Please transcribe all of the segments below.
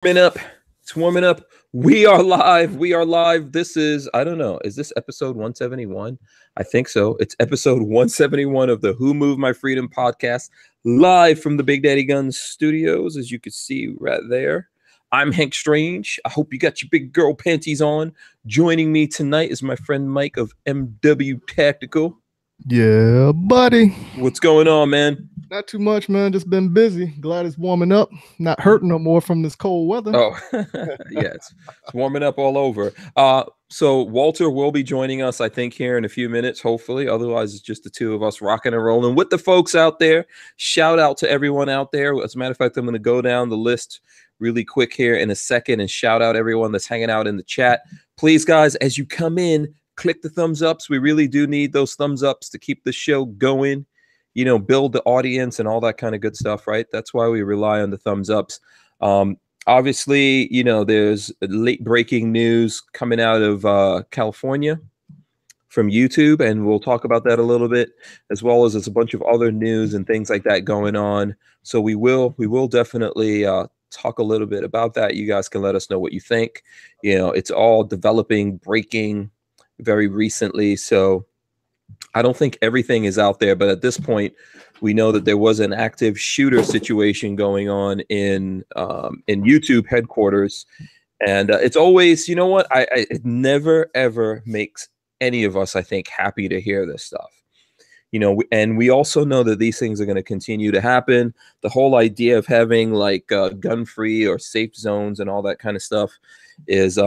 warming up. It's warming up. We are live. We are live. This is, I don't know, is this episode 171? I think so. It's episode 171 of the Who Moved My Freedom podcast, live from the Big Daddy Guns studios, as you can see right there. I'm Hank Strange. I hope you got your big girl panties on. Joining me tonight is my friend Mike of MW Tactical. Yeah, buddy. What's going on, man? Not too much, man. Just been busy. Glad it's warming up. Not hurting no more from this cold weather. Oh, yeah, it's warming up all over. So Walter will be joining us, I think, here in a few minutes, hopefully. Otherwise, it's just the two of us rocking and rolling with the folks out there. Shout out to everyone out there. As a matter of fact, I'm going to go down the list really quick here in a second and shout out everyone that's hanging out in the chat. Please, guys, as you come in, click the thumbs ups. We really do need those thumbs ups to keep the show going, you know, build the audience and all that kind of good stuff, right? That's why we rely on the thumbs ups. Obviously, you know, there's late breaking news coming out of California from YouTube, and we'll talk about that a little bit, as well as there's a bunch of other news and things like that going on. So we will definitely talk a little bit about that. You guys can let us know what you think. You know, it's all developing, breaking very recently, so I don't think everything is out there, but at this point we know that there was an active shooter situation going on in YouTube headquarters, and it's always, you know what, it never ever makes any of us, I think, happy to hear this stuff. You know, and we also know that these things are going to continue to happen. The whole idea of having like gun-free or safe zones and all that kind of stuff is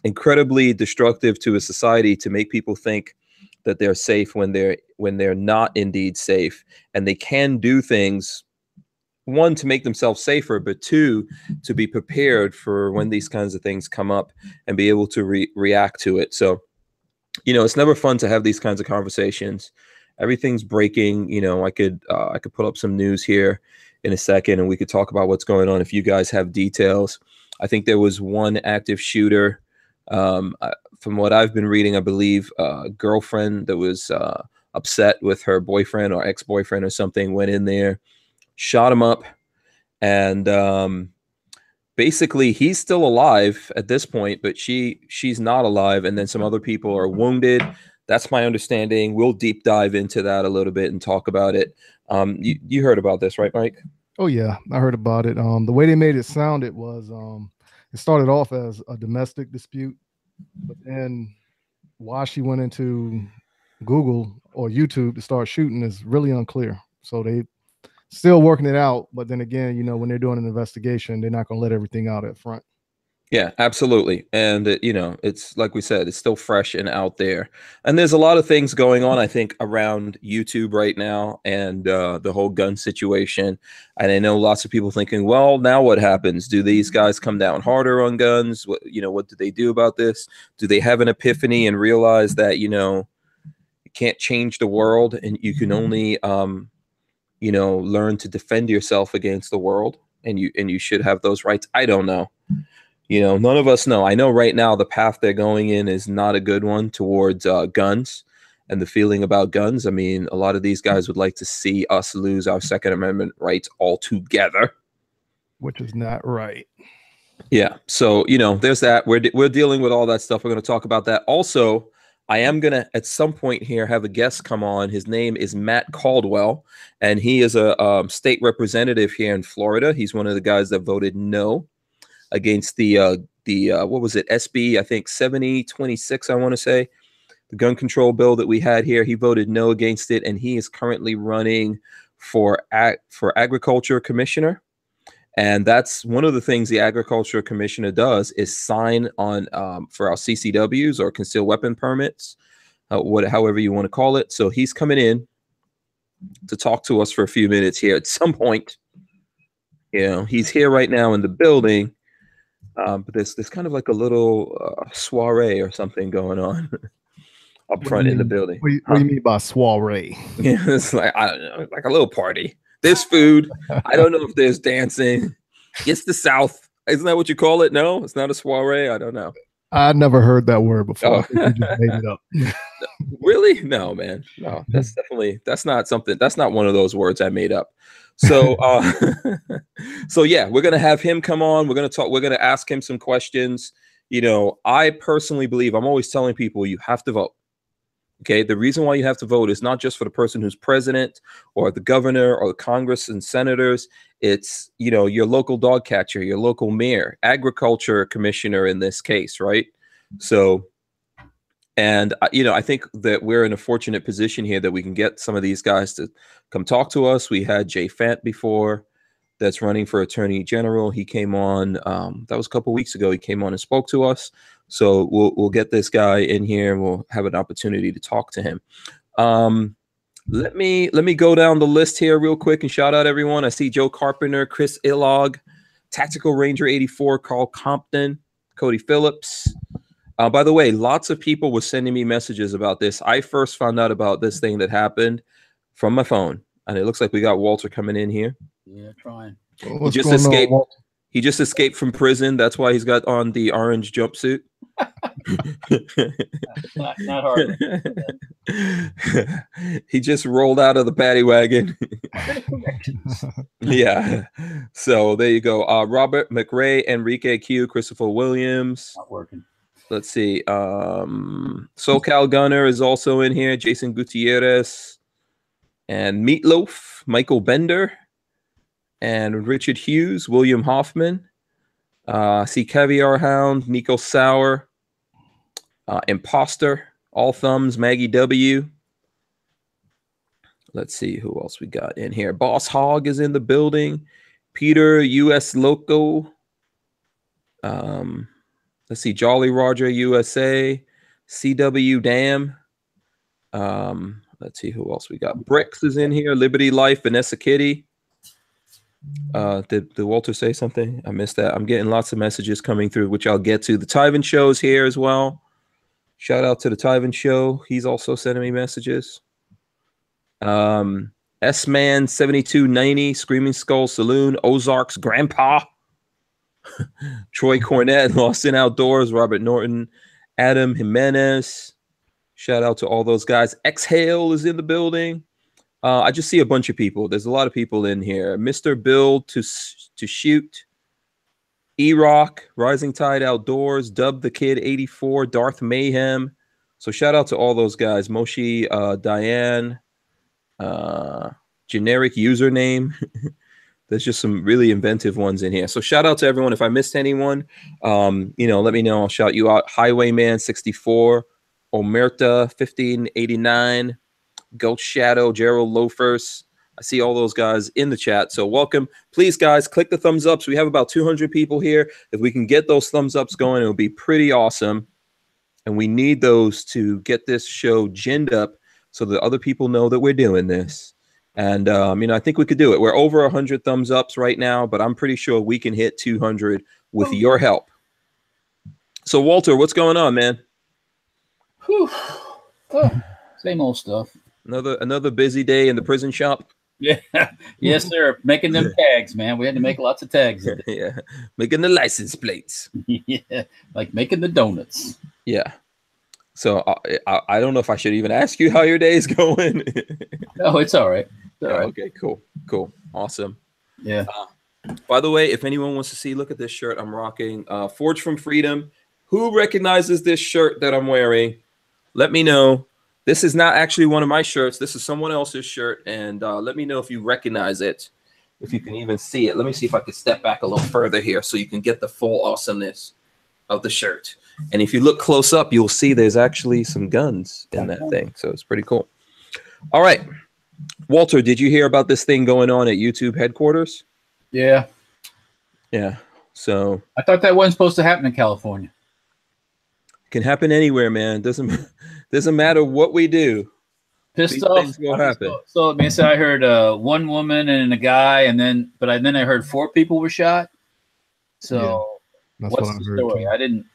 incredibly destructive to a society, to make people think that they're safe when they're not indeed safe, and they can do things, one, to make themselves safer, but two, to be prepared for when these kinds of things come up and be able to react to it. So, you know, it's never fun to have these kinds of conversations. Everything's breaking. You know, I could put up some news here in a second and we could talk about what's going on if you guys have details. I think there was one active shooter. From what I've been reading, I believe a girlfriend that was upset with her boyfriend or ex-boyfriend or something went in there, shot him up, and basically he's still alive at this point, but she's not alive, and then some other people are wounded. That's my understanding. We'll deep dive into that a little bit and talk about it. You heard about this, right, Mike? Oh yeah, I heard about it. The way they made it sound, it was it started off as a domestic dispute, but then why she went into Google or YouTube to start shooting is really unclear. So they still working it out, but then again, you know, when they're doing an investigation, they're not going to let everything out at front. Yeah, absolutely. And, you know, it's like we said, it's still fresh and out there. And there's a lot of things going on, I think, around YouTube right now, and the whole gun situation. And I know lots of people thinking, well, now what happens? Do these guys come down harder on guns? What do they do about this? Do they have an epiphany and realize that, you know, you can't change the world and you can only, you know, learn to defend yourself against the world, and you should have those rights? I don't know. You know, none of us know. I know right now the path they're going in is not a good one towards guns and the feeling about guns. I mean, a lot of these guys would like to see us lose our Second Amendment rights altogether, which is not right. Yeah. So, you know, there's that. We're dealing with all that stuff. We're going to talk about that. Also, I am going to, at some point here, have a guest come on. His name is Matt Caldwell, and he is a state representative here in Florida. He's one of the guys that voted no against the what was it, SB, I think 7026, I want to say, the gun control bill that we had here. He voted no against it, and he is currently running for agriculture commissioner. And that's one of the things the agriculture commissioner does, is sign on for our CCWs, or concealed weapon permits, however you want to call it. So he's coming in to talk to us for a few minutes here at some point. You know, he's here right now in the building. But there's kind of like a little soiree or something going on up front in the building. What do you mean by soiree? Yeah, it's like, I don't know, like a little party. There's food. I don't know if there's dancing. It's the South. Isn't that what you call it? No, it's not a soiree. I don't know. I never heard that word before. Oh. I think you just made it up. Really? No, man. No, that's not something. That's not one of those words I made up. So, so yeah, we're gonna have him come on. We're gonna talk. We're gonna ask him some questions. You know, I personally believe, I'm always telling people, you have to vote. Okay, the reason why you have to vote is not just for the person who's president or the governor or the Congress and senators. It's, you know, your local dog catcher, your local mayor, agriculture commissioner in this case, right? So, and you know, I think that we're in a fortunate position here that we can get some of these guys to come talk to us. We had Jay Fant before, that's running for attorney general. He came on, that was a couple weeks ago. He came on and spoke to us. So we'll get this guy in here and we'll have an opportunity to talk to him. Let me go down the list here real quick and shout out everyone. I see Joe Carpenter, Chris Illog, Tactical Ranger 84, Carl Compton, Cody Phillips. By the way, lots of people were sending me messages about this. I first found out about this thing that happened from my phone, and it looks like we got Walter coming in here. Yeah, trying. He just escaped. He just escaped from prison. That's why he's got on the orange jumpsuit. not hard. He just rolled out of the paddy wagon. Yeah. So there you go. Robert McRae, Enrique Q, Christopher Williams. Not working. Let's see. SoCal Gunner is also in here. Jason Gutierrez and Meatloaf, Michael Bender, and Richard Hughes, William Hoffman. See Caviar Hound, Nico Sauer, Imposter, All Thumbs, Maggie W. Let's see who else we got in here. Boss Hog is in the building. Peter US Loco. Let's see, Jolly Roger USA, CW Dam. Let's see who else we got. Bricks is in here. Liberty Life, Vanessa Kitty. Did Walter say something? I missed that. I'm getting lots of messages coming through, which I'll get to. The Tyven Show's here as well. Shout out to the Tyven Show. He's also sending me messages. S-Man 7290, Screaming Skull Saloon, Ozark's Grandpa. Troy Cornett, Lost in Outdoors, Robert Norton, Adam Jimenez. Shout out to all those guys. Exhale is in the building. I just see a bunch of people. There's a lot of people in here. Mr. Bill to shoot. E-Rock, Rising Tide Outdoors, Dub the Kid 84, Darth Mayhem. So shout out to all those guys. Moshi, Diane, generic username. There's just some really inventive ones in here. So shout out to everyone. If I missed anyone, you know, let me know. I'll shout you out. Highwayman 64, Omerta 1589, Ghost Shadow, Gerald Loafers. I see all those guys in the chat. So welcome. Please, guys, click the thumbs ups. We have about 200 people here. If we can get those thumbs ups going, it would be pretty awesome. And we need those to get this show ginned up so that other people know that we're doing this. And, you know, I think we could do it. We're over 100 thumbs ups right now, but I'm pretty sure we can hit 200 with your help. So, Walter, what's going on, man? Whew. Oh, same old stuff. Another busy day in the prison shop. Yeah. Yes, sir. Making them tags, man. We had to make lots of tags. Yeah. Making the license plates. Yeah. Like making the donuts. Yeah. So I don't know if I should even ask you how your day is going. No, it's all right. It's all right. Okay, cool. Awesome. Yeah. By the way, if anyone wants to see, look at this shirt I'm rocking. Forge from Freedom. Who recognizes this shirt that I'm wearing? Let me know. This is not actually one of my shirts. This is someone else's shirt. And let me know if you recognize it, if you can even see it. Let me see if I can step back a little further here so you can get the full awesomeness of the shirt. And if you look close up, you'll see there's actually some guns in that thing. So it's pretty cool. All right. Walter, did you hear about this thing going on at YouTube headquarters? Yeah. Yeah. So I thought that wasn't supposed to happen in California. Can happen anywhere, man. Doesn't matter what we do. Pissed These off. things will happen. So I mean, so I heard one woman and a guy, and then I heard 4 people were shot. So yeah, what's the story? Too. I didn't.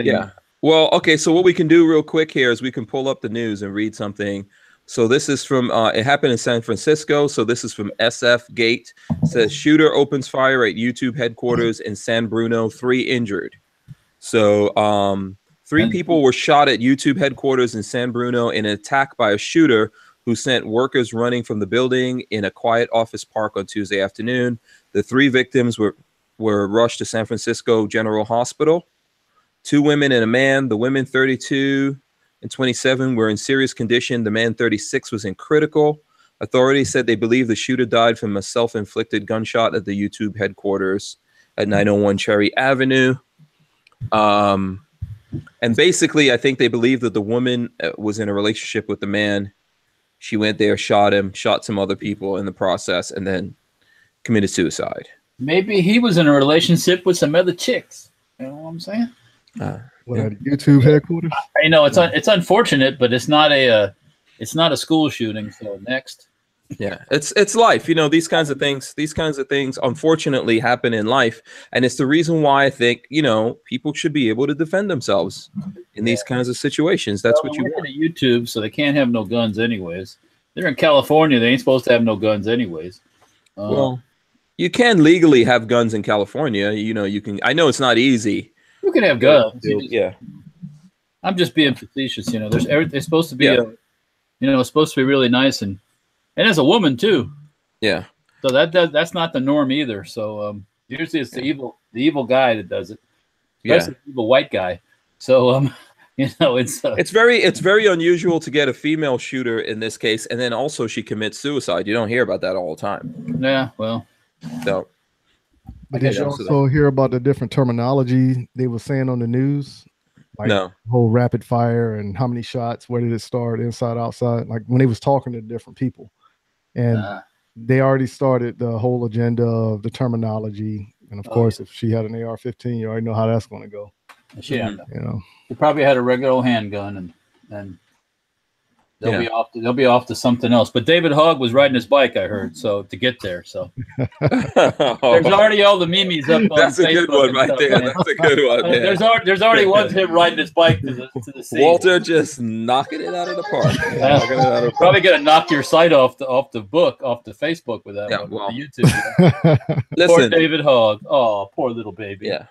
Yeah. Well, okay. So what we can do real quick here is we can pull up the news and read something. So this is from it happened in San Francisco. So this is from SF Gate. It says shooter opens fire at YouTube headquarters in San Bruno, 3 injured. So Three people were shot at YouTube headquarters in San Bruno in an attack by a shooter who sent workers running from the building in a quiet office park on Tuesday afternoon. The 3 victims were rushed to San Francisco General Hospital. 2 women and a man. The women, 32 and 27, were in serious condition. The man, 36, was in critical. Authorities said they believe the shooter died from a self-inflicted gunshot at the YouTube headquarters at 901 Cherry Avenue. And basically, I think they believe that the woman was in a relationship with the man. She went there, shot him, shot some other people in the process, and then committed suicide. Maybe he was in a relationship with some other chicks. You know what I'm saying? What, at YouTube headquarters? I know it's unfortunate, but it's not a school shooting. So next. Yeah, it's life. You know, these kinds of things unfortunately happen in life. And it's the reason why I think, you know, people should be able to defend themselves in these kinds of situations. That's what you want. At YouTube, so they can't have no guns anyways. They're in California. They ain't supposed to have no guns anyways. Well, you can legally have guns in California. You know, you can. I know it's not easy. You can have guns. Yeah. I'm just being facetious. You know, there's supposed to be it's supposed to be really nice and as a woman too. Yeah. So that's not the norm either. So usually it's the evil guy that does it. Especially the evil white guy. So you know, it's very unusual to get a female shooter in this case, and then also she commits suicide. You don't hear about that all the time. Yeah, well. So. But did you also hear about the different terminology they were saying on the news? Like no. Whole rapid fire and how many shots, where did it start, inside, outside? Like when they was talking to different people. And they already started the whole agenda of the terminology. And of course, if she had an AR-15, you already know how that's going to go. Yeah. You know, she probably had a regular old handgun and they'll be off to something else. But David Hogg was riding his bike, I heard, so to get there. So there's already all the memes up on That's Facebook. A good one right there. Man. That's a good one. Man. There's already one of him riding his bike to the scene. Walter just knocking it out of the park. Probably gonna knock your site off the Facebook with that one. Well, the YouTube. Listen, poor David Hogg. Oh, poor little baby. Yeah.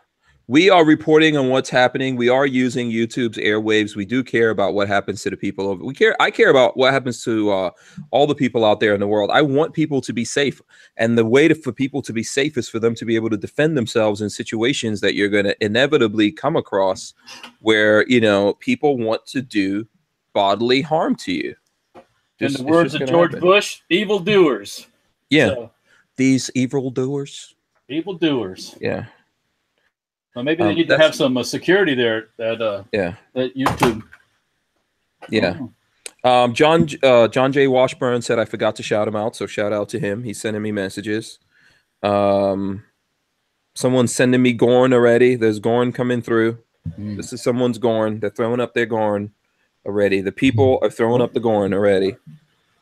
We are reporting on what's happening. We are using YouTube's airwaves. We do care about what happens to the people. I care about what happens to all the people out there in the world. I want people to be safe. And the way for people to be safe is for them to be able to defend themselves in situations that you're going to inevitably come across where, you know, people want to do bodily harm to you. In the words of George Bush, evildoers. Yeah. So, these evildoers. Evildoers. Yeah. Well, maybe they need to have some security there at YouTube. Yeah. John J. Washburn said I forgot to shout him out, so shout out to him. He's sending me messages. Someone's sending me Gorn already. There's Gorn coming through. This is someone's Gorn. They're throwing up their Gorn already. The people are throwing up the Gorn already.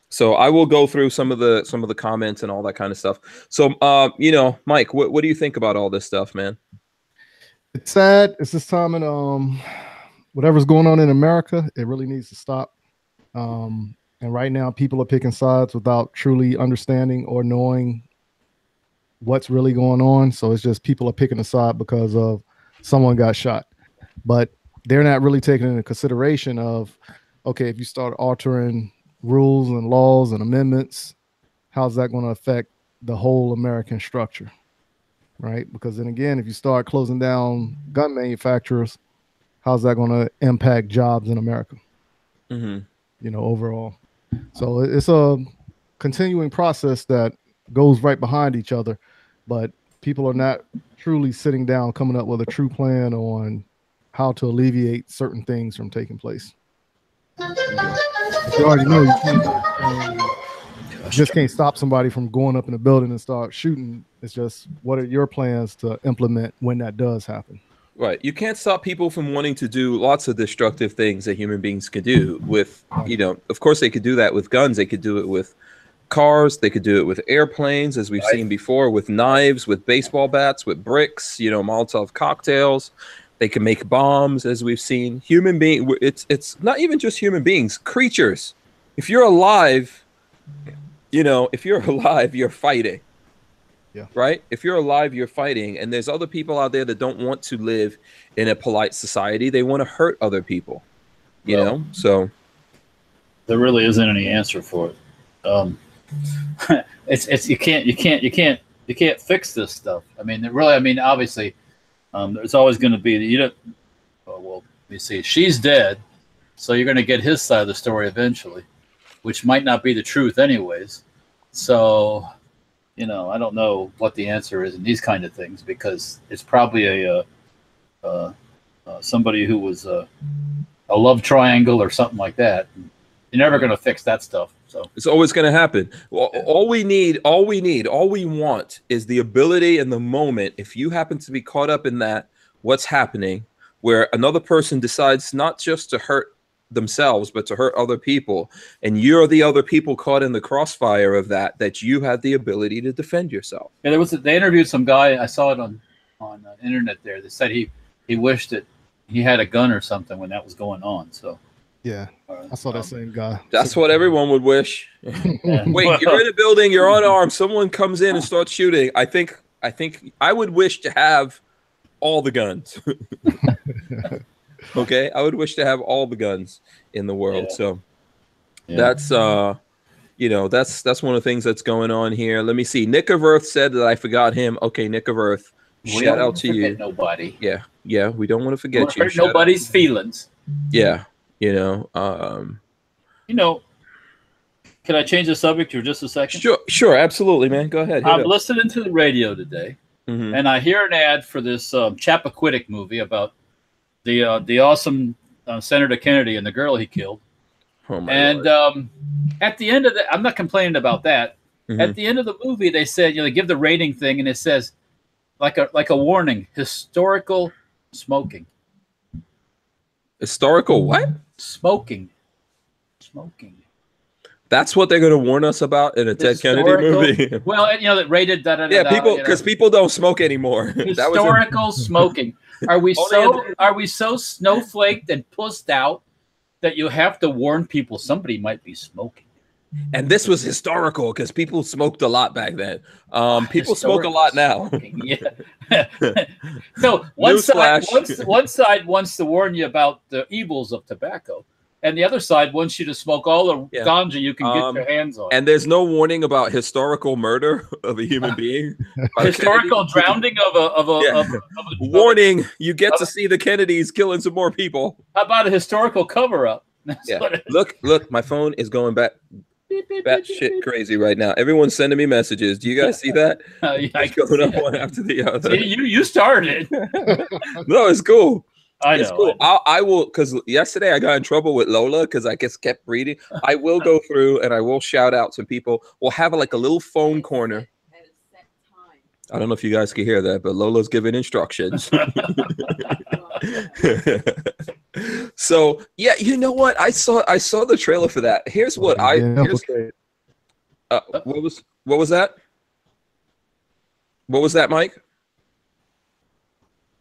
So I will go through some of the comments and all that kind of stuff. So you know, Mike, what do you think about all this stuff, man? It's sad. It's this time in whatever's going on in America, it really needs to stop. And right now, people are picking sides without truly understanding or knowing what's really going on. So it's just people are picking a side because of someone got shot. But they're not really taking into consideration of, okay, if you start altering rules and laws and amendments, how's that going to affect the whole American structure? Right? Because then again, if you start closing down gun manufacturers, how's that going to impact jobs in America? You know, overall. So it's a continuing process that goes right behind each other, but people are not truly sitting down, coming up with a true plan on how to alleviate certain things from taking place. You already know you can't. Just can't stop somebody from going up in a building and start shooting. It's just, what are your plans to implement when that does happen? Right. You can't stop people from wanting to do lots of destructive things that human beings could do with, you know, of course they could do that with guns. They could do it with cars. They could do it with airplanes, as we've seen before, with knives, with baseball bats, with bricks, you know, Molotov cocktails. They can make bombs, as we've seen. Human being, it's not even just human beings, creatures. If you're alive, you know, if you're alive, you're fighting. Yeah. Right? If you're alive, you're fighting. And there's other people out there that don't want to live in a polite society. They want to hurt other people. You know? So there really isn't any answer for it. It's you can't fix this stuff. I mean, really, I mean, obviously, there's always going to be well, let me see. She's dead, so you're going to get his side of the story eventually, which might not be the truth, anyways. So, I don't know what the answer is in these kind of things, because it's probably somebody who was a love triangle or something like that. You're never going to fix that stuff. So it's always going to happen. Well, all we want is the ability in the moment. If you happen to be caught up in that, what's happening, where another person decides not just to hurt themselves, but to hurt other people, and you're the other people caught in the crossfire of that you have the ability to defend yourself. Yeah, they interviewed some guy. I saw it on the internet there. They said he wished that he had a gun or something when that was going on. So. Yeah, I saw that same guy. That's what everyone would wish. Wait, you're in a building, you're unarmed, someone comes in and starts shooting. I think I would wish to have all the guns. Okay, I would wish to have all the guns in the world. Yeah. So that's that's one of the things that's going on here. Let me see. Nick of Earth said that I forgot him. Okay, Nick of Earth, shout out to you. Nobody. Yeah, we don't want to forget you. Hurt nobody's feelings. Yeah. Can I change the subject for just a second? Sure, absolutely, man. Go ahead. I'm listening to the radio today, and I hear an ad for this Chappaquiddick movie about the awesome Senator Kennedy and the girl he killed. Oh my Lord. At the end of the, I'm not complaining about that. At the end of the movie, they said, they give the rating thing, and it says like a warning: historical smoking. Historical what? Smoking. That's what they're going to warn us about in a Ted Kennedy movie. Well, that rated because people don't smoke anymore. Historical smoking. Are we so snowflaked and pussed out that you have to warn people somebody might be smoking? And this was historical because people smoked a lot back then. People smoke a lot now. Yeah. So one side wants to warn you about the evils of tobacco, and the other side wants you to smoke all the ganja you can get your hands on. And there's no warning about historical murder of a human being. Historical drowning of a warning. You get to see the Kennedys killing some more people. How about a historical cover-up? Look, my phone is going back. Bat shit crazy right now. Everyone's sending me messages. Do you guys see that? It's going up one after the other. See, you started. No, it's cool. It's cool. I will, because yesterday I got in trouble with Lola because I just kept reading. I will go through and I will shout out some people. We'll have like a little phone corner. I don't know if you guys can hear that, but Lola's giving instructions. So yeah, you know what? I saw the trailer for that. Here's what what was that? What was that, Mike?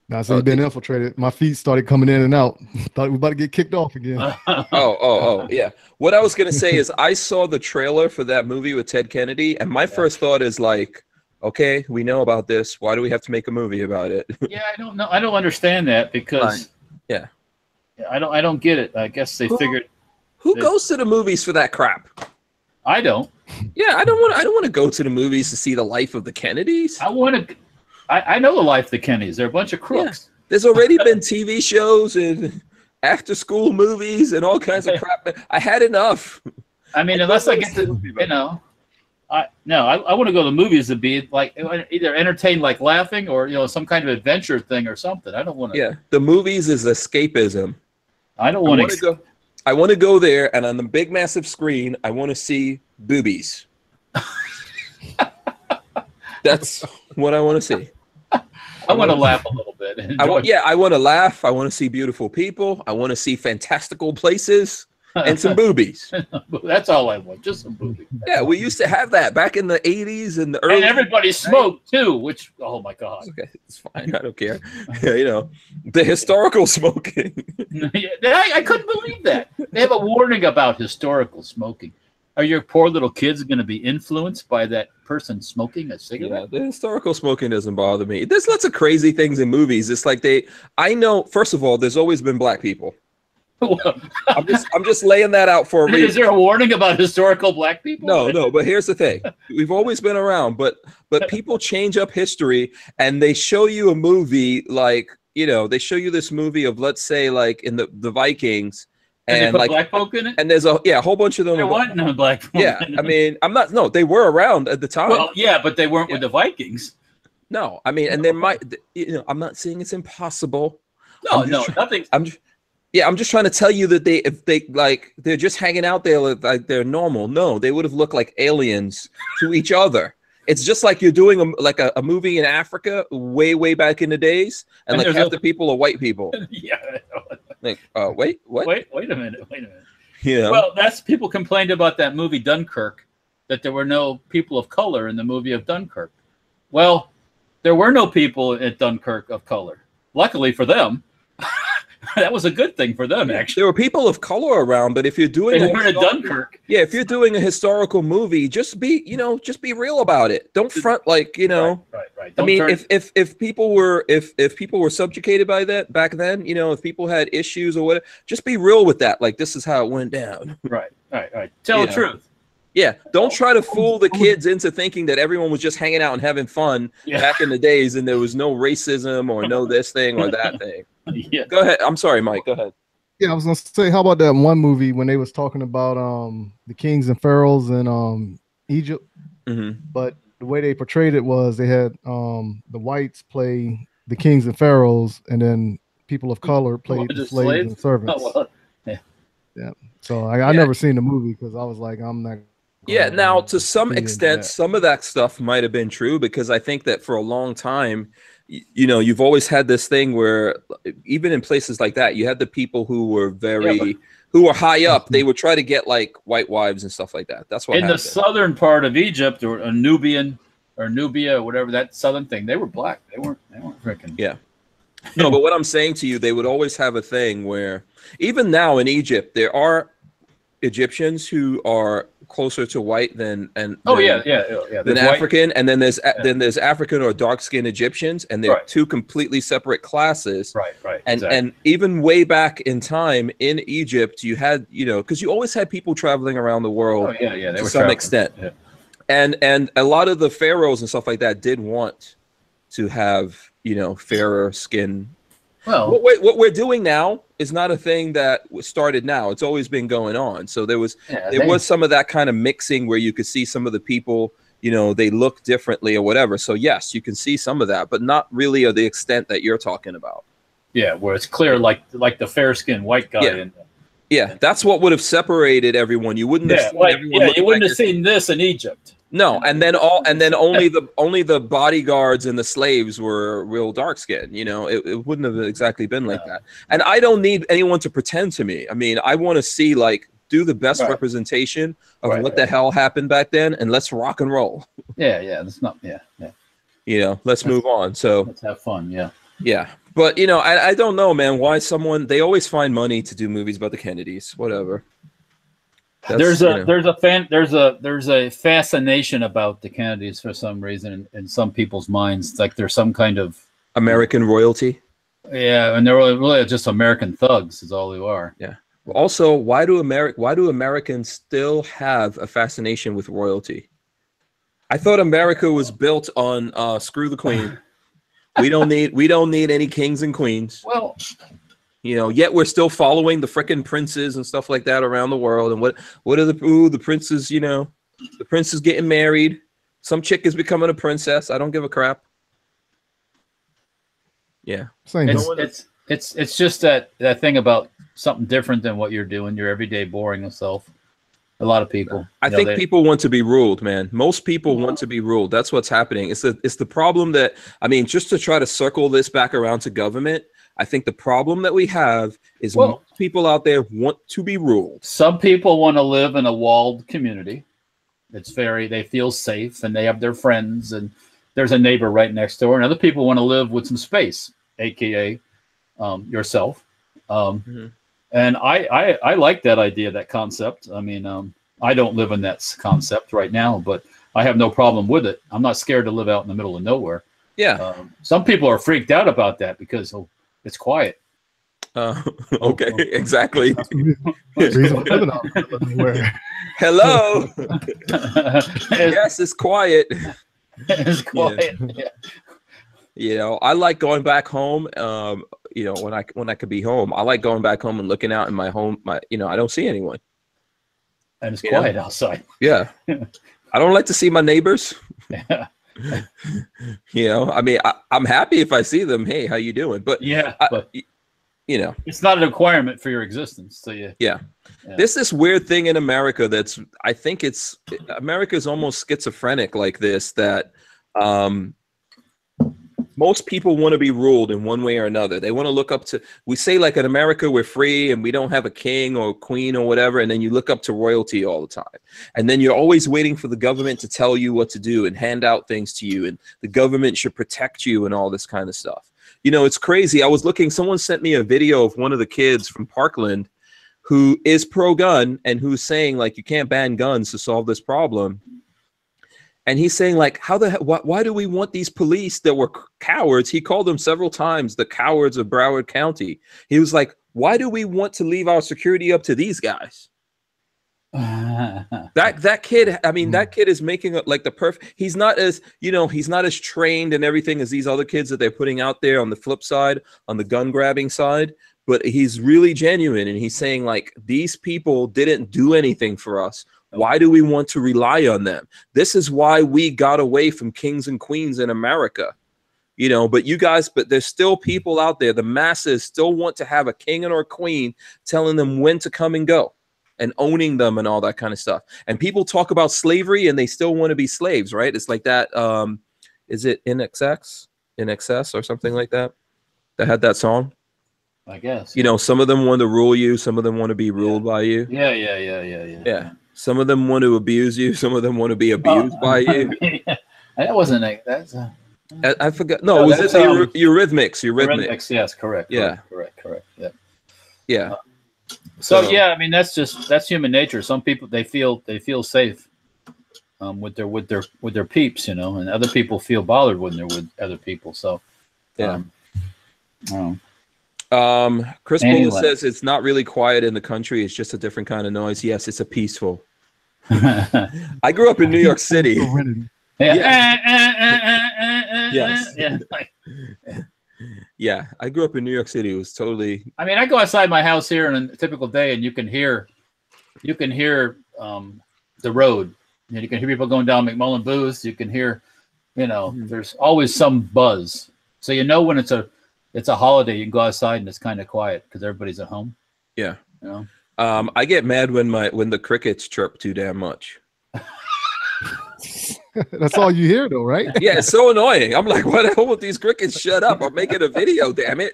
I said you've been infiltrated. My feet started coming in and out. Thought we were about to get kicked off again. Oh, yeah. What I was gonna say is I saw the trailer for that movie with Ted Kennedy, and my first thought is like, okay, we know about this. Why do we have to make a movie about it? Yeah, I don't know. I don't understand that because I don't get it. I guess they figured. Who goes to the movies for that crap? I don't. Yeah, I don't want to go to the movies to see the life of the Kennedys. I know the life of the Kennedys. They're a bunch of crooks. Yeah. There's already been TV shows and after-school movies and all kinds of crap. I had enough. I mean, unless I get to, I want to go to the movies to be like either entertained, like laughing, or some kind of adventure thing or something. I don't want to. Yeah, the movies is escapism. I don't want to go. I want to go there, and on the big, massive screen, I want to see boobies. That's what I want to see. I want to laugh a little bit. I want to laugh. I want to see beautiful people. I want to see fantastical places and some boobies. That's all I want, just some boobies. Yeah, we used to have that back in the 80s and the early. And everybody smoked too, which, oh my God. Okay, it's fine. I don't care. The historical smoking. I couldn't believe that. They have a warning about historical smoking. Are your poor little kids going to be influenced by that person smoking a cigarette? Yeah, the historical smoking doesn't bother me. There's lots of crazy things in movies. It's like I know, first of all, there's always been black people. I'm just laying that out for a reason. Is there a warning about historical black people? No, but here's the thing. We've always been around, but people change up history, and they show you a movie like, they show you this movie of, let's say, like in the Vikings, and like black folk in it, and there's a whole bunch of them. There wasn't no black folk. Yeah, I mean, they were around at the time. Well, yeah, but they weren't with the Vikings. No, I mean, and there might, I'm not saying it's impossible. No, nothing. I'm just trying to tell you that they're just hanging out there like they're normal. No, they would have looked like aliens to each other. It's just like you're doing a movie in Africa way back in the days, and like half the people are white people. Yeah. Like, wait, what? Wait a minute. Yeah. Well, people complained about that movie Dunkirk, that there were no people of color in the movie of Dunkirk. Well, there were no people at Dunkirk of color. Luckily for them. That was a good thing for them, actually. There were people of color around, but if you're doing Dunkirk, if you're doing a historical movie, just be real about it. Don't front like, Right. I mean, if people were subjugated by that back then, if people had issues or whatever, just be real with that. Like, this is how it went down. Right. Tell the truth. Yeah, don't try to fool the kids into thinking that everyone was just hanging out and having fun back in the days, and there was no racism or no this thing or that thing. Yeah. Go ahead. I'm sorry, Mike. Go ahead. Yeah, I was gonna say, how about that one movie when they was talking about the kings and pharaohs in Egypt? Mm-hmm. But the way they portrayed it was they had the whites play the kings and pharaohs, and then people of color played the slaves and servants. Oh, well, yeah. So I never seen the movie because I was like, I'm not. Yeah, now to some extent, some of that stuff might have been true, because I think that for a long time, you've always had this thing where even in places like that, you had the people who were who were high up. They would try to get like white wives and stuff like that. That's what happened. The southern part of Egypt, or Nubia or whatever, that southern thing, they were black. They weren't freaking. Yeah. No, but what I'm saying to you, they would always have a thing where even now in Egypt, there are Egyptians who are closer to white than African, and then there's African or dark-skinned Egyptians, and they're two completely separate classes. Right. And even way back in time in Egypt, you had because you always had people traveling around the world to some extent, and a lot of the pharaohs and stuff like that did want to have fairer skin. Well, what we're doing now is not a thing that started now. It's always been going on. So there was some of that kind of mixing where you could see some of the people, they look differently or whatever. So yes, you can see some of that, but not really of the extent that you're talking about. Yeah, where it's clear, like the fair-skinned white guy. Yeah, that's what would have separated everyone. You wouldn't have seen everyone. You wouldn't have seen this in Egypt. No, and then only the bodyguards and the slaves were real dark skinned. It wouldn't have exactly been like that. And I don't need anyone to pretend to me. I mean, I want to see do the best representation of what the hell happened back then, and let's rock and roll. Yeah. That's not. Yeah. Let's move on. So let's have fun. Yeah. Yeah. But I don't know, man, why they always find money to do movies about the Kennedys, whatever. There's a fascination about the Kennedys for some reason in some people's minds. Like they're some kind of American royalty. Yeah, and they're really just American thugs is all they are. Yeah. Also, why do Americans still have a fascination with royalty? I thought America was built on screw the queen. We don't need any kings and queens. Well, yet we're still following the frickin' princes and stuff like that around the world. And what are the princes, the prince is getting married. Some chick is becoming a princess. I don't give a crap. Yeah. It's just that thing about something different than what you're doing, your everyday boring self. A lot of people. I think people want to be ruled, man. Most people want to be ruled. That's what's happening. It's the problem that, just to try to circle this back around to government, I think the problem that we have is most people out there want to be ruled. Some people want to live in a walled community. They feel safe and they have their friends and there's a neighbor right next door. And other people want to live with some space, AKA yourself. And I like that idea, that concept. I don't live in that concept right now, but I have no problem with it. I'm not scared to live out in the middle of nowhere. Yeah. Some people are freaked out about that because it's quiet. Okay, exactly. Hello. Yes, it's quiet. It's quiet. Yeah. You know, I like going back home. You know, when I could be home, I like going back home and looking out in my home. You know, I don't see anyone. And it's quiet outside. Yeah. I don't like to see my neighbors. Yeah. You know, I mean, I'm happy if I see them. Hey, how you doing? But yeah, but you know, it's not a requirement for your existence. So yeah. There's this weird thing in America that's, I think America's almost schizophrenic like this, that most people want to be ruled in one way or another. They want to look up to, we say like in America, we're free and we don't have a king or queen or whatever. And then you look up to royalty all the time. And then you're always waiting for the government to tell you what to do and hand out things to you. And the government should protect you and all this kind of stuff. You know, it's crazy. I was looking, someone sent me a video of one of the kids from Parkland who is pro-gun and who's saying like, you can't ban guns to solve this problem. And he's saying like, why do we want these police that were cowards? He called them several times the cowards of Broward County. He was like, why do we want to leave our security up to these guys? That kid, I mean, that kid is making like the perfect, he's not as, you know, he's not as trained and everything as these other kids that they're putting out there on the flip side, on the gun grabbing side. But he's really genuine. And he's saying like, these people didn't do anything for us. Why do we want to rely on them? This is why we got away from kings and queens in America, you know, but there's still people out there. The masses still want to have a king or a queen telling them when to come and go and owning them and all that kind of stuff. And people talk about slavery and they still want to be slaves, right? It's like that. Is it In Excess or something like that? That had that song? I guess. You know, some of them want to rule you. Some of them want to be ruled by you. Yeah. Some of them want to abuse you. Some of them want to be abused by you. That wasn't that's. I forgot. No, it was Eurythmics. Eurythmics. Yes, correct. Yeah, correct. Yeah. Yeah. So yeah, I mean that's human nature. Some people they feel safe with their peeps, you know, and other people feel bothered when they're with other people. So yeah. Chris Bullis says it's not really quiet in the country. It's just a different kind of noise. Yes, it's a peaceful. I grew up in New York City. Yeah, I grew up in New York City. It was totally. I mean, I go outside my house here on a typical day, and you can hear the road. You can hear people going down McMullen Booth. You can hear, you know, there's always some buzz. So you know when it's a holiday, you can go outside and it's kind of quiet because everybody's at home. Yeah. You know? I get mad when the crickets chirp too damn much. That's all you hear though, right? Yeah, it's so annoying. I'm like, why the hell won't these crickets shut up? I'm making a video, damn it.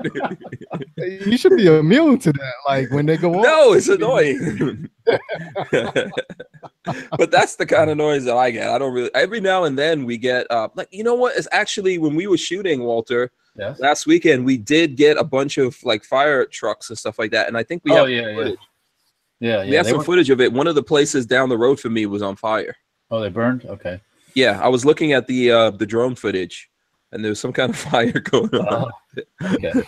You should be immune to that. Like when they go on. No, it's annoying. But that's the kind of noise that I get. I don't really, every now and then we get like, you know what? It's actually when we were shooting, Walter, last weekend, we did get a bunch of like fire trucks and stuff like that. And I think we have footage. Yeah. We have some footage of it. One of the places down the road from me was on fire. Oh, they burned? Okay. Yeah, I was looking at the drone footage, and there was some kind of fire going on. Okay.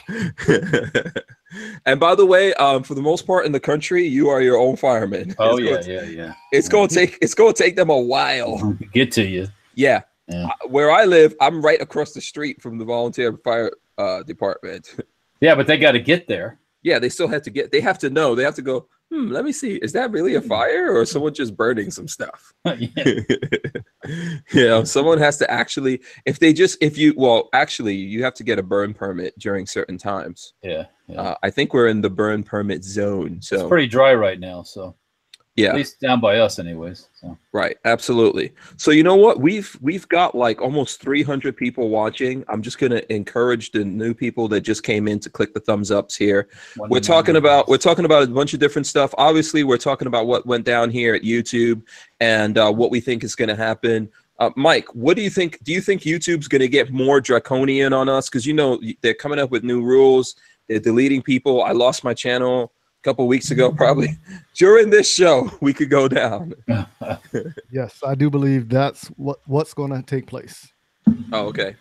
And by the way, for the most part in the country, you are your own fireman. Oh yeah. It's going to take them a while to get to you. Yeah. Where I live, I'm right across the street from the volunteer fire department. Yeah, but they got to get there. Yeah, they still have to get. They have to know. They have to go. Let me see. Is that really a fire or is someone just burning some stuff? Yeah, someone has to actually. Actually, you have to get a burn permit during certain times. Yeah. I think we're in the burn permit zone. So it's pretty dry right now. So yeah, at least down by us, anyways. So. Right, absolutely. So you know what? We've got like almost 300 people watching. I'm just going to encourage the new people that just came in to click the thumbs ups here. We're talking about a bunch of different stuff. Obviously, we're talking about what went down here at YouTube and what we think is going to happen. Mike, what do you think? Do you think YouTube's going to get more draconian on us? Because you know they're coming up with new rules. They're deleting people. I lost my channel couple weeks ago, probably during this show, we could go down. Yes, I do believe that's what's going to take place. Oh, okay.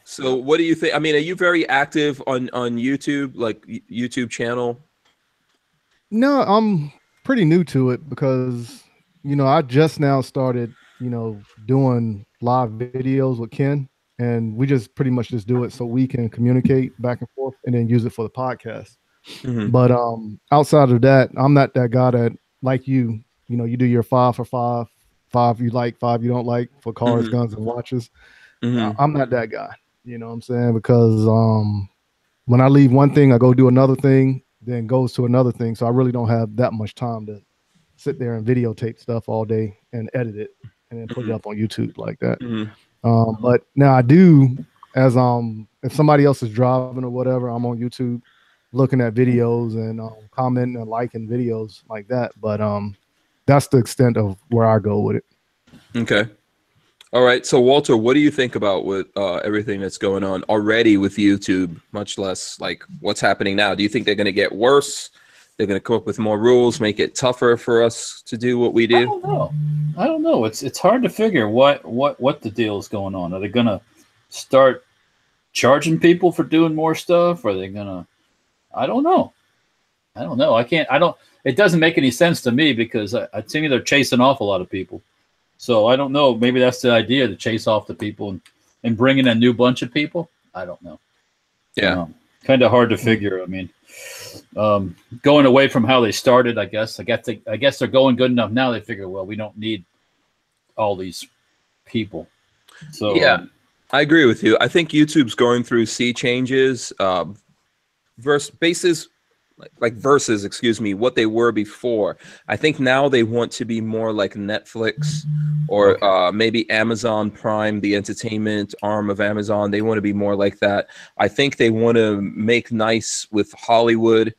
So what do you think? I mean, are you very active on YouTube, like YouTube channel? No, I'm pretty new to it because, I just now started, doing live videos with Ken, and we just pretty much just do it so we can communicate back and forth and then use it for the podcast. Mm-hmm. But outside of that, I'm not that guy that, like you do your 5 for 5, 5 you like, 5 you don't like for cars, Mm-hmm. guns, and watches. Mm-hmm. I'm not that guy, you know what I'm saying? Because when I leave one thing, I go do another thing, then goes to another thing. So I really don't have that much time to sit there and videotape stuff all day and edit it and then put it up on YouTube like that. Mm-hmm. But now I do, as if somebody else is driving or whatever, I'm on YouTube looking at videos and commenting and liking videos like that. But that's the extent of where I go with it. Okay. All right. So Walter, what do you think about with everything that's going on already with YouTube, much less like what's happening now? Do you think they're going to get worse? They're going to come up with more rules, make it tougher for us to do what we do? I don't know. It's hard to figure what the deal is going on. Are they going to start charging people for doing more stuff? Are they going to, I don't know. It doesn't make any sense to me because I think they're chasing off a lot of people. So I don't know. Maybe that's the idea, to chase off the people and bring in a new bunch of people. I don't know. Yeah. Kind of hard to figure. I mean, going away from how they started, I guess they're going good enough now. They figure, well, we don't need all these people. So yeah, I agree with you. I think YouTube's going through sea changes, versus what they were before. I think now they want to be more like Netflix or maybe Amazon Prime, the entertainment arm of Amazon. They want to be more like that. I think they want to make nice with Hollywood,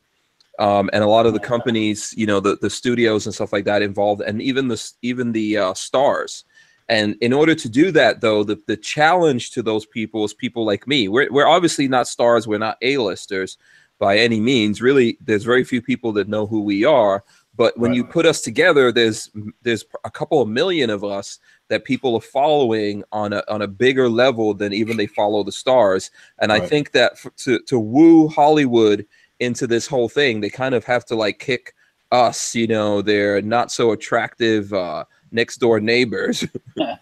and a lot of the companies, the studios and stuff like that involved, and even the stars. And in order to do that, though, the challenge to those people is people like me. We're obviously not stars. We're not A-listers by any means. Really, there's very few people that know who we are. But when you put us together, there's a couple of million of us that people are following on a bigger level than even they follow the stars. And I think that to woo Hollywood into this whole thing, they kind of have to like kick us, they're not so attractive next door neighbors. They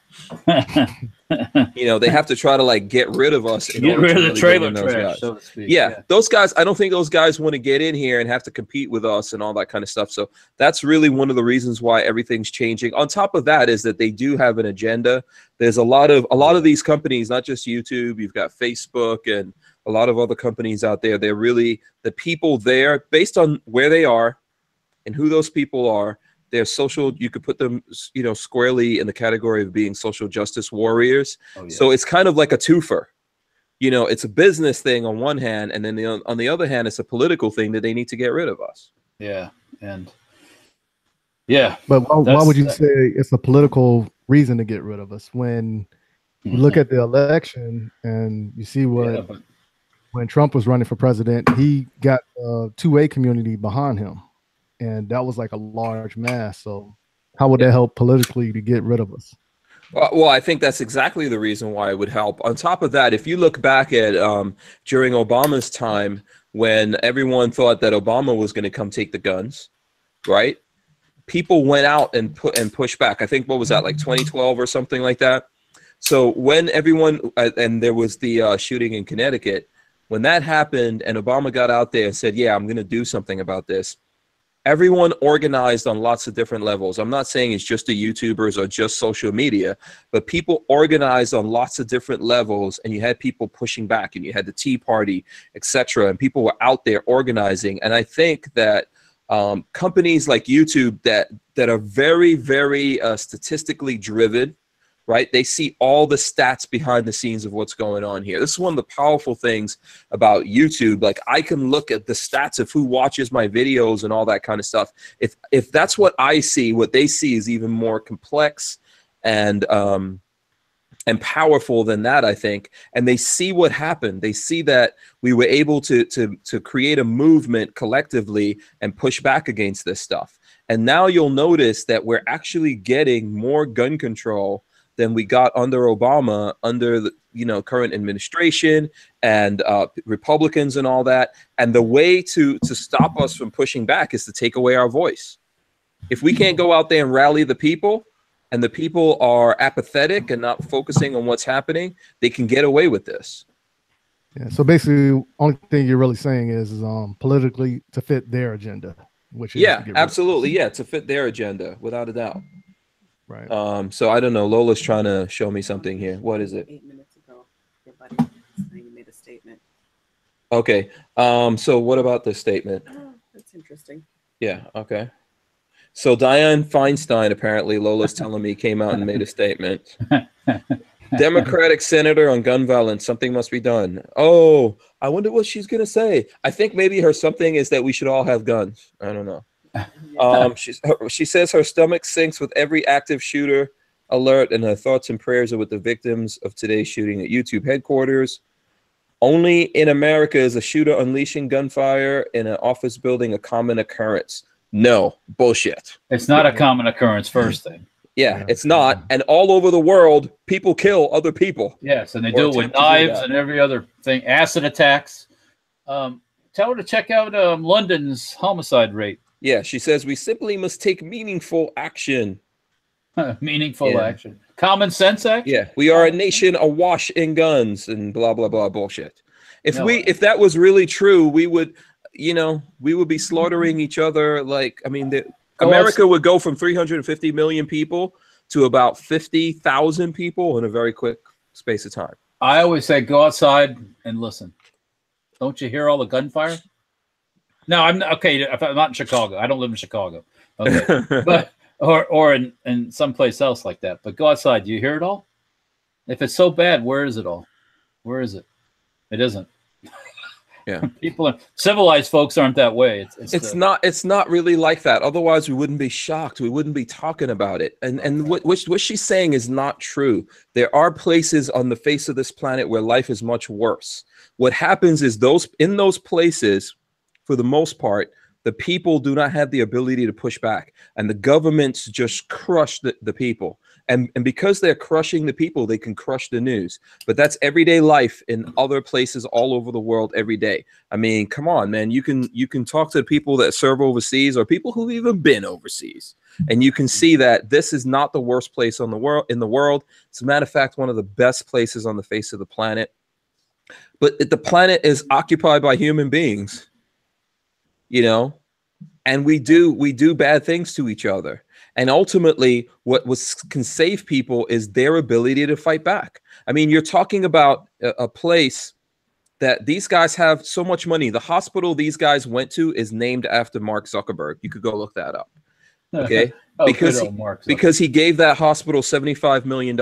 have to try to like get rid of us. Get rid of the trailer trash, so to speak. Yeah, those guys, I don't think those guys want to get in here and have to compete with us and all that kind of stuff. So that's really one of the reasons why everything's changing. On top of that is that they do have an agenda. There's a lot of these companies, not just YouTube, you've got Facebook and a lot of other companies out there. They're really, the people there, based on where they are and who those people are, they're social. You could put them, squarely in the category of being social justice warriors. Oh, yeah. So it's kind of like a twofer. It's a business thing on one hand, and then on the other hand, it's a political thing that they need to get rid of us. Yeah, and yeah. But why would you say it's a political reason to get rid of us when you look at the election and you see when Trump was running for president, he got a 2A community behind him. And that was like a large mass. So how would that help politically to get rid of us? Well, I think that's exactly the reason why it would help. On top of that, if you look back at during Obama's time, when everyone thought that Obama was going to come take the guns, right? People went out and pushed back. I think, what was that, like 2012 or something like that? So when everyone, and there was the shooting in Connecticut, when that happened and Obama got out there and said, yeah, I'm going to do something about this, everyone organized on lots of different levels. I'm not saying it's just the YouTubers or just social media, but people organized on lots of different levels, and you had people pushing back, and you had the Tea Party, etc., and people were out there organizing. And I think that companies like YouTube that are very, very statistically driven, right? They see all the stats behind the scenes of what's going on here. This is one of the powerful things about YouTube. Like, I can look at the stats of who watches my videos and all that kind of stuff. If that's what I see, what they see is even more complex and and powerful than that, I think. And they see what happened. They see that we were able to create a movement collectively and push back against this stuff. And now you'll notice that we're actually getting more gun control than we got under Obama, under the current administration and Republicans and all that. And the way to stop us from pushing back is to take away our voice. If we can't go out there and rally the people, and the people are apathetic and not focusing on what's happening, they can get away with this. Yeah. So basically, only thing you're really saying is politically to fit their agenda, which is absolutely, to fit their agenda without a doubt. Right. So I don't know. Lola's trying to show me something here. What is it? 8 minutes ago, your buddy made a statement. Okay. So what about this statement? Oh, that's interesting. Yeah. Okay. So Dianne Feinstein, apparently, Lola's telling me, came out and made a statement. Democratic senator on gun violence. Something must be done. Oh, I wonder what she's going to say. I think maybe her something is that we should all have guns. I don't know. She says her stomach sinks with every active shooter alert, and her thoughts and prayers are with the victims of today's shooting at YouTube headquarters. Only in America is a shooter unleashing gunfire in an office building a common occurrence. No, bullshit. It's not a common occurrence, first thing. Yeah, it's not. And all over the world, people kill other people. Yes, and they do it with knives and every other thing. Acid attacks. Tell her to check out London's homicide rate. Yeah, she says we simply must take meaningful action. Meaningful action. Common sense action? Yeah, we are a nation awash in guns and blah, blah, blah bullshit. If that was really true, we would... we would be slaughtering each other. Like, I mean, America would go from 350 million people to about 50,000 people in a very quick space of time. I always say, go outside and listen. Don't you hear all the gunfire? No, I'm not, okay. If I'm not in Chicago, I don't live in Chicago. Okay, but or in someplace else like that. But go outside. Do you hear it all? If it's so bad, where is it all? Where is it? It isn't. Yeah, civilized folks aren't that way. It's not really like that. Otherwise, we wouldn't be shocked. We wouldn't be talking about it. And what she's saying is not true. There are places on the face of this planet where life is much worse. What happens is in those places, for the most part, the people do not have the ability to push back, and the governments just crush the people. And because they're crushing the people, they can crush the news. But that's everyday life in other places all over the world every day. I mean, come on, man. You can talk to people that serve overseas or people who've even been overseas, and you can see that this is not the worst place in the world. As a matter of fact, one of the best places on the face of the planet. But the planet is occupied by human beings, and we do bad things to each other. And ultimately, what can save people is their ability to fight back. I mean, you're talking about a place that these guys have so much money. The hospital these guys went to is named after Mark Zuckerberg. You could go look that up. Okay. Because he gave that hospital $75 million.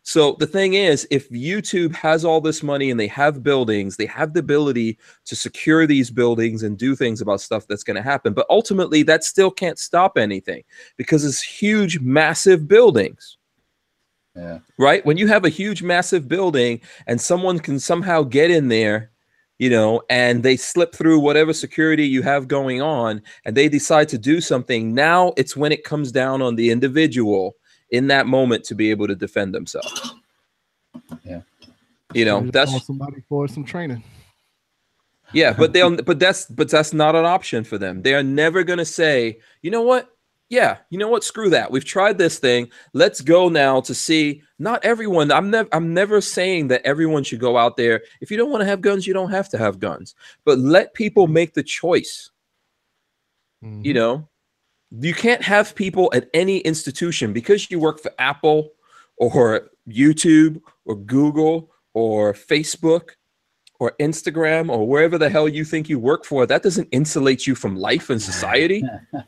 So the thing is, if YouTube has all this money and they have buildings, they have the ability to secure these buildings and do things about stuff that's going to happen. But ultimately, that still can't stop anything because it's huge, massive buildings. Yeah. Right. When you have a huge, massive building and someone can somehow get in there, and they slip through whatever security you have going on and they decide to do something. Now it's when it comes down on the individual in that moment to be able to defend themselves. Yeah. That's somebody for some training. Yeah. But that's not an option for them. They're never going to say, you know what? Yeah. You know what? Screw that. We've tried this thing. Let's go now to see. Not everyone. I'm never saying that everyone should go out there. If you don't want to have guns, you don't have to have guns. But let people make the choice. Mm-hmm. You can't have people at any institution because you work for Apple or YouTube or Google or Facebook or Instagram or wherever the hell you think you work for. That doesn't insulate you from life and society.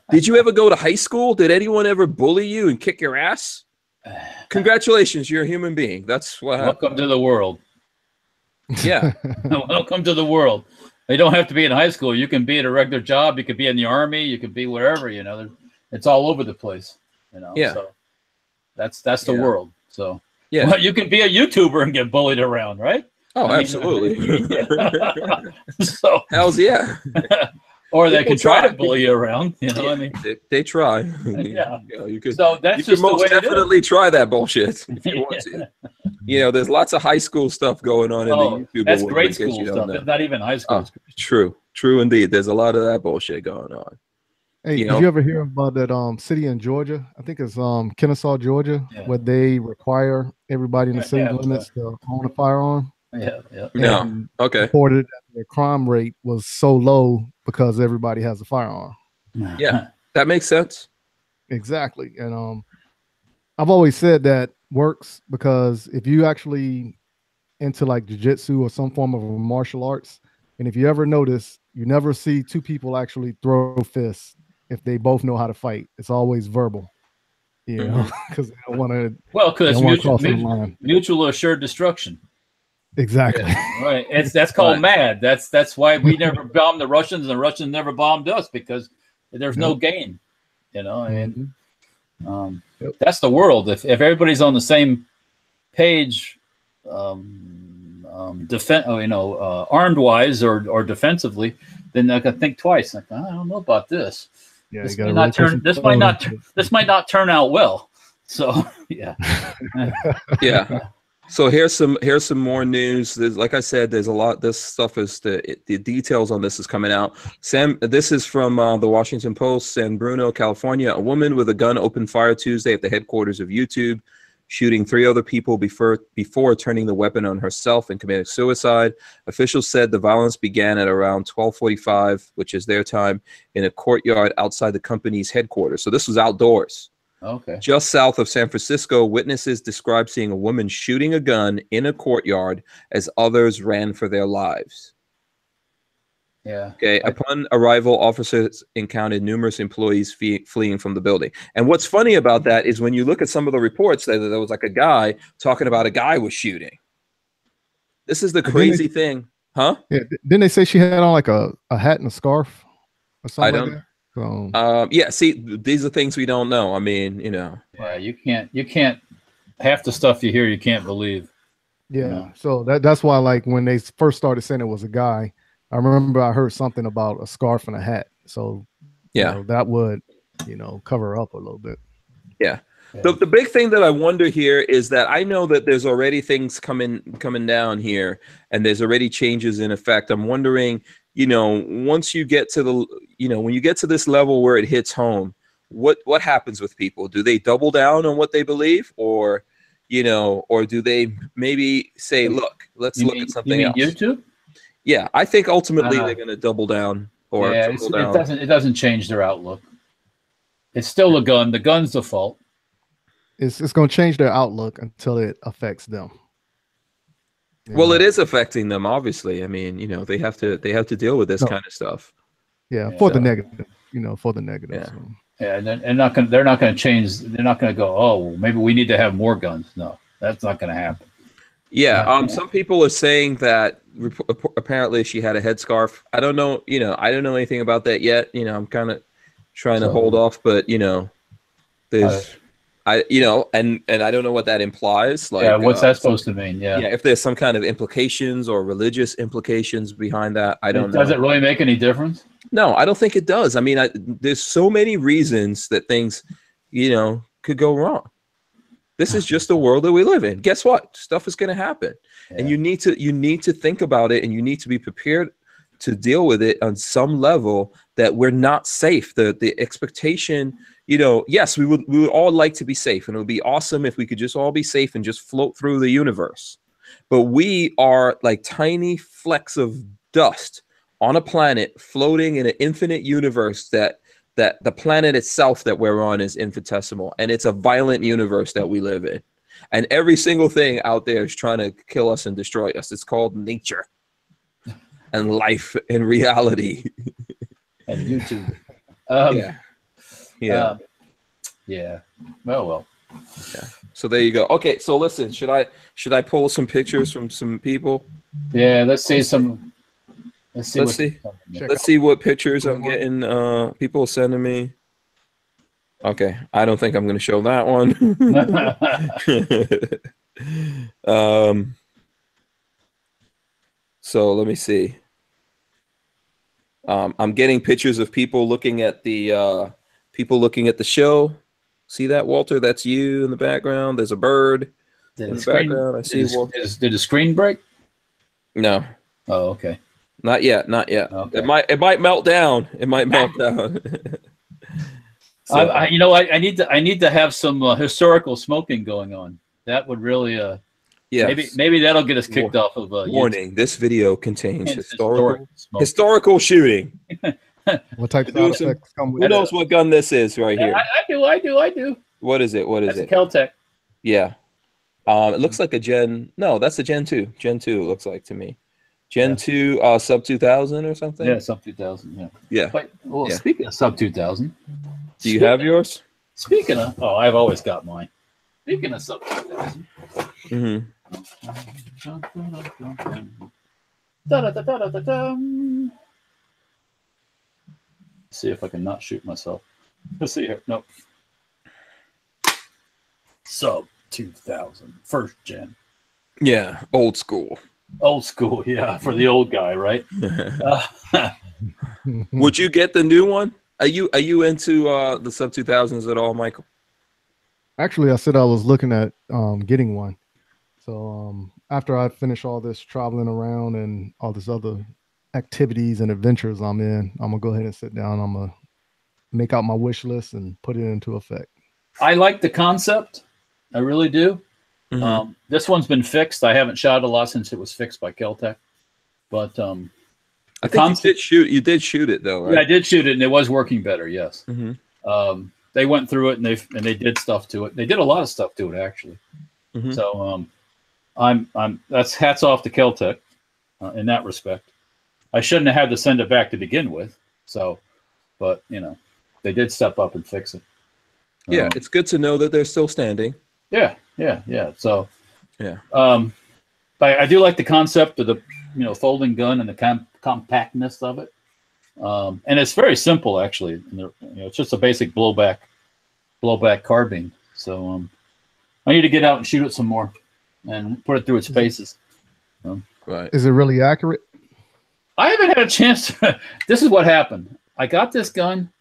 Did you ever go to high school? Did anyone ever bully you and kick your ass? Congratulations, you're a human being. That's what happened. Welcome to the world. Yeah. Welcome to the world. They don't have to be in high school. You can be at a regular job. You could be in the Army. You could be wherever, It's all over the place, Yeah. So that's the world. So Yeah. Well, you can be a YouTuber and get bullied around, right? Oh, absolutely. So hells yeah. Or they can try to bully you around, you know. Yeah, I mean, they try. Yeah. You could. So that's you just could the way most definitely try that bullshit if you want to. You know, there's lots of high school stuff going on in the YouTube that's world. grade school stuff. It's not even high school. True indeed. There's a lot of that bullshit going on. Hey, did you ever hear about that city in Georgia? I think it's Kennesaw, Georgia, where they require everybody in the city limits to own a firearm. Yeah. No. Okay. Reported that their crime rate was so low because everybody has a firearm. Yeah, that makes sense. Exactly. And I've always said that works because if you actually into like jiu-jitsu or some form of martial arts, and if you ever notice, you never see two people actually throw fists if they both know how to fight. It's always verbal, you know, because they don't want to. Well, because it's mutual assured destruction. Exactly. Yeah, right. That's called MAD. That's why we never bombed the Russians, and the Russians never bombed us, because there's no gain. You know, and that's the world. If everybody's on the same page, armed wise or defensively, then I could think twice. Like, I don't know about this. Yeah, this might not turn out well. So yeah. Yeah. So here's some more news. Like I said, there's a lot. This stuff is the details on this is coming out. This is from the Washington Post. San Bruno, California. A woman with a gun opened fire Tuesday at the headquarters of YouTube, shooting 3 other people before turning the weapon on herself and committing suicide. Officials said the violence began at around 12:45, which is their time, in a courtyard outside the company's headquarters. So this was outdoors. Okay. Just south of San Francisco, witnesses described seeing a woman shooting a gun in a courtyard as others ran for their lives. Yeah. Okay. Upon arrival, officers encountered numerous employees fleeing from the building. And what's funny about that is when you look at some of the reports, there was like a guy talking about a guy was shooting. This is the crazy thing, huh? Yeah. Didn't they say she had on like a hat and a scarf or something like that? Yeah, see, these are things we don't know. I mean, you know. Yeah, you can't half the stuff you hear you can't believe. Yeah. You know? So that's why, like, when they first started saying it was a guy, I remember I heard something about a scarf and a hat. So yeah, that would, cover up a little bit. Yeah. The big thing that I wonder here is that I know that there's already things coming down here, and there's already changes in effect. I'm wondering, once you get to the, when you get to this level where it hits home, what happens with people? Do they double down on what they believe, or do they maybe say, look, let's look at something else? YouTube? Yeah, I think ultimately they're going to double down. Or it doesn't change their outlook. It's still a gun. The gun's the fault. It's going to change their outlook until it affects them. Well, it is affecting them, obviously. I mean, they have to deal with this kind of stuff. Yeah, for the negative, for the negative. Yeah. So. Yeah, and they're not going to change. They're not going to go, oh, well, maybe we need to have more guns. No, that's not going to happen. Yeah, some people are saying that apparently she had a headscarf. I don't know, I don't know anything about that yet. I'm kind of trying to hold off, but there's and I don't know what that implies. Like, what's that supposed to mean? Yeah, if there's some kind of implications or religious implications behind that, I don't know. Does it really make any difference? No, I don't think it does. I mean, there's so many reasons that things, could go wrong. This is just the world that we live in. Guess what? Stuff is going to happen, and you need to think about it, and you need to be prepared to deal with it on some level. That we're not safe. The expectation, yes, we would all like to be safe, and it would be awesome if we could just all be safe and just float through the universe. But we are like tiny flecks of dust on a planet floating in an infinite universe that the planet itself that we're on is infinitesimal, and it's a violent universe that we live in, and every single thing out there is trying to kill us and destroy us. It's called nature and life and reality and YouTube. Yeah. Well. Yeah. So there you go. Okay. So listen, should I pull some pictures from some people? Yeah. Let's see some. Let's see what pictures I'm getting. People sending me. Okay, I don't think I'm going to show that one. So let me see. I'm getting pictures of people looking at the show. See that, Walter? That's you in the background. There's a bird in the background. I see. Did the screen break? No. Oh, okay. Not yet. Not yet. Okay. It might melt down. It might melt down. So, I need to have some historical smoking going on. That would really yes. maybe that'll get us kicked off of warning. YouTube. This video contains historical shooting. What type of sound effects come with Who knows what gun this is right here? I do. What is it? That's a Kel-Tec. Yeah. It looks like a Gen. No, that's a Gen 2. Gen 2 it looks like to me. Gen 2 sub 2000 or something? Yeah, sub 2000, yeah. Yeah. But, speaking of sub 2000. Do you have yours? Speaking of, I've always got mine. Speaking of sub 2000. Mm-hmm. See if I can not shoot myself. Let's see here. Nope. Sub 2000. First gen. Yeah. Old school. Old school. Yeah. For the old guy, right? Would you get the new one? Are you into the sub 2000s at all, Michael? Actually, I said I was looking at getting one. So after I finish all this traveling around and all this other activities and adventures I'm in, I'm gonna go ahead and sit down. I'm gonna make out my wish list and put it into effect. I like the concept. I really do. Mm-hmm. This one's been fixed. I haven't shot a lot since it was fixed by Kel-Tec. But I think you did shoot it though, right? Yeah, I did shoot it and it was working better, yes. Mm-hmm. They went through it and they did stuff to it. They did a lot of stuff to it actually. Mm-hmm. So that's hats off to Kel-Tec in that respect. I shouldn't have had to send it back to begin with. So, but they did step up and fix it. Yeah, it's good to know that they're still standing. Yeah. So, yeah. But I do like the concept of the folding gun and the compactness of it. And it's very simple actually. It's just a basic blowback carbine. So I need to get out and shoot it some more and put it through its paces. Right. Is it really accurate? I haven't had a chance to. This is what happened. I got this gun.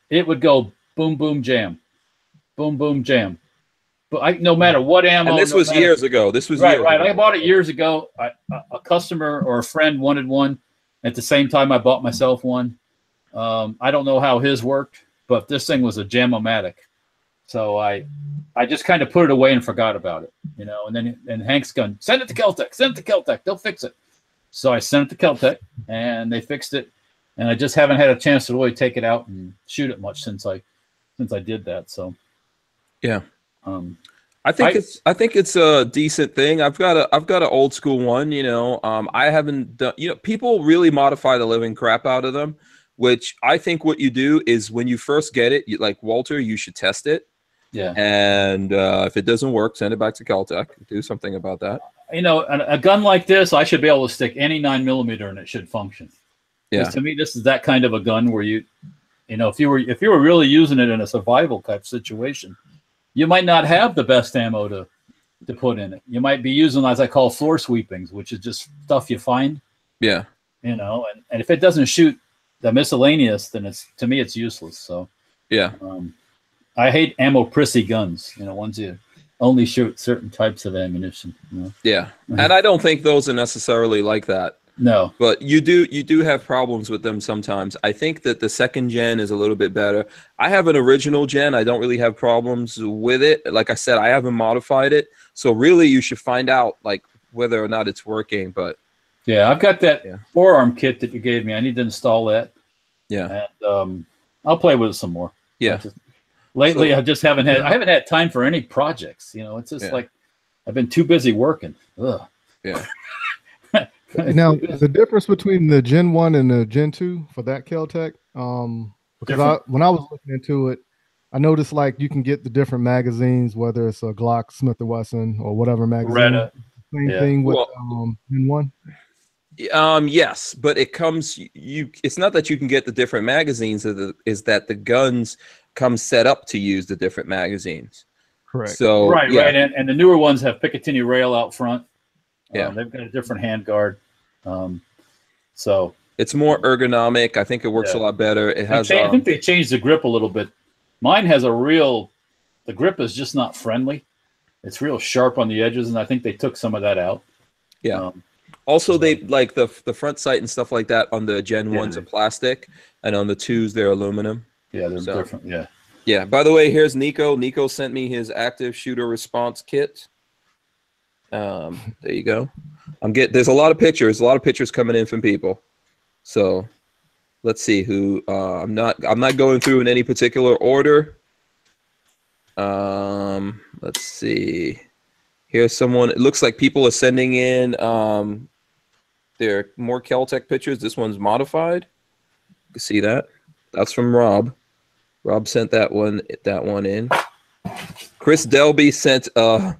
It would go boom, boom, jam. Boom, boom, jam. But no matter what ammo. And this was years ago. This was right. I bought it years ago. A customer or a friend wanted one. At the same time, I bought myself one. I don't know how his worked, but this thing was a jam-o-matic. So I just kind of put it away and forgot about it, And then Hank's gun, send it to Kel-Tec. Send it to Kel-Tec. They'll fix it. So I sent it to Kel-Tec, and they fixed it. And I just haven't had a chance to really take it out and shoot it much since I did that. So, yeah, I think it's a decent thing. I've got an old school one. I haven't done. People really modify the living crap out of them, which I think what you do is when you first get it, like Walter, you should test it. Yeah. And if it doesn't work, send it back to Kel-Tec. Do something about that. A gun like this, I should be able to stick any 9mm and it should function. Yeah. To me, this is that kind of a gun where if you were really using it in a survival type situation, you might not have the best ammo to put in it. You might be using, as I call, floor sweepings, which is just stuff you find. Yeah. And if it doesn't shoot the miscellaneous, then to me it's useless. So yeah. I hate ammo prissy guns. Ones you only shoot certain types of ammunition. Yeah, and I don't think those are necessarily like that. No, but you do have problems with them sometimes. I think that the second gen is a little bit better. I have an original gen. I don't really have problems with it. Like I said, I haven't modified it. So really, you should find out like whether or not it's working. But yeah, I've got that forearm kit that you gave me. I need to install that. Yeah, and I'll play with it some more. Yeah. Lately, I just haven't had time for any projects. It's just like I've been too busy working. Ugh. Yeah. Now, the difference between the Gen 1 and the Gen 2 for that Kel-Tec, because when I was looking into it, I noticed like you can get the different magazines, whether it's a Glock, Smith & Wesson, or whatever magazine. Beretta. Same thing with Gen 1. Yes, but it comes. It's not that you can get the different magazines. Is that the guns come set up to use the different magazines. Correct. So right, and the newer ones have Picatinny rail out front. Yeah, they've got a different handguard. So it's more ergonomic. I think it works a lot better. It has. I think they changed the grip a little bit. Mine has the grip is just not friendly. It's real sharp on the edges, and I think they took some of that out. Yeah. Also, they like the front sight and stuff like that on the Gen 1s are plastic, and on the 2s they're aluminum. Yeah, they're different. Yeah. Yeah. By the way, here's Nico. Nico sent me his active shooter response kit. There you go. There's a lot of pictures. A lot of pictures coming in from people. So let's see who. I'm not going through in any particular order. Let's see. Here's someone. It looks like people are sending in their more Kel-Tec pictures. This one's modified. You can see that. That's from Rob. Rob sent that one in. Chris Delby sent oh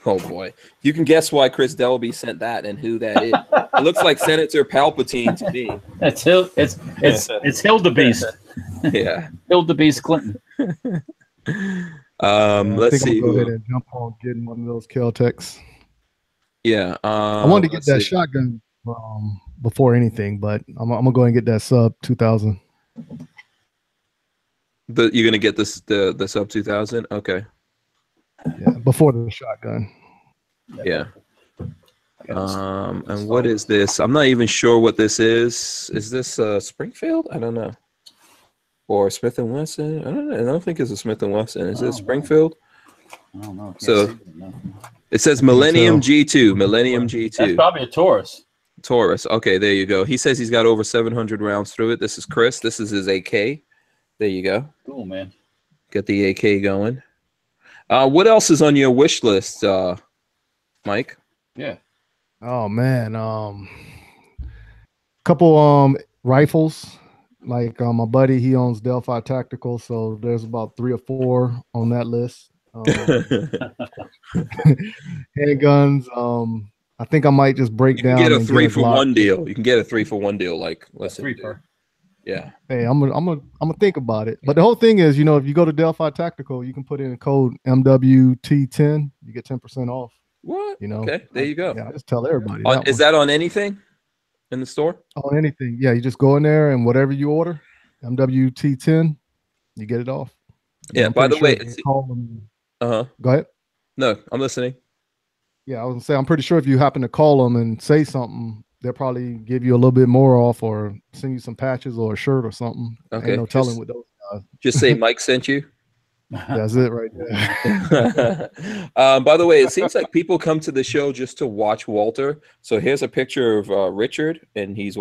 boy. You can guess why Chris Delby sent that and who that is. It looks like Senator Palpatine to me. It's Hildebeest. Yeah. Hildebeest Clinton. Let's see. Go ahead and jump on getting one of those Kel-Tecs. Yeah. I wanted to get that shotgun before anything, but I'm gonna go and get that sub 2000. You're gonna get the sub 2000? Okay. Yeah, before the shotgun. Yeah. And what is this? I'm not even sure what this is. Is this Springfield? I don't know. Or Smith & Wesson? I don't think it's a Smith & Wesson. Is it Springfield? I don't know. So it says Millennium G2. Millennium G2. That's probably a Taurus. Taurus. Okay, there you go. He says he's got over 700 rounds through it. This is Chris. This is his AK. There you go. Cool, man. Get the AK going. What else is on your wish list, Mike? Yeah. Oh man, couple rifles. Like my buddy, he owns Delphi Tactical, so there's about 3 or 4 on that list. Handguns. I think I might just break down. Get a 3-for-1 deal. You can get a 3-for-1 deal. Like, listen. 3-for. Yeah. Hey, I'm gonna think about it. But the whole thing is, if you go to Delphi Tactical, you can put in a code MWT10. You get 10% off. What? Okay, there you go. Yeah, I just tell everybody. Is that on anything in the store? On anything. Yeah, you just go in there and whatever you order, MWT10, you get it off. Yeah. By the way, call them. Go ahead. No, I'm listening. Yeah, I was gonna say, I'm pretty sure if you happen to call them and say something, they'll probably give you a little bit more off or send you some patches or a shirt or something. Okay. Ain't no telling with those guys. Just say Mike sent you. That's it right there. By the way, it seems like people come to the show just to watch Walter. So here's a picture of Richard, and he's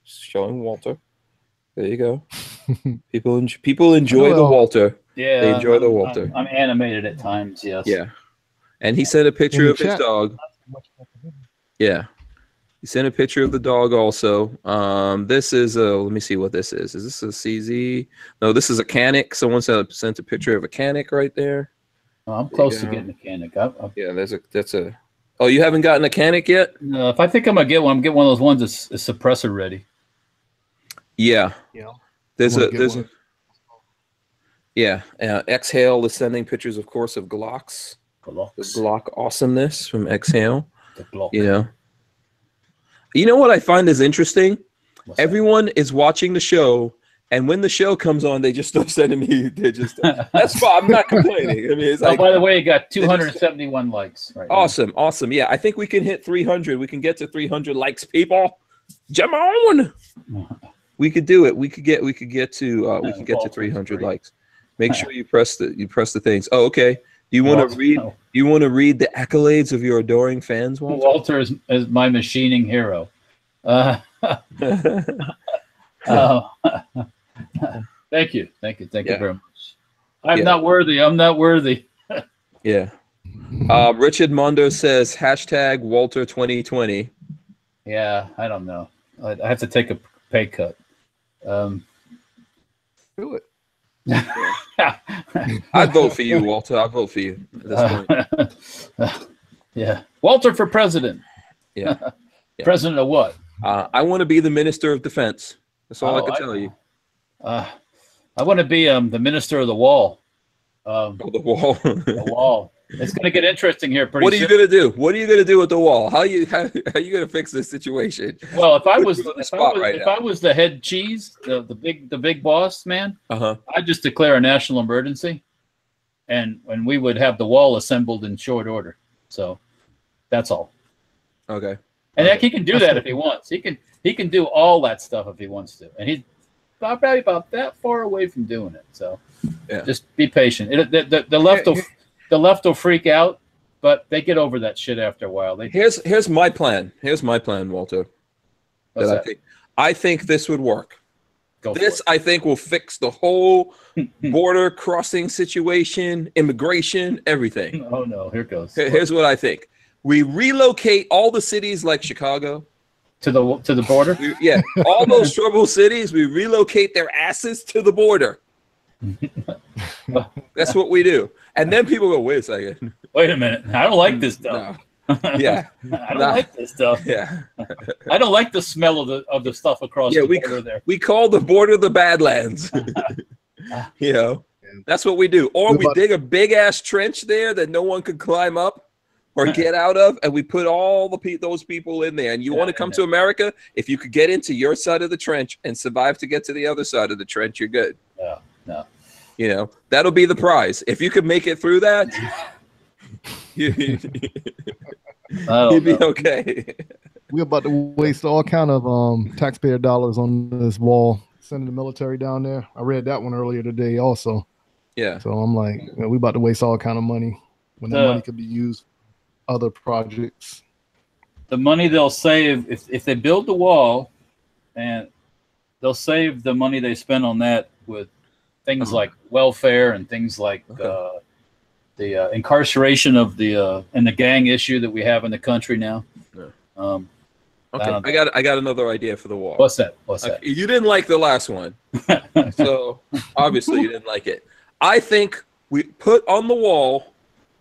showing Walter. There you go. People enjoy the Walter. Yeah, they enjoy the Walter. I'm animated at times. Yes. Yeah, and he sent a picture of his dog. Yeah. He sent a picture of the dog also. This is let me see what this is. Is this a CZ? No, this is a Canic. Someone sent a picture of a Canic right there. Oh, I'm close to getting a Canic. Yeah, that's a. Oh, you haven't gotten a Canic yet? No, if I think I'm gonna get one, I'm getting one of those ones that's suppressor ready. Yeah. Yeah. Yeah. Exhale is sending pictures, of course, of Glocks. The Glock awesomeness from Exhale. The Glock. You know what I find is interesting? Everyone is watching the show, and when the show comes on, they just start sending me. That's fine. I'm not complaining. I mean, it's like. By the way, you got 271 likes. Right awesome, now. Awesome. Yeah, I think we can hit 300. We can get to 300 likes, people. Jam on. We could do it. We could get to 300 likes. Make sure you press the things. Oh, okay. Do you want to read? Do you want to read the accolades of your adoring fans, Walter? Walter is my machining hero. Thank you very much. I'm not worthy. I'm not worthy. Yeah. Richard Mondo says #Walter 2020. Yeah, I don't know. I have to take a pay cut. Do it. I'd vote for you, Walter. I'd vote for you at this point. Yeah. Walter for president. Yeah. President of what? I want to be the Minister of Defense. That's all I can tell you. I want to be the Minister of the Wall. The wall. The wall. It's going to get interesting here pretty soon. What are you going to do? What are you going to do with the wall? How are you going to fix this situation? Well, if I was the head cheese, the big boss man, I'd just declare a national emergency, and we would have the wall assembled in short order. So that's all. Okay. And he can do that if he wants. He can do all that stuff if he wants to, and he's probably about that far away from doing it. So just be patient. The left will freak out, but they get over that shit after a while. Here's my plan. Here's my plan, Walter. I think this would work. I think will fix the whole border crossing situation, immigration, everything. Oh no, here goes. Here's what I think. We relocate all the cities like Chicago to the border. All those troubled cities, we relocate their asses to the border. That's what we do. And then people go, wait a second. Wait a minute. I don't like this stuff. No. Yeah. I don't like this stuff. Yeah. I don't like the smell of the stuff across the border there. We call the border the Badlands. You know, that's what we do. Or we dig a big ass trench there that no one could climb up or get out of, and we put all those people in there. And you want to come to America? If you could get into your side of the trench and survive to get to the other side of the trench, you're good. Yeah. No. You know, that'll be the prize. If you could make it through that, you'd be okay. We're about to waste all kind of taxpayer dollars on this wall, sending the military down there. I read that one earlier today also. Yeah. So I'm like, we about to waste all kind of money when the money could be used for other projects. The money they'll save if they build the wall, and they'll save the money they spend on that with things like welfare and things like the incarceration of and the gang issue that we have in the country now. Yeah. I got another idea for the wall. What's that? You didn't like the last one, so obviously you didn't like it. I think we put on the wall,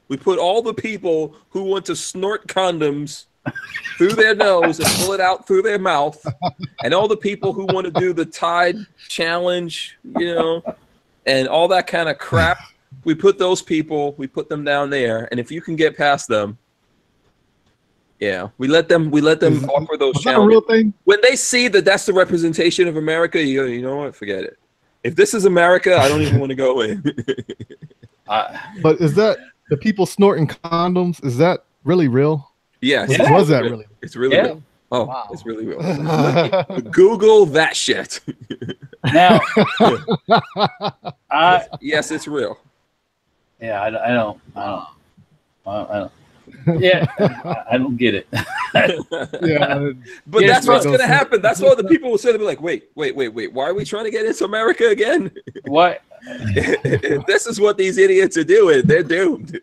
we put all the people who want to snort condoms through their nose and pull it out through their mouth, and all the people who want to do the Tide challenge, you know, and all that kind of crap. We put those people, we put them down there, and if you can get past them, we let them offer those challenges. That a real thing? When they see that that's the representation of America, you know what? Forget it. If this is America, I don't even want to go in. But is that the people snorting condoms? Is that really real? Yes. Was that really? It's really real. Oh, wow. It's really real. Google that shit. Now, yes, it's real. Yeah, I don't. Yeah, I don't get it. But that's what's going to happen. That's why the people will say, they'll be like, wait. Why are we trying to get into America again? What? This is what these idiots are doing. They're doomed.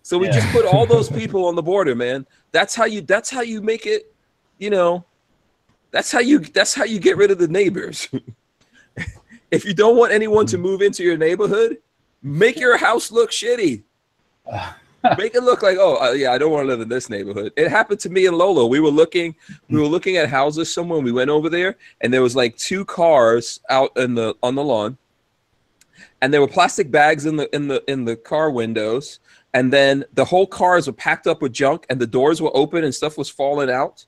So we just put all those people on the border, man. That's how you make it, you know, that's how you get rid of the neighbors. If you don't want anyone to move into your neighborhood, make your house look shitty. Make it look like, I don't want to live in this neighborhood. It happened to me and Lola. We were looking at houses somewhere. We went over there, and there was like 2 cars out on the lawn, and there were plastic bags in the car windows, and then the whole cars were packed up with junk, and the doors were open and stuff was falling out.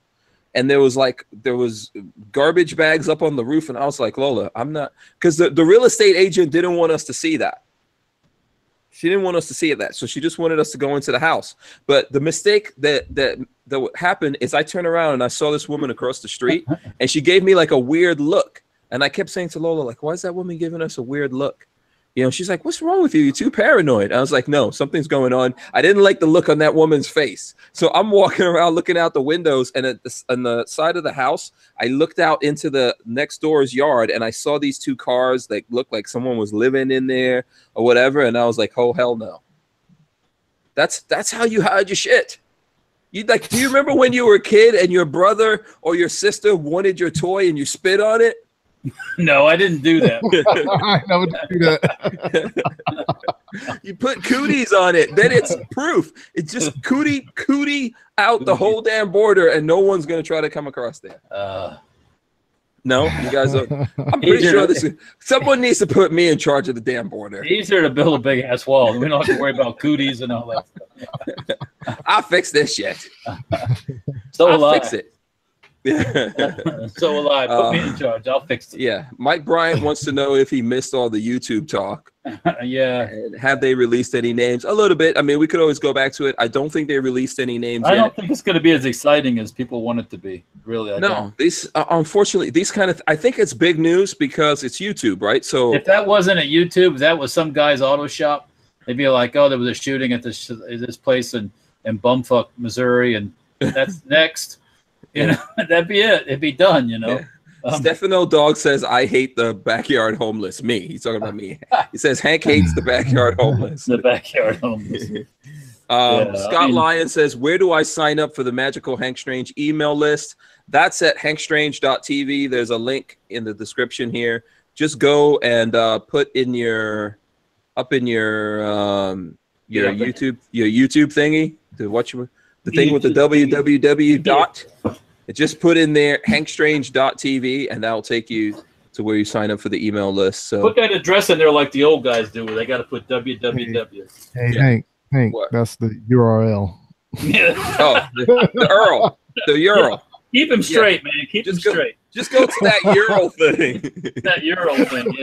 And there was garbage bags up on the roof, and I was like, Lola, I'm not, because the real estate agent didn't want us to see that. She didn't want us to see that, so she just wanted us to go into the house. But the mistake that happened is I turned around and I saw this woman across the street, and she gave me like a weird look. And I kept saying to Lola, like, why is that woman giving us a weird look? You know, she's like, what's wrong with you? You're too paranoid. I was like, no, something's going on. I didn't like the look on that woman's face. So I'm walking around looking out the windows, and on the side of the house, I looked out into the next door's yard, and I saw these 2 cars that looked like someone was living in there or whatever. And I was like, oh, hell no. That's how you hide your shit. Do you remember when you were a kid and your brother or your sister wanted your toy and you spit on it? No, I didn't do that. I never do that. You put cooties on it, then it's proof. It's just cootie out the whole damn border, and no one's gonna try to come across there. No, you guys are. I'm pretty sure someone needs to put me in charge of the damn border. Easier to build a big ass wall. We don't have to worry about cooties and all that stuff. I'll fix this shit. So I'll fix it. So will I. Put me in charge. I'll fix it. Yeah. Mike Bryant wants to know if he missed all the YouTube talk. Yeah. And have they released any names? A little bit. I mean, we could always go back to it. I don't think they released any names yet. I don't think it's going to be as exciting as people want it to be. Really, I don't. These unfortunately, these kind of. I think it's big news because it's YouTube, right? So if that wasn't at YouTube, that was some guy's auto shop. They'd be like, "Oh, there was a shooting at this place in Bumfuck, Missouri, and that's next." You know, that'd be it. It'd be done. You know. Yeah. Stefano Dog says, "I hate the backyard homeless." Me. He's talking about me. He says Hank hates the backyard homeless. The backyard homeless. Scott Lyon says, "Where do I sign up for the Magical Hank Strange email list?" That's at hankstrange.tv. There's a link in the description here. Just go and put in your YouTube thingy, the thing with the www dot. Just put in there hankstrange.tv and that'll take you to where you sign up for the email list. So put that address in there like the old guys do, where they got to put www. Hey, Hank, what? That's the URL. Yeah. Oh, the URL. The URL. Keep him straight, man. Keep him straight. Just go to that URL thing. That URL thing,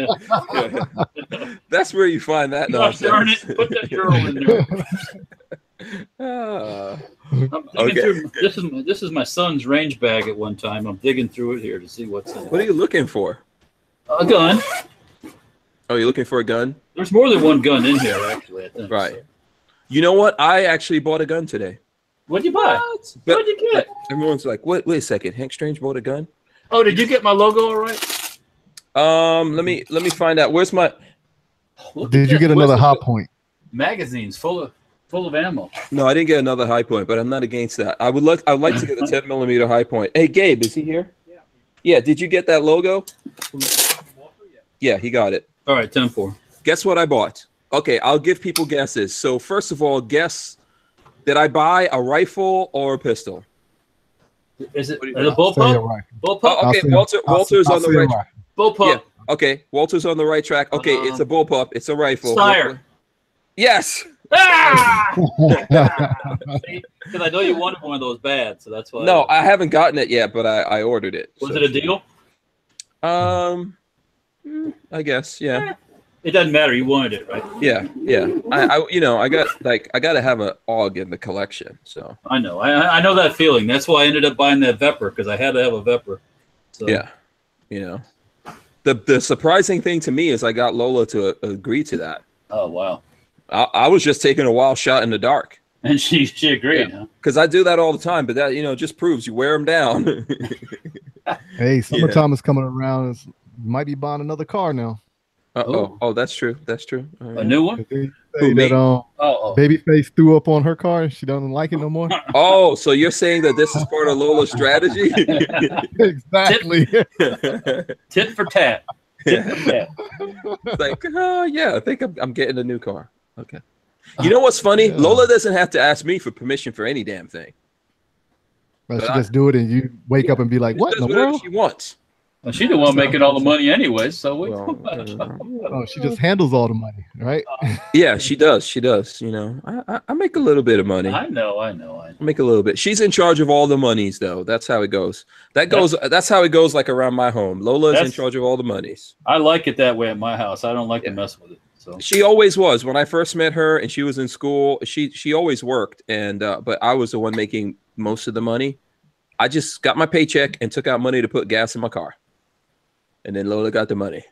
yeah. That's where you find that nonsense. Darn it, put that URL in there. I'm digging through, this is my son's range bag at one time. I'm digging through it here to see what's in it. What are you looking for? A gun. Oh, you're looking for a gun? There's more than one gun in here, actually, I think. Right. So. You know what? I actually bought a gun today. What'd you buy? What'd you get? Everyone's like, wait a second. Hank Strange bought a gun? Oh, did you get my logo all right? Let me find out. Where's my Did you get another high point? Magazines full of ammo. No, I didn't get another high point, but I'm not against that. I'd like to get a 10mm high point. Hey, Gabe, is he here? Yeah. Yeah, did you get that logo? Yeah, he got it. All right, 10-4. Guess what I bought? Okay, I'll give people guesses. So first of all, guess, did I buy a rifle or a pistol? Is it a bullpup? Bullpup? Oh, okay, Walter's on the right track. Bullpup. Yeah, okay, Walter's on the right track. Okay, it's a bullpup. It's a rifle. Sire. Yes. Ah! Because I know you wanted one of those bad, so that's why. No, I haven't gotten it yet, but I ordered it. Was it a deal? I guess, yeah. It doesn't matter. You wanted it, right? Yeah. I got to have an AUG in the collection. So I know. I know that feeling. That's why I ended up buying that Vepr, because I had to have a Vepr. So. Yeah, the surprising thing to me is I got Lola to agree to that. Oh wow. I was just taking a wild shot in the dark. And she agreed, huh? Because I do that all the time, but that just proves you wear them down. Hey, summertime is coming around. You might be buying another car now. Oh, that's true. That's true. Right. A new one? Babyface threw up on her car and she doesn't like it no more. Oh, so you're saying that this is part of Lola's strategy? Exactly. Tit for tat. It's like, yeah, I think I'm getting a new car. Okay. You know what's funny? Lola doesn't have to ask me for permission for any damn thing. But she just do it and you wake up and be like, what in the world? She wants. Well, she's the one making all the money anyway, so she just handles all the money, right? Yeah, she does. She does. I make a little bit of money. I know. I make a little bit. She's in charge of all the monies, though. That's how it goes. That's how it goes. Like around my home, Lola is in charge of all the monies. I like it that way at my house. I don't like to mess with it. So she always was. When I first met her and she was in school, she always worked, and but I was the one making most of the money. I just got my paycheck and took out money to put gas in my car. And then Lola got the money.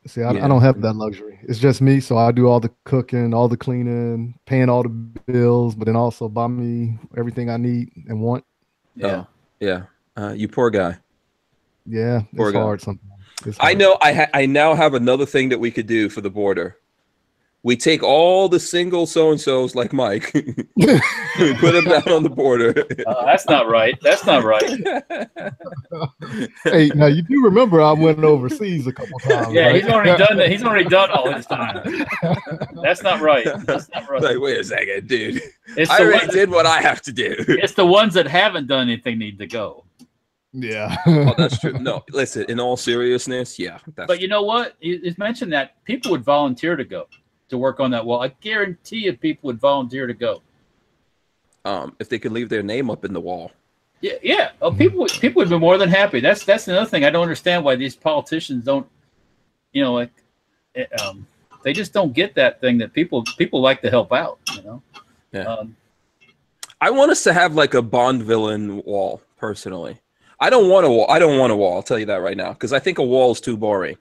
See, I don't have that luxury. It's just me, so I do all the cooking, all the cleaning, paying all the bills, but then also buy me everything I need and want. Yeah. You poor guy. Yeah, it's hard sometimes. I know. I now have another thing that we could do for the border. We take all the single so-and-sos like Mike, we put them down on the border. That's not right. That's not right. Hey, now you do remember I went overseas a couple times. Yeah, right? he's already done that. He's already done all his time. That's not right. That's not right. Like, wait a second, dude. I already did what I have to do. It's the ones that haven't done anything need to go. Yeah. Oh, that's true. No, listen, in all seriousness, yeah. But you know what? You mentioned that people would volunteer to go to work on that wall. I guarantee you people would volunteer to go. If they could leave their name up in the wall. Yeah, yeah. Oh, people would be more than happy. That's another thing. I don't understand why these politicians don't, you know, like, they just don't get that thing that people like to help out. You know. Yeah. I want us to have like a Bond villain wall, personally. I don't want a wall. I'll tell you that right now, because I think a wall is too boring.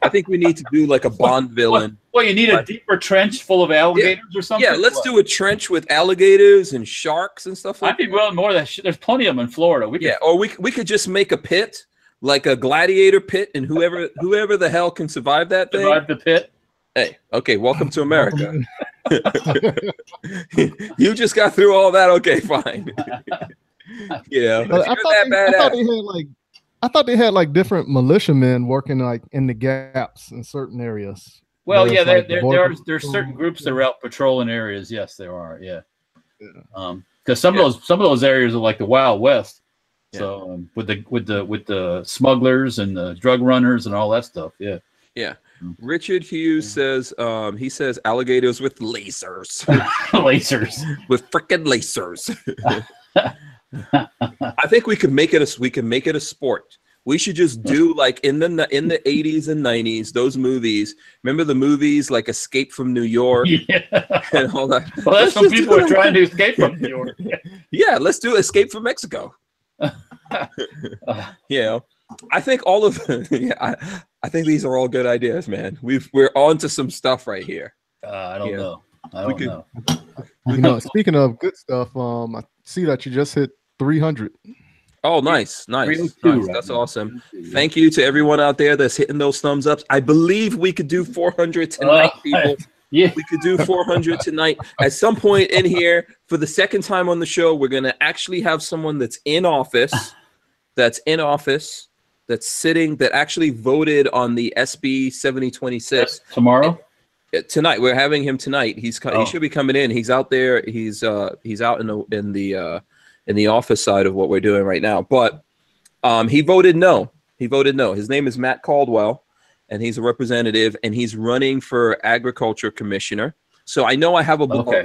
I think we need to do like a Bond villain. Well, you need a deeper trench full of alligators or something? Yeah, let's do a trench with alligators and sharks and stuff like that. I'd be willing more of that. There's plenty of them in Florida. Or we could just make a pit, like a gladiator pit, and whoever the hell can survive that thing. Survive the pit. Hey, okay, welcome to America. You just got through all that. Okay, fine. Yeah, I thought they had like different militiamen working like in the gaps in certain areas. Well, yeah, there's certain groups that are out patrolling areas. Yes, there are. Yeah, because some of those areas are like the Wild West. Yeah. So with the smugglers and the drug runners and all that stuff. Yeah. Yeah. Richard Hughes says he says alligators with lasers. Lasers. With frickin' lasers. I think we can make it a sport. We should just do like in the 80s and 90s, those movies. Remember the movies like Escape from New York and all that. Well, that's when people are trying to escape from New York. Yeah, let's do Escape from Mexico. Yeah, I think all of I think these are all good ideas, man. We're on to some stuff right here. I don't know. I don't know. You know, speaking of good stuff, I see that you just hit 300. Oh, nice. That's awesome. Thank you to everyone out there that's hitting those thumbs ups. I believe we could do 400 tonight, people. Yeah. We could do 400 tonight. At some point in here, for the second time on the show, we're going to actually have someone that's in office, that actually voted on the SB 7026. Tomorrow? Tonight. We're having him tonight. He should be coming in. He's out there. He's out in the office side of what we're doing right now. But he voted no. His name is Matt Caldwell, and he's a representative, and he's running for agriculture commissioner. So I know I have a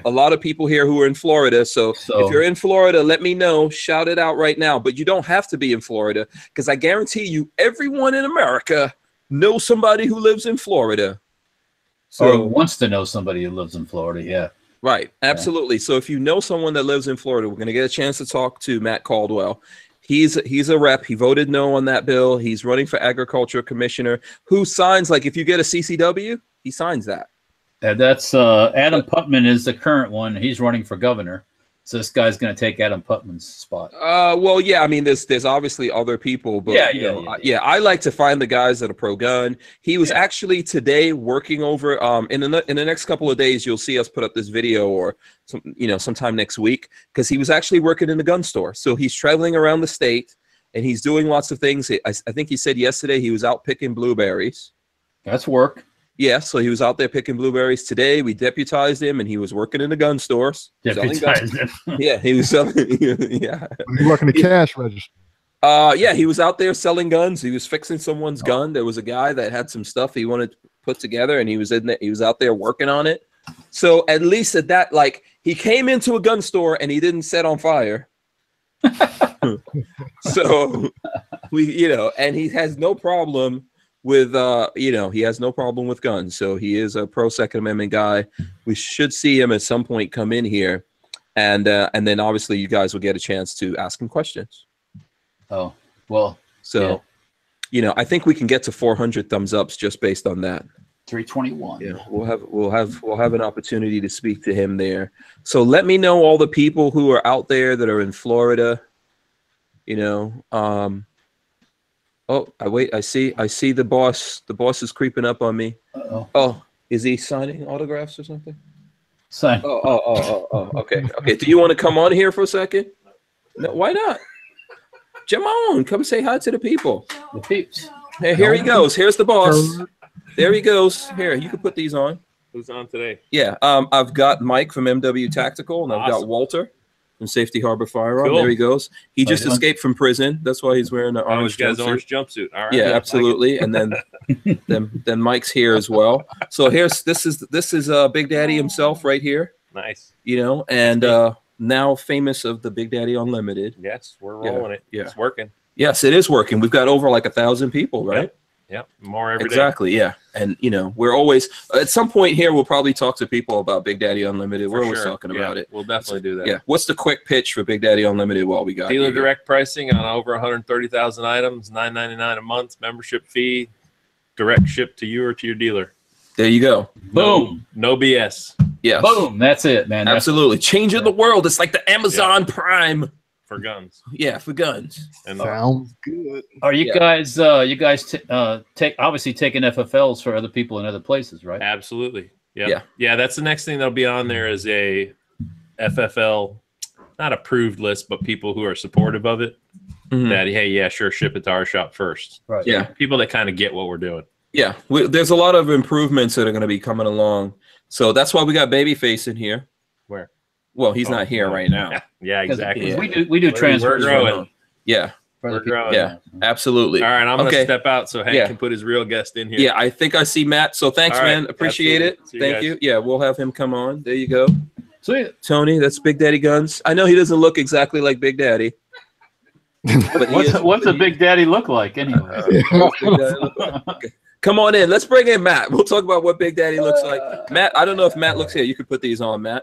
lot of people here who are in Florida. So if you're in Florida, let me know. Shout it out right now. But you don't have to be in Florida, because I guarantee you everyone in America knows somebody who lives in Florida. Or wants to know somebody who lives in Florida, yeah. Right, absolutely. So if you know someone that lives in Florida, we're going to get a chance to talk to Matt Caldwell. He's a rep. He voted no on that bill. He's running for agriculture commissioner. Who signs, like if you get a CCW, he signs that. That's Adam Putman is the current one. He's running for governor. So this guy's going to take Adam Putman's spot. Well, yeah. I mean, there's obviously other people, but I like to find the guys that are pro-gun. He was actually today working over. In the next couple of days, you'll see us put up this video, or sometime next week, because he was actually working in the gun store. So he's traveling around the state, and he's doing lots of things. I think he said yesterday he was out picking blueberries. That's work. Yeah, so he was out there picking blueberries. Today, we deputized him, and he was working in the gun stores. Deputized him. Yeah, he was selling. Yeah, he working the cash register. Yeah, he was out there selling guns. He was fixing someone's gun. There was a guy that had some stuff he wanted to put together, and he was out there working on it. So at least at that, like, he came into a gun store and he didn't set on fire. So and he has no problem with he has no problem with guns. So he is a pro Second Amendment guy. We should see him at some point come in here, and then obviously you guys will get a chance to ask him questions. Oh, well, so I think we can get to 400 thumbs ups just based on that. 321. Yeah, we'll have an opportunity to speak to him there. So let me know all the people who are out there that are in Florida. Oh, I see the boss. The boss is creeping up on me. Oh, is he signing autographs or something? Sign. Oh. Okay. Do you want to come on here for a second? No, why not? Jamon, come say hi to the people. The peeps. Hey, here he goes. Here's the boss. There he goes. Here, you can put these on. Who's on today? Yeah. I've got Mike from MW Tactical, and I've got Walter from Safety Harbor Firearm. Cool. There he goes. He just escaped from prison. That's why he's wearing the orange jumpsuit. Orange jumpsuit. All right. Yeah, absolutely. And then Mike's here as well. So this is Big Daddy himself right here. Nice. You know, and now famous of the Big Daddy Unlimited. Yes, we're rolling it. Yeah. It's working. Yes, it is working. We've got over like 1,000 people, right? Yep. More every day. Exactly, yeah. And, you know, we're always, at some point here, we'll probably talk to people about Big Daddy Unlimited. We're always talking about it. We'll definitely do that. Yeah. What's the quick pitch for Big Daddy Unlimited while we got Dealer direct pricing on over 130,000 items, $9.99 a month, membership fee, direct ship to you or to your dealer. There you go. Boom. No BS. Yes. Boom. That's it, man. Absolutely. Changing the world. It's like the Amazon Prime. For guns. Yeah, for guns. And Sounds good. Are you guys taking FFLs for other people in other places, right? Absolutely. Yeah. Yeah, that's the next thing that'll be on there is a FFL, not approved list, but people who are supportive of it. That, hey, yeah, sure, ship it to our shop first. Right. Yeah. People that kind of get what we're doing. Yeah. There's a lot of improvements that are going to be coming along. So that's why we got Babyface in here. Where? Well, he's not here right now. Yeah, exactly. We do transfers. We're growing. Yeah. We're growing. Yeah, absolutely. All right, I'm going to step out so Hank can put his real guest in here. Yeah, I think I see Matt. So thanks, All right, man. Appreciate it. Thank you. Yeah, we'll have him come on. There you go. Sweet. Tony, that's Big Daddy Guns. I know he doesn't look exactly like Big Daddy. But what's a Big Daddy look like anyway? Okay. Come on in. Let's bring in Matt. We'll talk about what Big Daddy looks like. Matt, I don't know if Matt looks here. You could put these on, Matt.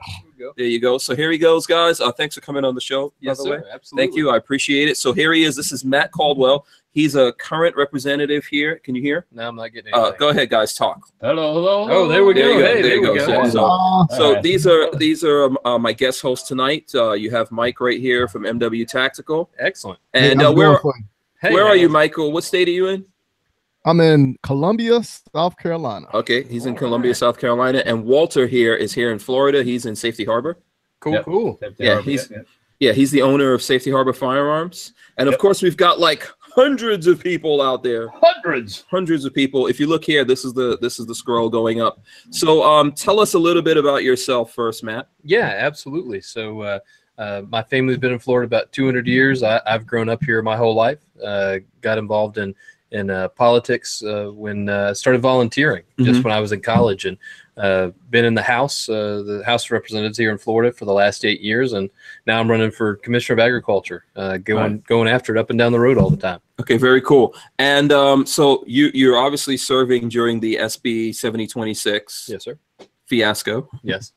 There you go. So here he goes, guys. Thanks for coming on the show. Yes, by the way. Absolutely. Thank you. I appreciate it. So here he is. This is Matt Caldwell. He's a current representative here. Can you hear? No, I'm not getting anything. Go ahead, guys. Talk. Hello. Oh, there we go. Hey, there you go. So Right. these are my guest hosts tonight. You have Mike right here from MW Tactical. Excellent. And where are you, Michael? What state are you in? I'm in Columbia, South Carolina. Okay, he's in Columbia, South Carolina, and Walter here is here in Florida. He's in Safety Harbor. Cool. Yeah, he's the owner of Safety Harbor Firearms, and of course we've got like hundreds of people out there. Hundreds of people. If you look here, this is the scroll going up. So tell us a little bit about yourself first, Matt. Yeah, absolutely. So my family's been in Florida about 200 years. I've grown up here my whole life. Got involved in politics when I started volunteering just when I was in college, and been in the House of Representatives here in Florida for the last 8 years, and now I'm running for Commissioner of Agriculture, going after it up and down the road all the time. Okay, very cool. And so you're obviously serving during the SB 7026 Yes, sir. fiasco. Yes.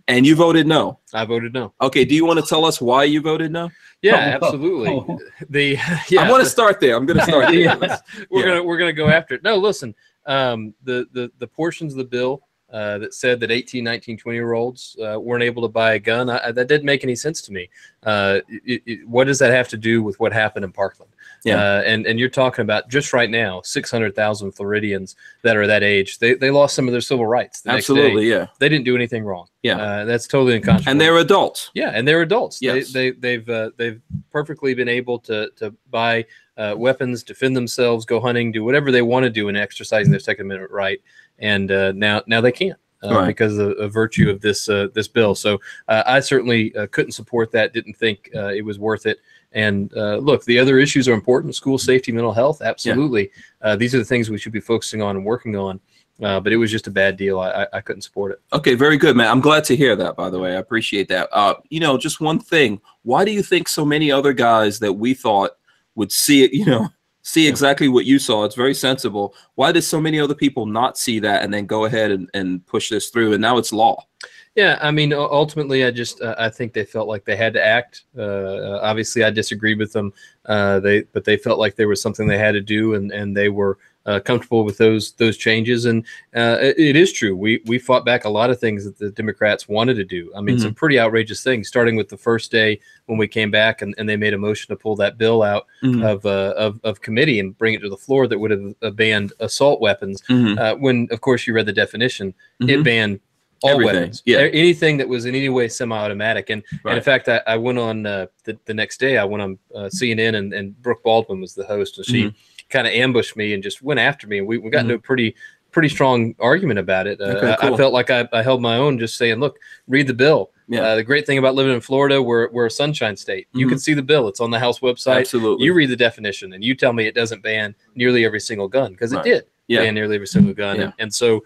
And you voted no. I voted no. Okay, do you want to tell us why you voted no? Yeah, absolutely. I want to start there. I'm going to start there. We're gonna go after it. No, listen. The portions of the bill that said that 18, 19, 20-year-olds weren't able to buy a gun, that didn't make any sense to me. What does that have to do with what happened in Parkland? Yeah. And you're talking about just right now 600,000 Floridians that are that age. They lost some of their civil rights. Absolutely, yeah. They didn't do anything wrong. Yeah. That's totally unconscionable. And they're adults. Yeah, and they're adults. Yes. They've perfectly been able to buy weapons, defend themselves, go hunting, do whatever they want to do in exercising their Second Amendment right. And now they can't because of virtue of this bill. So I certainly couldn't support that. Didn't think it was worth it. And look, the other issues are important: school safety, mental health. Absolutely, these are the things we should be focusing on and working on. But it was just a bad deal. I couldn't support it. Okay, very good, Matt. I'm glad to hear that, by the way. I appreciate that. Just one thing. Why do you think so many other guys that we thought would see it, see exactly what you saw? It's very sensible. Why did so many other people not see that and then go ahead and push this through? And now it's law. Yeah, I mean, ultimately, I think they felt like they had to act. Obviously, I disagreed with them. But they felt like there was something they had to do, and they were comfortable with those changes. And it is true. We fought back a lot of things that the Democrats wanted to do. I mean, some pretty outrageous things, starting with the first day when we came back and they made a motion to pull that bill out of committee and bring it to the floor that would have banned assault weapons. When, of course, you read the definition, it banned all weapons, anything that was in any way semi-automatic. And in fact, I went on the next day. I went on CNN, and Brooke Baldwin was the host, and she kind of ambushed me and just went after me. And we got into a pretty pretty strong argument about it. Okay, cool. I felt like I held my own, just saying, look, read the bill. Yeah. The great thing about living in Florida, we're a sunshine state. You can see the bill. It's on the House website. Absolutely. You read the definition, and you tell me it doesn't ban nearly every single gun, because it did ban nearly every single gun. Yeah. And so,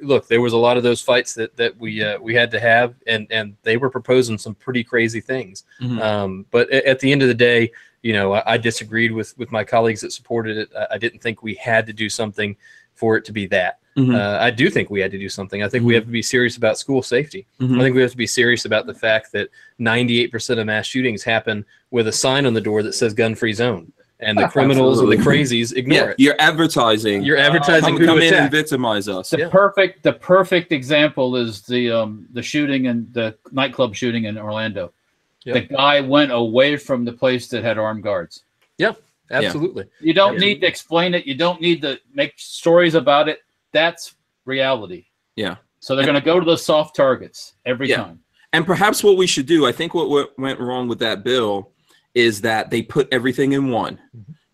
look, there was a lot of those fights that we had to have, and they were proposing some pretty crazy things. But at the end of the day, you know, I disagreed with my colleagues that supported it. I didn't think we had to do something for it to be that. I do think we had to do something. I think we have to be serious about school safety. I think we have to be serious about the fact that 98% of mass shootings happen with a sign on the door that says gun-free zone. And the criminals and the crazies ignore it. You're advertising. You're advertising come in and victimize us. The perfect example is the shooting and the nightclub shooting in Orlando. The guy went away from the place that had armed guards. Yeah, absolutely. You don't need to explain it. You don't need to make stories about it. That's reality. Yeah. So they're going to go to the soft targets every time. And perhaps what we should do, I think what went wrong with that bill is that they put everything in one.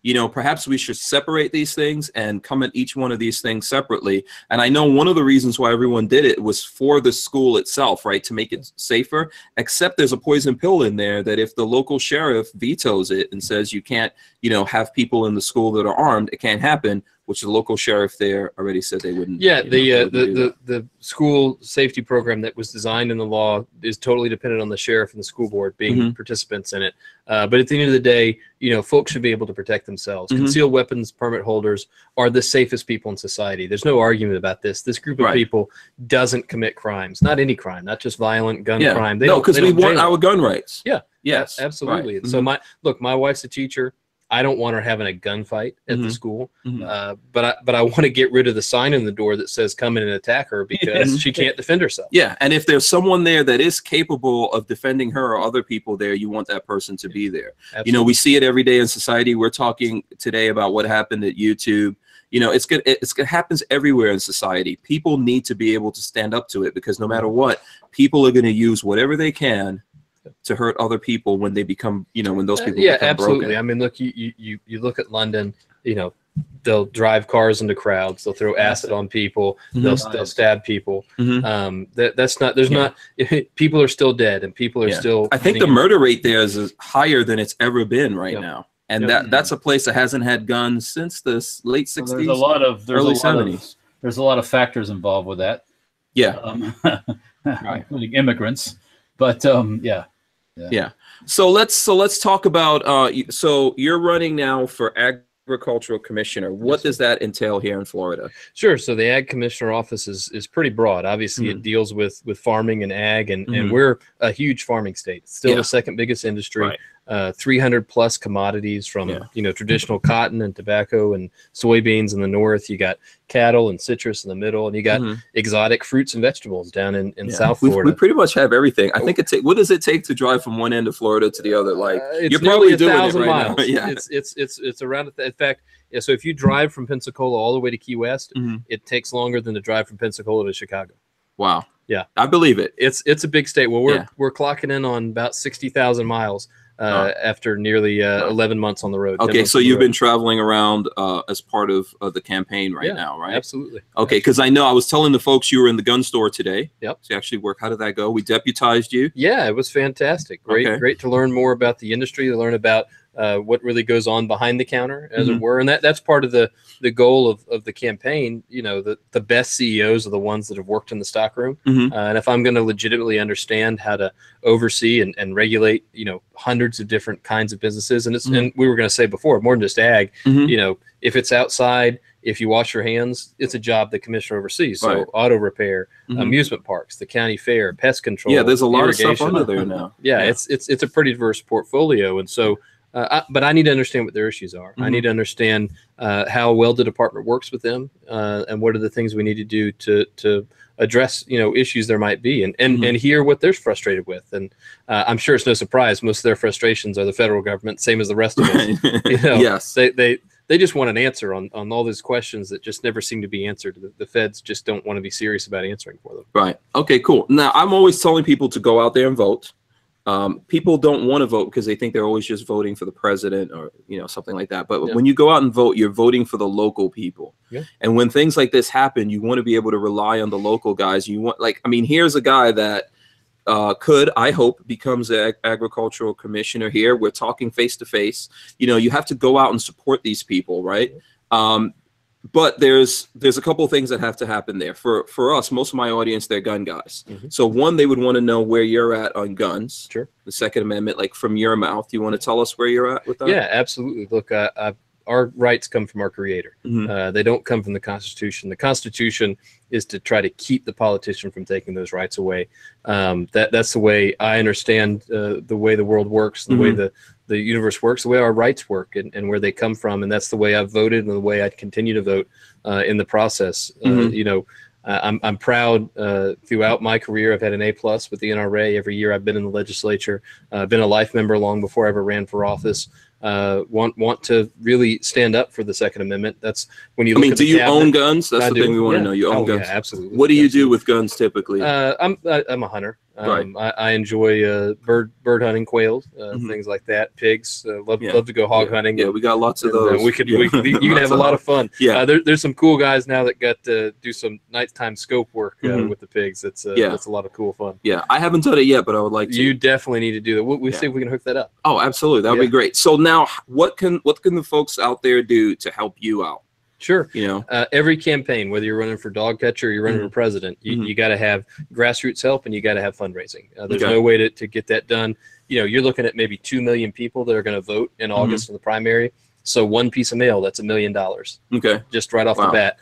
You know, perhaps we should separate these things and come at each one of these things separately. And I know one of the reasons why everyone did it was for the school itself, right, to make it safer, except there's a poison pill in there that if the local sheriff vetoes it and says you can't, you know, have people in the school that are armed, it can't happen, which the local sheriff there already said they wouldn't. Yeah, the school safety program that was designed in the law is totally dependent on the sheriff and the school board being participants in it. But at the end of the day, you know, folks should be able to protect themselves. Concealed weapons permit holders are the safest people in society. There's no argument about this. This group of people doesn't commit crimes, not any crime, not just violent gun crime. No, because we want our gun rights. Yeah. Yes. Absolutely. So my wife's a teacher. I don't want her having a gunfight at the school, but I want to get rid of the sign in the door that says "Come in and attack her" because she can't defend herself. Yeah, and if there's someone there that is capable of defending her or other people there, you want that person to be there. Absolutely. You know, we see it every day in society. We're talking today about what happened at YouTube. You know, it happens everywhere in society. People need to be able to stand up to it because no matter what, people are going to use whatever they can to hurt other people when they become, you know, when those people become absolutely broken. I mean, look, you look at London, you know, they'll drive cars into crowds, they'll throw acid on people, they'll stab people. That's not, there's not, people are still dead and people are still. I think the murder rate there is higher than it's ever been right now. And that's a place that hasn't had guns since the late 60s, there's a lot of, early 70s. There's a lot of factors involved with that. Yeah. Including immigrants. But yeah. So let's talk about so you're running now for agricultural commissioner. What does that entail here in Florida? Sure. So the ag commissioner office is pretty broad. Obviously it deals with farming and ag, and we're a huge farming state. Still the second biggest industry. 300 plus commodities from you know, traditional cotton and tobacco and soybeans in the north. You got cattle and citrus in the middle, and you got exotic fruits and vegetables down in South Florida. We pretty much have everything. I think what does it take to drive from one end of Florida to the other? Like it's you're probably doing 1,000 it right miles. now. Yeah, it's around. In fact, so if you drive from Pensacola all the way to Key West, it takes longer than to drive from Pensacola to Chicago. Wow. Yeah, I believe it. It's a big state. Well, we're clocking in on about 60,000 miles. After nearly 11 months on the road. Okay, so you've been traveling around as part of the campaign now, right? Absolutely. Okay, because I know I was telling the folks you were in the gun store today. Yep. So you actually work. How did that go? We deputized you. Yeah, it was fantastic. Great to learn more about the industry, to learn about what really goes on behind the counter, as it were. And that's part of the goal of the campaign. You know, the best CEOs are the ones that have worked in the stockroom. And if I'm going to legitimately understand how to oversee and regulate, you know, hundreds of different kinds of businesses, and and we were going to say before, more than just ag, you know, if it's outside, if you wash your hands, it's a job the commissioner oversees. So auto repair, amusement parks, the county fair, pest control. Yeah, there's a lot of stuff under there now. It's a pretty diverse portfolio. And so, but I need to understand what their issues are. I need to understand how well the department works with them, and what are the things we need to do to address, you know, issues there might be, and hear what they're frustrated with. And I'm sure it's no surprise most of their frustrations are the federal government, same as the rest of us. You know, yes, they just want an answer on all those questions that just never seem to be answered. The feds just don't want to be serious about answering for them. Right. Okay, cool. Now, I'm always telling people to go out there and vote. People don't want to vote because they think they're always just voting for the president or, you know, something like that. But when you go out and vote, you're voting for the local people. Yeah. And when things like this happen, you want to be able to rely on the local guys. You want, like, I mean, here's a guy that could, I hope, becomes an agricultural commissioner here. We're talking face to face. You know, you have to go out and support these people, right? But there's a couple of things that have to happen there. For us, most of my audience, they're gun guys. So one, they would want to know where you're at on guns. Sure. The Second Amendment, like from your mouth. Do you want to tell us where you're at with that? Yeah, absolutely. Look, our rights come from our Creator. They don't come from the Constitution. The Constitution is to try to keep the politician from taking those rights away. That's the way I understand the way the world works, the way the universe works, the way our rights work, and where they come from. And that's the way I've voted and the way I'd continue to vote in the process. You know, I'm proud throughout my career. I've had an A+ with the NRA every year I've been in the legislature. I've been a life member long before I ever ran for office. Want to really stand up for the Second Amendment. That's when you look at do you own guns? That's the thing we want to know. You own guns? Yeah, absolutely. What do you do with guns typically? I'm a hunter. I enjoy bird hunting, quails, things like that, pigs. Love to go hog hunting. Yeah, we got lots of those. You can have a lot of fun. Yeah, there's some cool guys now that got to do some nighttime scope work with the pigs. That's a lot of cool fun. Yeah, I haven't done it yet, but I would like to. You definitely need to do that. We'll see if we can hook that up. Oh, absolutely, that would be great. So now, what can the folks out there do to help you out? Sure. You know, every campaign, whether you're running for dog catcher or you're running for president, you got to have grassroots help and you got to have fundraising. There's no way to get that done. You know, you're looking at maybe 2 million people that are going to vote in August in the primary. So one piece of mail, that's $1 million. Okay. Just right off the bat.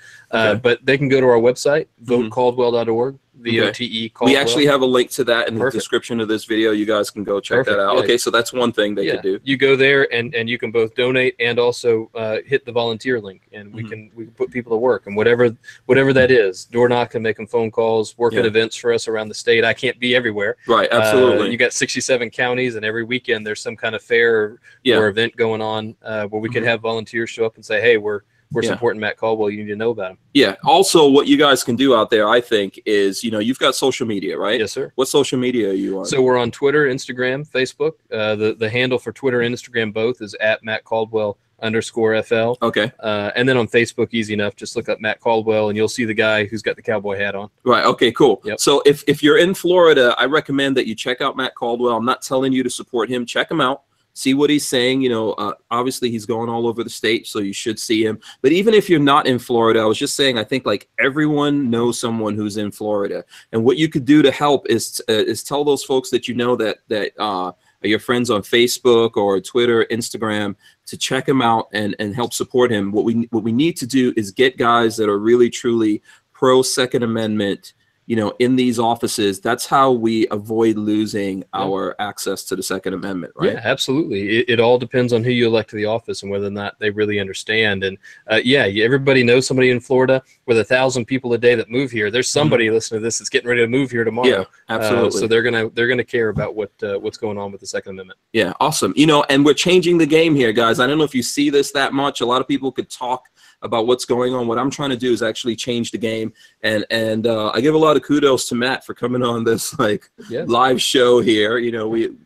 But they can go to our website, votecaldwell.org. VOTE. We actually have a link to that in the description of this video. You guys can go check that out. Okay, so that's one thing they could do. You go there and you can both donate and also hit the volunteer link, and we can put people to work, and whatever that is, door knocking, making phone calls, working events for us around the state. I can't be everywhere. Right, absolutely. You got 67 counties, and every weekend there's some kind of fair or event going on where we could have volunteers show up and say, hey, we're supporting Matt Caldwell. You need to know about him. Yeah. Also, what you guys can do out there, I think, is, you know, you've got social media, right? Yes, sir. What social media are you on? So we're on Twitter, Instagram, Facebook. The handle for Twitter and Instagram both is @MattCaldwell_FL. Okay. And then on Facebook, easy enough. Just look up Matt Caldwell, and you'll see the guy who's got the cowboy hat on. Right. Okay, cool. Yep. So if you're in Florida, I recommend that you check out Matt Caldwell. I'm not telling you to support him. Check him out. See what he's saying. You know, obviously he's going all over the state, so you should see him. But even if you're not in Florida, I was just saying, I think like everyone knows someone who's in Florida, and what you could do to help is tell those folks that you know that are your friends on Facebook or Twitter, Instagram, to check him out and help support him. What we need to do is get guys that are really truly pro Second Amendment, you know, in these offices. That's how we avoid losing our access to the Second Amendment, right? Yeah, absolutely. It all depends on who you elect to the office and whether or not they really understand. And everybody knows somebody in Florida. With 1,000 people a day that move here, there's somebody listening to this that's getting ready to move here tomorrow. Yeah, absolutely. So they're gonna care about what's going on with the Second Amendment. Yeah, awesome. You know, and we're changing the game here, guys. I don't know if you see this that much. A lot of people could talk about what's going on. What I'm trying to do is actually change the game, and I give a lot of kudos to Matt for coming on this live show here. You know, we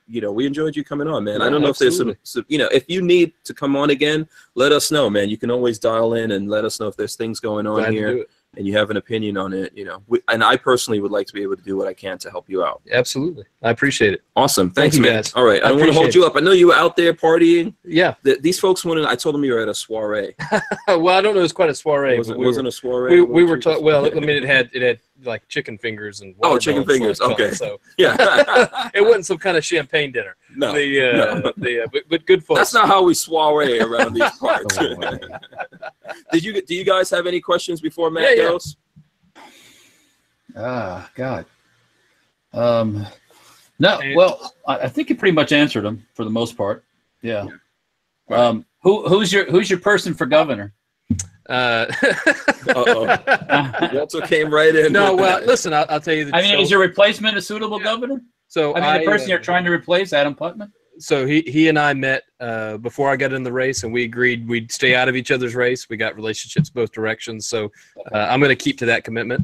enjoyed you coming on, man. I don't know if there's some, you know, if you need to come on again, let us know, man. You can always dial in and let us know if there's things going on here and you have an opinion on it. You know, and I personally would like to be able to do what I can to help you out. Absolutely, I appreciate it. Awesome, thanks, Thank you, man. guys. All right, I don't want to hold you up. I know you were out there partying. Yeah, these folks wanted. I told them you were at a soiree. Well, I don't know. It was quite a soiree. It wasn't a soiree. We were talking. Well, I mean, it had like chicken fingers and chicken fingers. Okay, so yeah, it wasn't some kind of champagne dinner. No, but good folks. That's not how we soiree around these parts. Do you guys have any questions before Matt goes? God. No. Well, I think you pretty much answered them for the most part. Yeah. Who's your person for governor? Walter came right in. No, well, listen, I'll tell you. Is your replacement a suitable governor? So the person you're trying to replace, Adam Putnam. So he and I met before I got in the race, and we agreed we'd stay out of each other's race. We got relationships both directions, so I'm going to keep to that commitment.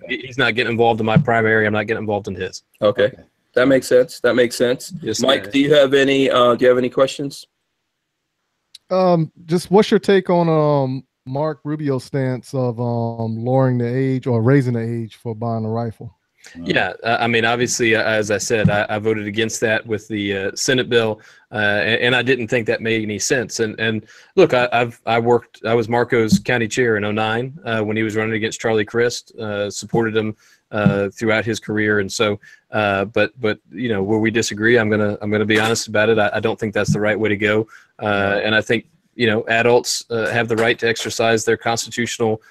He's not getting involved in my primary. I'm not getting involved in his. Okay. That makes sense. That makes sense. Yes, Mike, do you have any questions? Just what's your take on Mark Rubio's stance of lowering the age or raising the age for buying a rifle? Yeah, I mean, obviously, as I said, I voted against that with the Senate bill, and I didn't think that made any sense. And look, I was Marco's county chair in 2009 when he was running against Charlie Crist, supported him throughout his career, and so, but you know, where we disagree, I'm gonna be honest about it. I don't think that's the right way to go, and I think, you know, adults have the right to exercise their constitutional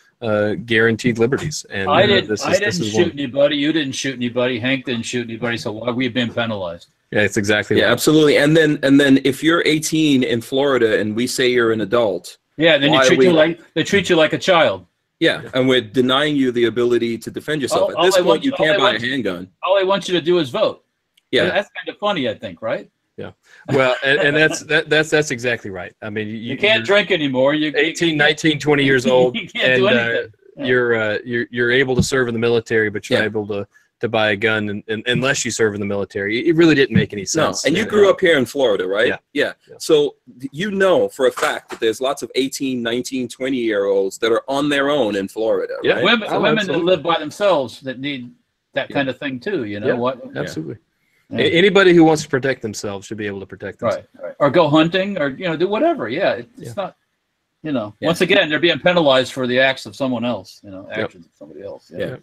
guaranteed liberties. And I didn't shoot anybody. You didn't shoot anybody. Hank didn't shoot anybody. So why we've been penalized? Yeah, it's exactly right. Absolutely. And then if you're 18 in Florida and we say you're an adult, then they treat you like a child. Yeah, and we're denying you the ability to defend yourself. At this point, you can't buy a handgun. All they want you to do is vote. Yeah, that's kind of funny, I think, right? Yeah. Well, and that's exactly right. I mean, you can't drink anymore. You're 18, 19, 20 years old, you can't do anything. You're able to serve in the military, but you're not able to buy a gun unless you serve in the military. It really didn't make any sense. No. And you grew up here in Florida, right? Yeah. So you know for a fact that there's lots of 18, 19, 20-year-olds that are on their own in Florida. Yeah. Right? Women that live by themselves that need that kind of thing too. You know what? Absolutely. Yeah. Anybody who wants to protect themselves should be able to protect themselves. Right. Or go hunting, or do whatever. Yeah, it's not. Once again, they're being penalized for the acts of someone else. Actions of somebody else. Yeah.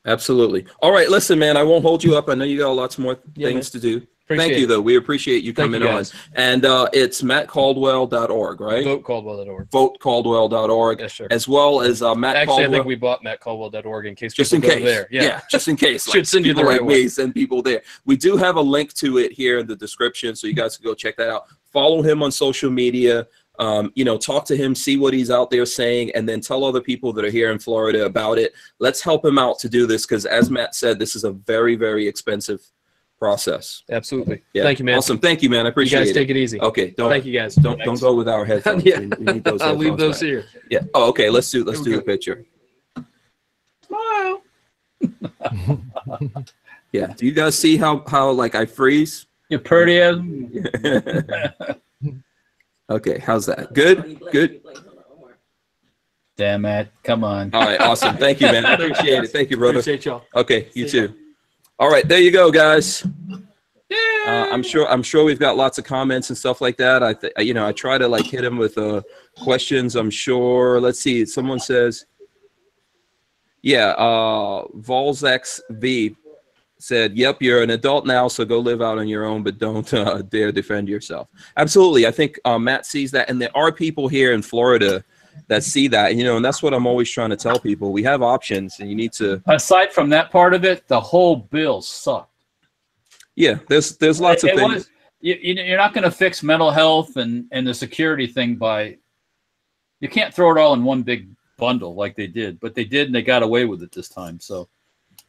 Absolutely. All right, listen, man. I won't hold you up. I know you got lots more things to do. Thank you, though. We appreciate you coming on. And it's mattcaldwell.org, right? VoteCaldwell.org. VoteCaldwell.org. Yes, sir. As well as Matt Actually, Caldwell. I think we bought mattcaldwell.org in case just in people case. go there. Yeah, just in case. Should send you the right way. Send people there. We do have a link to it here in the description, so you guys can go check that out. Follow him on social media. Talk to him, see what he's out there saying, and then tell other people that are here in Florida about it. Let's help him out to do this, because as Matt said, this is a very, very expensive process. Absolutely. Yeah. Thank you, man. Awesome. Thank you, man. I appreciate it. You guys take it easy. Okay. Thank you, guys. Don't go with our headphones. Yeah. We need those I'll leave those back. here. Yeah. Oh, okay. Let's do the picture. Smile. Yeah. Do you guys see how like I freeze? You're pretty as. Okay. How's that? Good. Damn it. Come on. All right. Awesome. Thank you, man. I appreciate it. Thank you, brother. Appreciate y'all. Okay. You too. All right, there you go, guys. I'm sure we've got lots of comments and stuff like that. I try to like hit them with questions. I'm sure. Let's see. Someone says, VolsXV said, "Yep, you're an adult now, so go live out on your own, but don't dare defend yourself." Absolutely. I think Matt sees that, and there are people here in Florida that see that, and that's what I'm always trying to tell people. We have options, and you need to. Aside from that part of it, the whole bill sucked. Yeah, there's lots of things. You're not going to fix mental health and the security thing by. You can't throw it all in one big bundle like they did, but they did, and they got away with it this time. So,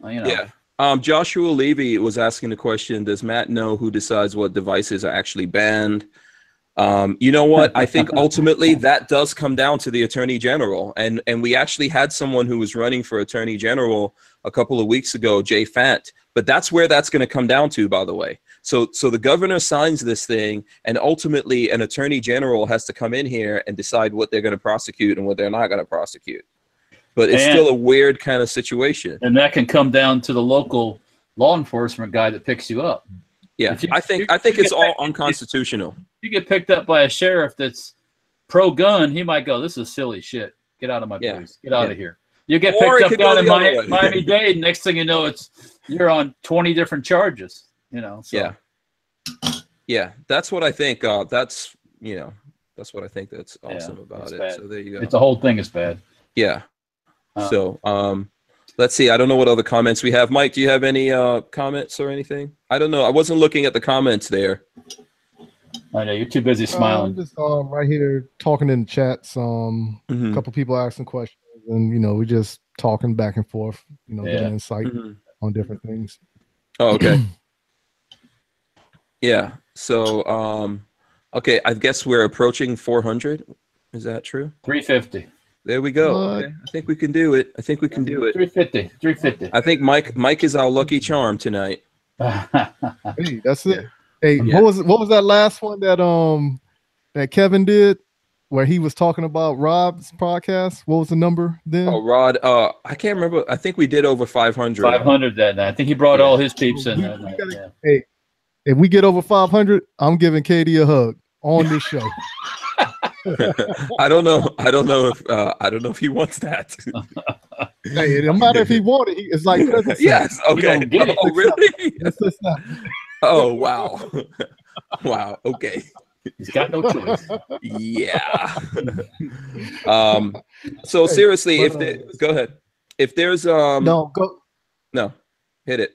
Yeah. Joshua Levy was asking the question: does Matt know who decides what devices are actually banned? You know what? I think ultimately that does come down to the Attorney General, and we actually had someone who was running for Attorney General a couple of weeks ago, Jay Fant. But that's where that's going to come down to, by the way. So the governor signs this thing, and ultimately an Attorney General has to come in here and decide what they're going to prosecute and what they're not going to prosecute. But it's still a weird kind of situation. And that can come down to the local law enforcement guy that picks you up. Yeah, I think it's all unconstitutional. If you get picked up by a sheriff that's pro-gun, he might go, "This is silly shit. Get out of my place. Get out of here." You get picked up down in Miami-Dade, next thing you know, you're on 20 different charges. So. Yeah, that's what I think. That's what I think. That's awesome about it. Bad. So there you go. The whole thing is bad. Yeah. So let's see. I don't know what other comments we have. Mike, do you have any comments or anything? I don't know. I wasn't looking at the comments there. I know you're too busy smiling. I'm just right here talking in the chats. A couple people asking questions, and we're just talking back and forth. Getting insight on different things. Oh, okay. Yeah. So okay, I guess we're approaching 400. Is that true? 350. There we go. Okay. I think we can do it. 350. I think Mike is our lucky charm tonight. Hey, that's it. Yeah. Hey, Yeah. what was that last one that Kevin did where he was talking about Rob's podcast? What was the number then? Oh, Rod, I can't remember. I think we did over 500. 500 that night. I think he brought all his peeps in that night. Yeah. Hey, if we get over 500, I'm giving Katie a hug on this show. I don't know if he wants that. Hey, it don't matter if he wanted. It's like yes. Okay. Oh, really? Oh, wow. Wow. Okay. He's got no choice. Yeah. So seriously, go ahead. If there's no, hit it.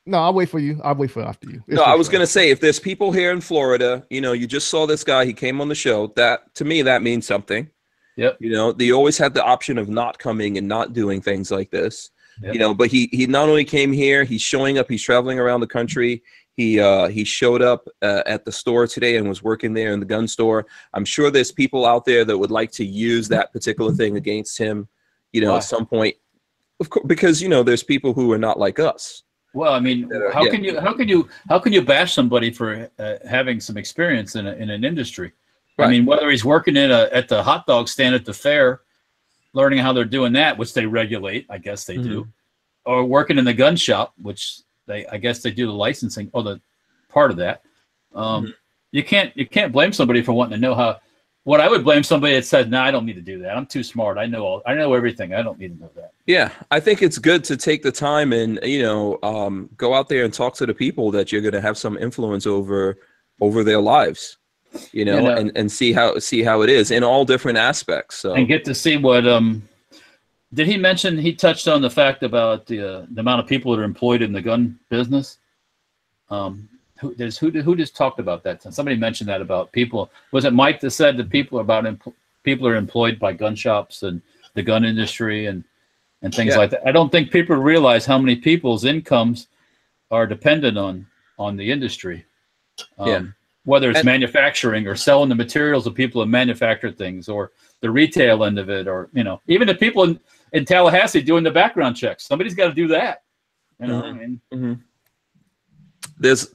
No, I'll wait for you. I'll wait for after you. I was going to say, if there's people here in Florida, you just saw this guy, he came on the show, that to me, that means something. Yep. They always had the option of not coming and not doing things like this, Yep. But he not only came here, he's showing up, he's traveling around the country. He showed up at the store today and was working there in the gun store. I'm sure there's people out there that would like to use that particular thing against him, at some point, of course, because, there's people who are not like us. Well, I mean, how can you bash somebody for having some experience in an industry? Right. I mean, whether he's working at the hot dog stand at the fair, learning how they're doing that, which they regulate, I guess they do, or working in the gun shop, which I guess they do the licensing or the part of that. You can't blame somebody for wanting to know how. What I would blame somebody that said, "No, I don't need to do that. I'm too smart. I know everything. I don't need to know that." Yeah, I think it's good to take the time and go out there and talk to the people that you're going to have some influence over their lives, and see how it is in all different aspects. So and get to see what did he mention? He touched on the fact about the amount of people that are employed in the gun business. Who just talked about that? Somebody mentioned that about people. Was it Mike that said that people are employed by gun shops and the gun industry and things like that? I don't think people realize how many people's incomes are dependent on the industry. Whether it's manufacturing or selling the materials of people who manufacture things, or the retail end of it, or even the people in Tallahassee doing the background checks. Somebody's got to do that. There's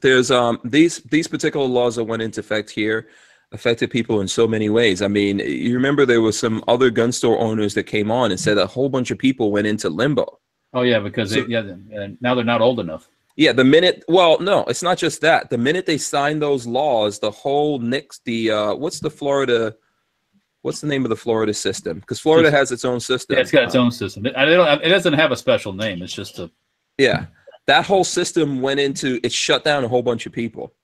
these particular laws that went into effect here affected people in so many ways. I mean, you remember there was some other gun store owners that came on and said a whole bunch of people went into limbo. Oh yeah, because now they're not old enough. Yeah, no, it's not just that. The minute they signed those laws, the whole what's the name of the Florida system? Because Florida has its own system. Yeah, it's got its own system. It doesn't have a special name. It's just that whole system it shut down a whole bunch of people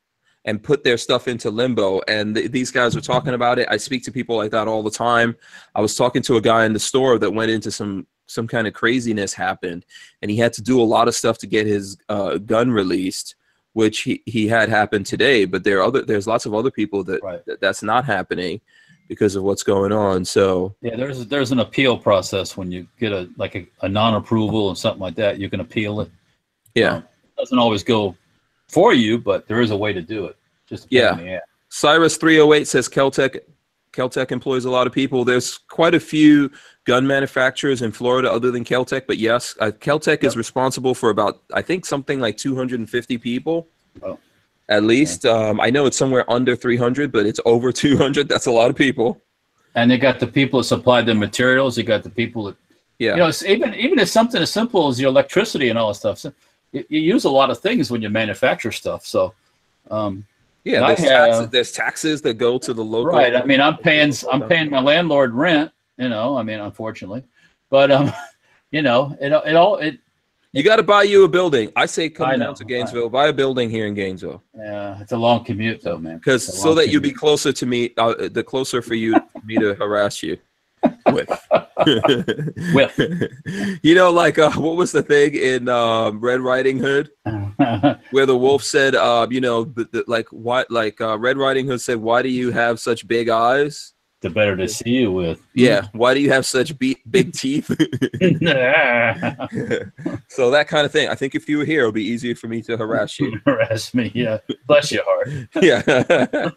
and put their stuff into limbo. And these guys were talking about it. I speak to people like that all the time. I was talking to a guy in the store that went into some kind of craziness happened, and he had to do a lot of stuff to get his gun released, which he had happened today. But there's lots of other people that's not happening because of what's going on. So yeah, there's an appeal process when you get a non-approval and something like that. You can appeal it. Yeah, it doesn't always go for you, but there is a way to do it. Just Cyrus 308 says Kel-Tec employs a lot of people. There's quite a few gun manufacturers in Florida other than Kel-Tec, but yes, Kel-Tec is responsible for about, I think, something like 250 people. Oh. At least. I know it's somewhere under 300, but it's over 200. That's a lot of people. And they got the people that supply the materials. You got the people that, it's even it's something as simple as your electricity and all that stuff. So you use a lot of things when you manufacture stuff. So, there's taxes that go to the local. Right. I mean, I'm paying my landlord rent. Unfortunately, but you got to buy you a building. I say come down to Gainesville, buy a building here in Gainesville. Yeah, it's a long commute though, man. Because so that you be closer to me, the closer for me to harass you with. What was the thing in Red Riding Hood where the wolf said, Red Riding Hood said, "Why do you have such big eyes? The better to see you with." Yeah. Why do you have such big teeth? So that kind of thing. I think if you were here, it would be easier for me to harass you. Harass me. Yeah. Bless your heart. Yeah.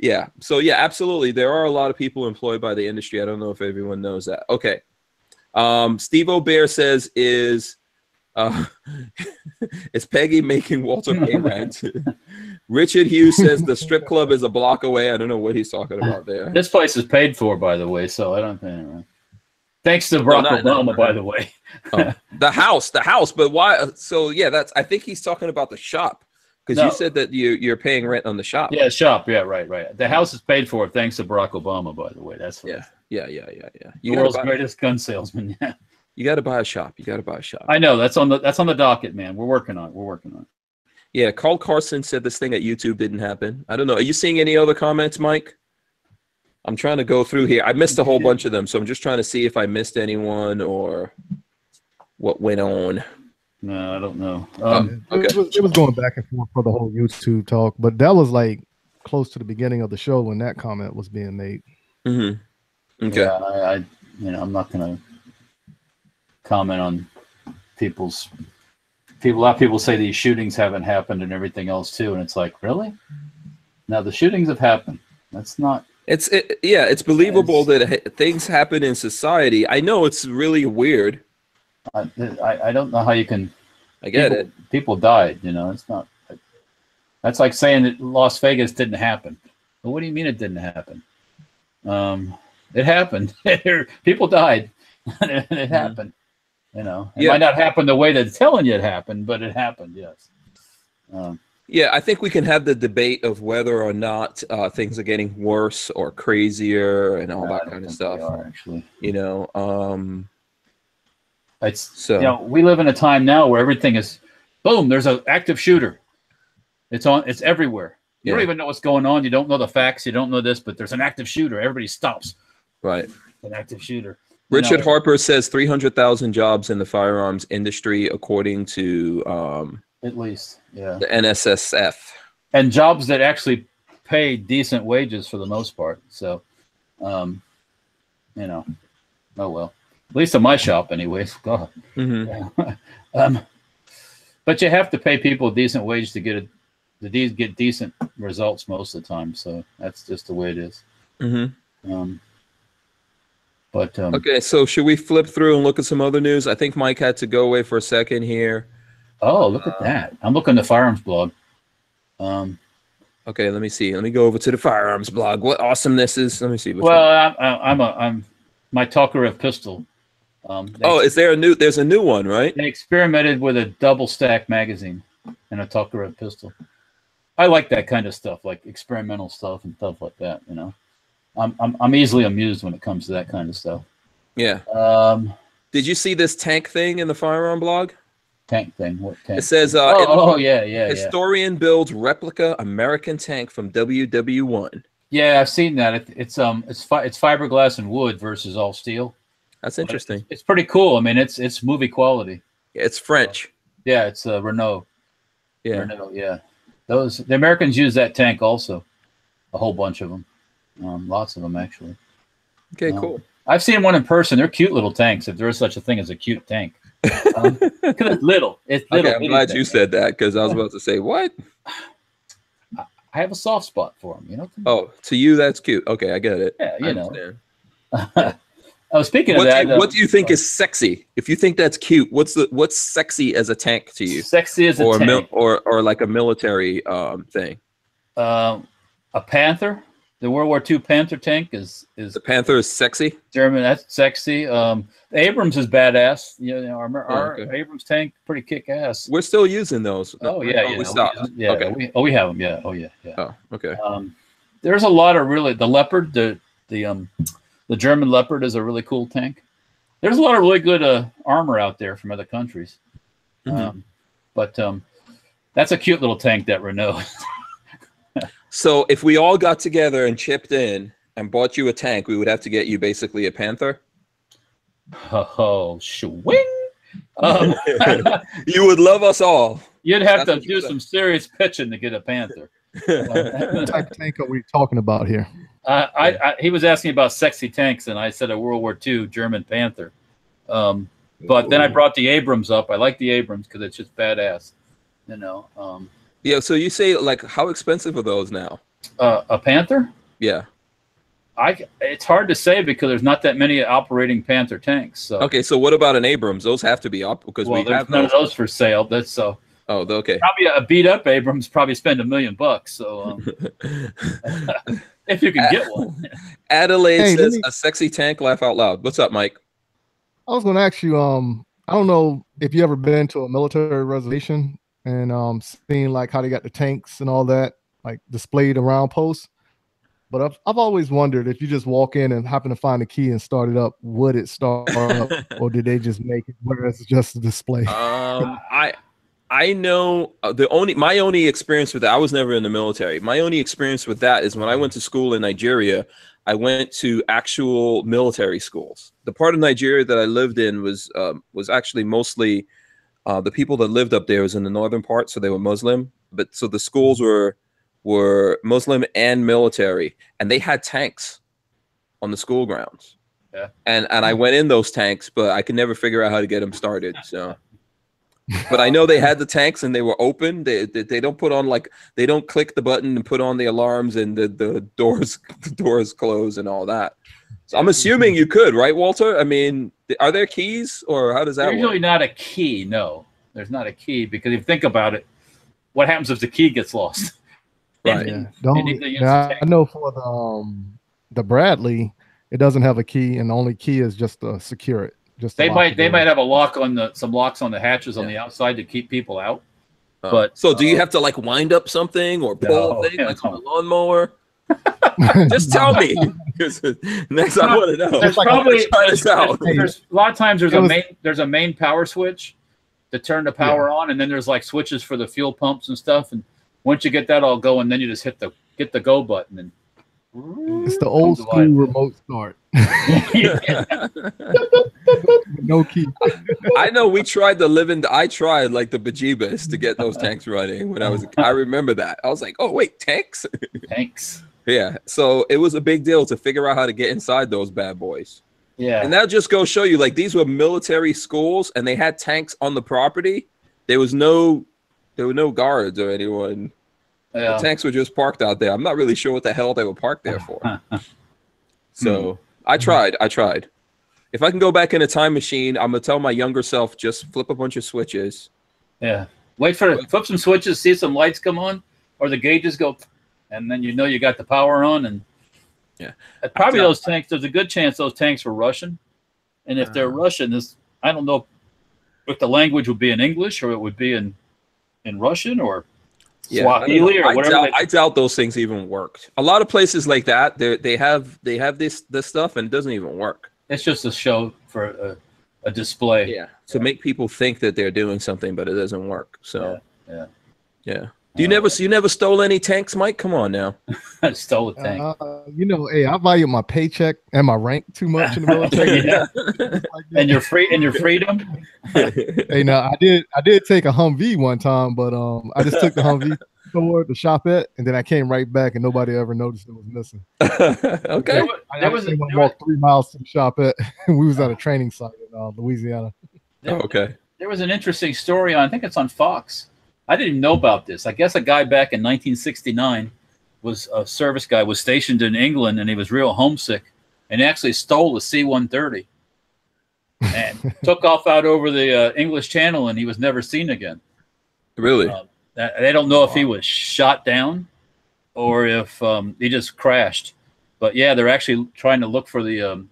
Yeah. So yeah, absolutely. There are a lot of people employed by the industry. I don't know if everyone knows that. Okay. Steve O'Bear says, is Is Peggy making Walter pay rent? Richard Hughes says the strip club is a block away. I don't know what he's talking about there. This place is paid for, by the way, so I don't think. Thanks to Barack Obama, by the way. The house. But why? So yeah, I think he's talking about the shop, because you said that you're paying rent on the shop. Yeah, shop. Yeah, right. The house is paid for thanks to Barack Obama, by the way. That's what yeah. The world's greatest gun salesman. Yeah. You got to buy a shop. I know that's on the docket, man. We're working on it. Yeah, Carl Carson said this thing at YouTube didn't happen. I don't know. Are you seeing any other comments, Mike? I'm trying to go through here. I missed a whole bunch of them, so I'm just trying to see if I missed anyone or what went on. No, I don't know. It was going back and forth for the whole YouTube talk, but that was like close to the beginning of the show when that comment was being made. Mm-hmm. Okay. Yeah, I'm not going to comment on people's. A lot of people say these shootings haven't happened and everything else too, and it's like, really? Now the shootings have happened. That's not. It's believable that things happen in society. I know it's really weird. I don't know how you can. I get it. People died. It's not. That's like saying that Las Vegas didn't happen. Well, what do you mean it didn't happen? It happened. People died. It happened. It might not happen the way they're telling you it happened, but it happened. Yes. Yeah, I think we can have the debate of whether or not things are getting worse or crazier and all that kind of stuff. They are, actually. We live in a time now where everything is, boom, there's an active shooter. It's everywhere. You don't even know what's going on. You don't know the facts. You don't know this, but there's an active shooter. Everybody stops. Right. An active shooter. Richard Harper says 300,000 jobs in the firearms industry, according to at least, the NSSF, and jobs that actually pay decent wages for the most part. So, oh well. At least in my shop, anyways. God. Mm-hmm. Yeah. But you have to pay people a decent wage to get decent results most of the time. So that's just the way it is. Mm-hmm. Okay, so should we flip through and look at some other news? I think Mike had to go away for a second here. Oh, look at that! I'm looking at the firearms blog. Okay, let me see. Let me go over to the firearms blog. What awesomeness is? Let me see. I'm my Tokarev pistol. Is there there's a new one, right? They experimented with a double stack magazine and a Tokarev pistol. I like that kind of stuff, like experimental stuff and stuff like that. I'm easily amused when it comes to that kind of stuff. Yeah. Did you see this tank thing in the firearm blog? Tank thing. What tank? It says, yeah. Historian builds replica American tank from WW1. Yeah, I've seen that. It's fiberglass and wood versus all steel. That's interesting. It's pretty cool. I mean, it's movie quality. Yeah, it's French. Yeah, it's Renault. Yeah. Renault, yeah. The Americans use that tank also. A whole bunch of them. Lots of them, actually. Okay, cool. I've seen one in person. They're cute little tanks, if there is such a thing as a cute tank. Because it's little. It's little. Okay, I'm glad you said that, because I was about to say, what? I have a soft spot for them, Oh, to you, that's cute. Okay, I get it. Yeah, I understand. Speaking of that, what do you think is sexy? If you think that's cute, what's sexy as a tank to you? Sexy as a tank, or like a military thing. A Panther, the World War II Panther tank is the Panther is sexy. German, that's sexy. The Abrams is badass. Our Abrams tank pretty kick ass. We're still using those. Oh yeah, we stopped. Okay. We have them. Yeah. Oh yeah. Oh okay. There's a lot of the Leopard, the German Leopard is a really cool tank. There's a lot of really good armor out there from other countries. Mm-hmm. But that's a cute little tank, that Renault. So if we all got together and chipped in and bought you a tank, we would have to get you basically a Panther? Oh, swing! You would love us all. You'd have to do some serious pitching to get a Panther. What type of tank are we talking about here? He was asking about sexy tanks, and I said a World War II German Panther. But then I brought the Abrams up. I like the Abrams because it's just badass. Yeah. So you say, like, how expensive are those now? A Panther? Yeah. It's hard to say because there's not that many operating Panther tanks. So. Okay, so what about an Abrams? Those have to be up because we have none of those for sale. That's so. Oh, okay. Probably a beat up Abrams probably spend $1 million. So if you can get one. Adelaide says a sexy tank. Laugh out loud. What's up, Mike? I was going to ask you. I don't know if you ever been to a military reservation and seen like how they got the tanks and all that like displayed around posts. But I've always wondered if you just walk in and happen to find a key and start it up, would it start up, or did they just make it where it's just a display? I know my only experience with that. I was never in the military. My only experience with that is when I went to school in Nigeria. I went to actual military schools. The part of Nigeria that I lived in was actually mostly the people that lived up there was in the northern part, so they were Muslim. But so the schools were Muslim and military, and they had tanks on the school grounds. Yeah. And I went in those tanks, but I could never figure out how to get them started. So, but I know they had the tanks and they were open. They don't put on they don't click the button and put on the alarms and the doors close and all that. So I'm assuming you could, right, Walter? I mean, are there keys or how does that work? There's usually not a key. No, there's not a key because if you think about it, what happens if the key gets lost? Right. I know for the Bradley, it doesn't have a key, and the only key is just to secure it. They might have a lock on some locks on the hatches on the outside to keep people out. But so do you have to like wind up something or pull a thing like on a lawnmower? Just tell me. Next, I want to know. There's probably there's a lot of times there's a main power switch to turn the power on, and then there's like switches for the fuel pumps and stuff. And once you get that all going, then you just hit the go button and it's the old school remote start. No key. I know we tried I tried like the bejeebus to get those tanks running when I remember that. I was like, oh wait, tanks? Tanks. Yeah. So it was a big deal to figure out how to get inside those bad boys. Yeah. And that just goes show you like these were military schools and they had tanks on the property. There were no guards or anyone. Yeah. The tanks were just parked out there. I'm not really sure what the hell they were parked there for. So I tried. If I can go back in a time machine, I'm gonna tell my younger self just flip a bunch of switches. Yeah. Flip some switches, see some lights come on, or the gauges go, and then you got the power on. And yeah, probably those tanks. There's a good chance those tanks were Russian, and if they're Russian, I don't know if the language would be in English or it would be in Russian or. Swahili or whatever. I doubt those things even worked. A lot of places like that, they have this stuff and it doesn't even work. It's just a show for a display. Yeah, to make people think that they're doing something, but it doesn't work. So yeah. Do you never stole any tanks, Mike? Come on now. I stole a tank. Hey, I value my paycheck and my rank too much in the military. And your freedom. Hey, now I did take a Humvee one time, but I just took the Humvee store to shop at, and then I came right back, and nobody ever noticed it was missing. Okay. I walked 3 miles to the shop at. We was at a training site in Louisiana. Okay. There was an interesting story I think it's on Fox. I didn't even know about this. I guess a guy back in 1969 was a service guy, was stationed in England, and he was real homesick, and actually stole a C-130 and took off out over the English Channel, and he was never seen again. Really? They don't know if he was shot down or if he just crashed. But yeah, they're actually trying to look for the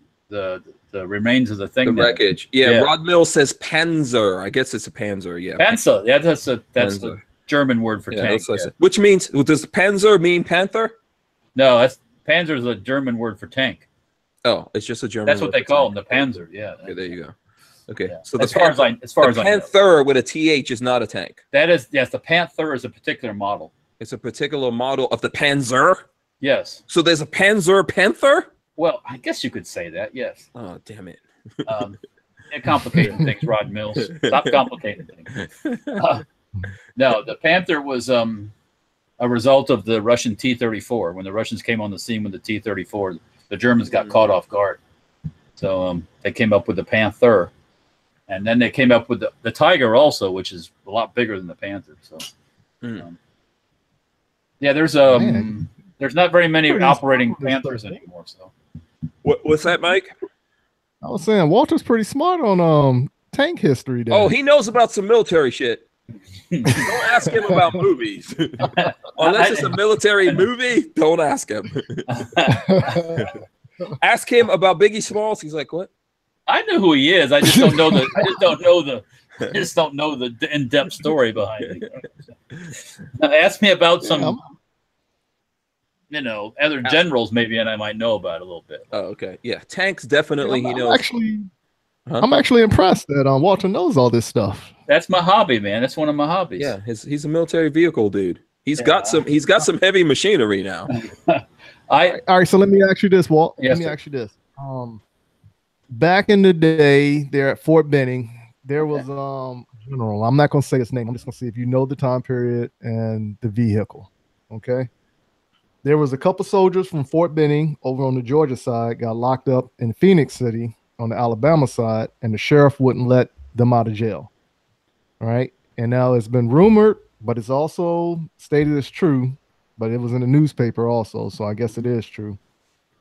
remains of the thing. The wreckage. Yeah, Rod Mills says Panzer. I guess it's a Panzer. Yeah. Panzer. Yeah, that's the German word for tank. Which means, does Panzer mean panther? No, Panzer is a German word for tank. Oh, it's just a German. That's what they call them, the Panzer. Yeah. Okay, there you go. Okay, so as far as I know, Panther with a TH is not a tank. That is, yes, the Panther is a particular model. It's a particular model of the Panzer. Yes. So there's a Panzer Panther. Well, I guess you could say that. Yes. Oh, damn it! You're complicating things, Rod Mills. Stop complicating things. No, the Panther was a result of the Russian T-34. When the Russians came on the scene with the T-34, the Germans got caught off guard. So they came up with the Panther. And then they came up with the Tiger also, which is a lot bigger than the Panther. So, yeah, there's There's not very many operating Panthers anymore. So, what's that, Mike? I was saying Walter's pretty smart on tank history. There. Oh, he knows about some military shit. Don't ask him about movies. Unless it's a military movie, don't ask him. Ask him about Biggie Smalls. He's like, what? I know who he is. I just don't know the. I just don't know the in-depth story behind it. Now, ask me about some, other generals maybe, and I might know about it a little bit. Oh, okay. Yeah, tanks definitely. He knows. Actually, I'm actually impressed that Walter knows all this stuff. That's my hobby, man. That's one of my hobbies. Yeah, he's a military vehicle dude. He's got some heavy machinery now. All right, so let me ask you this, Walt. Yes, let me ask you this. Back in the day, there at Fort Benning, there was general. I'm not going to say his name. I'm just going to see if you know the time period and the vehicle. Okay. There was a couple soldiers from Fort Benning over on the Georgia side got locked up in Phoenix City on the Alabama side, and the sheriff wouldn't let them out of jail. All right. And now it's been rumored, but it's also stated as true, but it was in the newspaper also, so I guess it is true.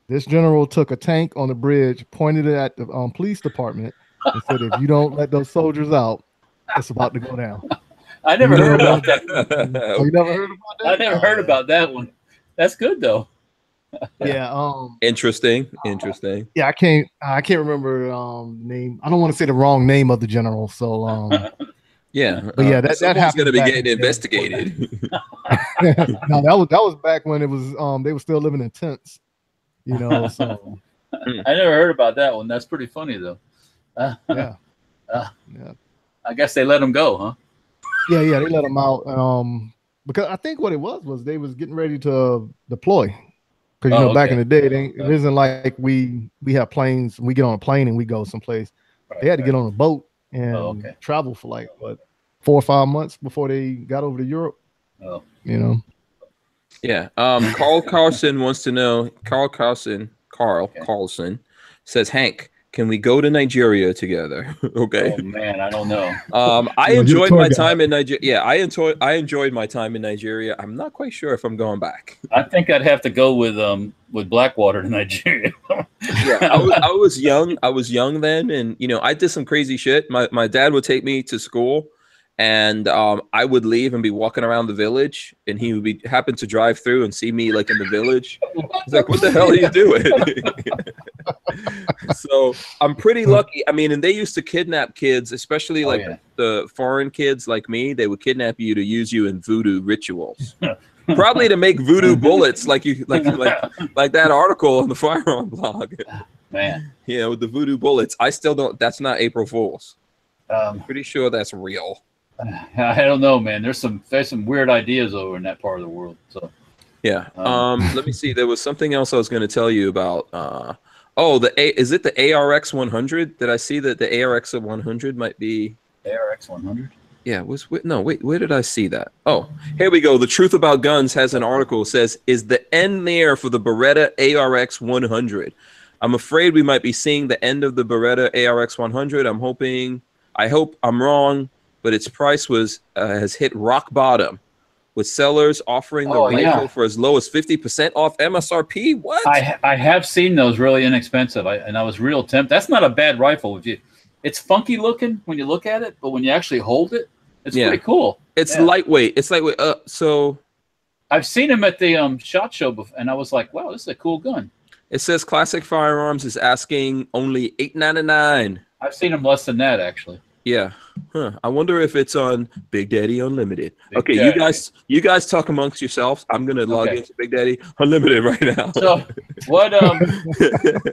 This general took a tank on the bridge, pointed it at the police department, and said, if you don't let those soldiers out, it's about to go down. I never heard about that. Oh, you never heard about that? I never heard about that one. That's good though. Yeah. Interesting. Yeah, I can't remember name. I don't want to say the wrong name of the general. So yeah. But yeah, that happened. Going to be getting investigated. No, that was back when it was they were still living in tents. So I never heard about that one. That's pretty funny though. Yeah. I guess they let him go, huh? Yeah, they let him out. Because I think what it was they was getting ready to deploy. Because back in the day, it isn't like we have planes. We get on a plane and we go someplace. Right, they had to get on a boat and travel for like 4 or 5 months before they got over to Europe. Oh, Yeah. Carl Carlson wants to know. Carlson says, Hank, can we go to Nigeria together? Okay. Oh man, I don't know. I enjoyed my time in Nigeria. Yeah, I enjoyed my time in Nigeria. I'm not quite sure if I'm going back. I think I'd have to go with Blackwater to Nigeria. Yeah, I was young. I was young then, and I did some crazy shit. My dad would take me to school, and I would leave and be walking around the village, and he would happen to drive through and see me like in the village. He's like, "What the hell are you doing?" So I'm pretty lucky. I mean, and they used to kidnap kids, especially the foreign kids like me. They would kidnap you to use you in voodoo rituals, probably to make voodoo bullets, like that article on the firearm blog. Man, with the voodoo bullets. I still don't. That's not April Fool's. I'm pretty sure that's real. I don't know, man. There's some weird ideas over in that part of the world. So yeah. Let me see. There was something else I was going to tell you about. Is it the ARX100? Did I see that the ARX100 might be ARX100? Yeah. Where did I see that? Oh, here we go. The Truth About Guns has an article says, "Is the end there for the Beretta ARX100? I'm afraid we might be seeing the end of the Beretta ARX100. I hope I'm wrong, but its price has hit rock bottom, with sellers offering the rifle for as low as 50% off MSRP. What? I have seen those really inexpensive, and I was real tempted. That's not a bad rifle. It's funky looking when you look at it, but when you actually hold it, it's pretty cool. It's lightweight. It's lightweight. So I've seen him at the SHOT Show before, and I was like, wow, this is a cool gun. It says Classic Firearms is asking only $8.99. I've seen them less than that, actually. Yeah. I wonder if it's on Big Daddy Unlimited. You guys talk amongst yourselves. I'm gonna log into Big Daddy Unlimited right now. So what?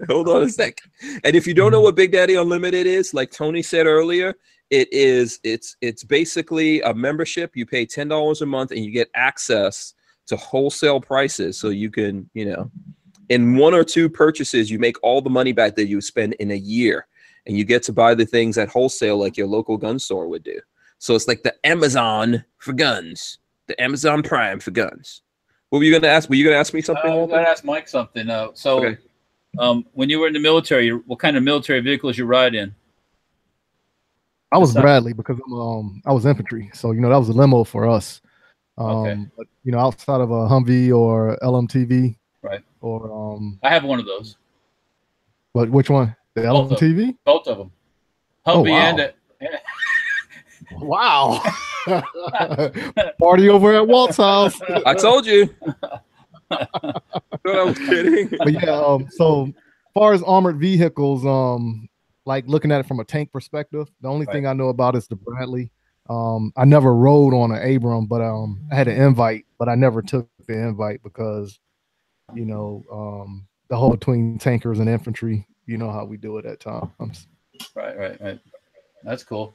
Hold on a sec. And if you don't know what Big Daddy Unlimited is, like Tony said earlier, it's basically a membership. You pay $10 a month and you get access to wholesale prices. So you can, in 1 or 2 purchases, you make all the money back that you spend in a year. And you get to buy the things at wholesale like your local gun store would do. So it's like the Amazon for guns, the Amazon Prime for guns. What were you going to ask? Were you going to ask me something? I was going to ask Mike something. When you were in the military, what kind of military vehicles you ride in? I was Bradley because I was infantry. So, that was a limo for us. But, you know, outside of a Humvee or LMTV, right? Or I have one of those. But which one? The LMTV? Both of them. Humvee and it. Wow. Party over at Walt's house. I told you. I thought I was kidding. But yeah, so as far as armored vehicles, like looking at it from a tank perspective, the only thing I know about is the Bradley. I never rode on an Abram, but I had an invite, but I never took the invite because, you know, the whole between tankers and infantry, you know how we do it at times. Right. That's cool.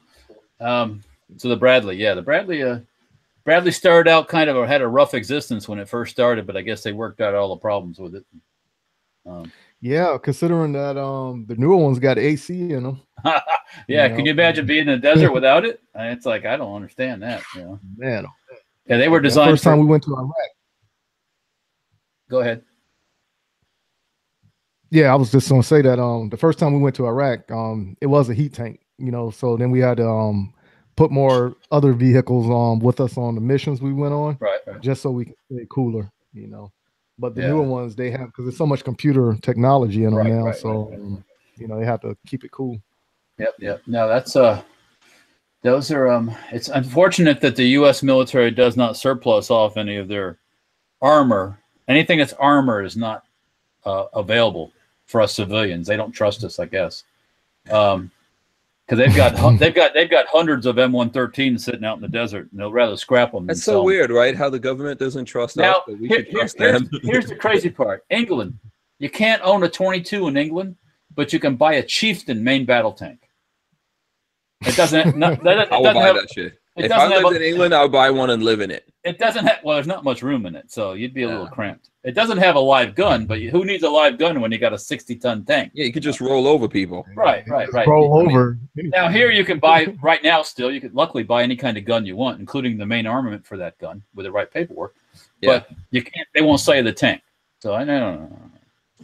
So the Bradley, the Bradley started out kind of, or had a rough existence when it first started, but I guess they worked out all the problems with it. Yeah, considering that the newer ones got AC in them. Yeah, can you imagine being in the desert without it? It's like, I don't understand that. You know, man. Yeah, they were designed. First time we went to Iraq. Go ahead. Yeah, I was just gonna say that the first time we went to Iraq, it was a heat tank, you know. So then we had to put more other vehicles with us on the missions we went on, right. Just so we could stay cooler, you know. But the newer ones they have, because there's so much computer technology in them now, you know, they have to keep it cool. Yep. No, that's those are it's unfortunate that the U.S. military does not surplus off any of their armor. Anything that's armor is not available for us civilians. They don't trust us, I guess, because they've got hundreds of M113s sitting out in the desert, and they'll rather scrap them. That's so weird, right? How the government doesn't trust us, but we should trust them. Here's the crazy part: England, you can't own a 22 in England, but you can buy a Chieftain main battle tank. It doesn't. I will buy that shit. If I lived in England, I would buy one and live in it. It doesn't have. Well, there's not much room in it, so you'd be a little cramped. It doesn't have a live gun, but who needs a live gun when you got a 60-ton tank? Yeah, you could just roll over people. Right. Roll over. Now here you can buy right now. Still, you could luckily buy any kind of gun you want, including the main armament for that gun with the right paperwork. Yeah. But you can't. They won't sell you the tank. So I know.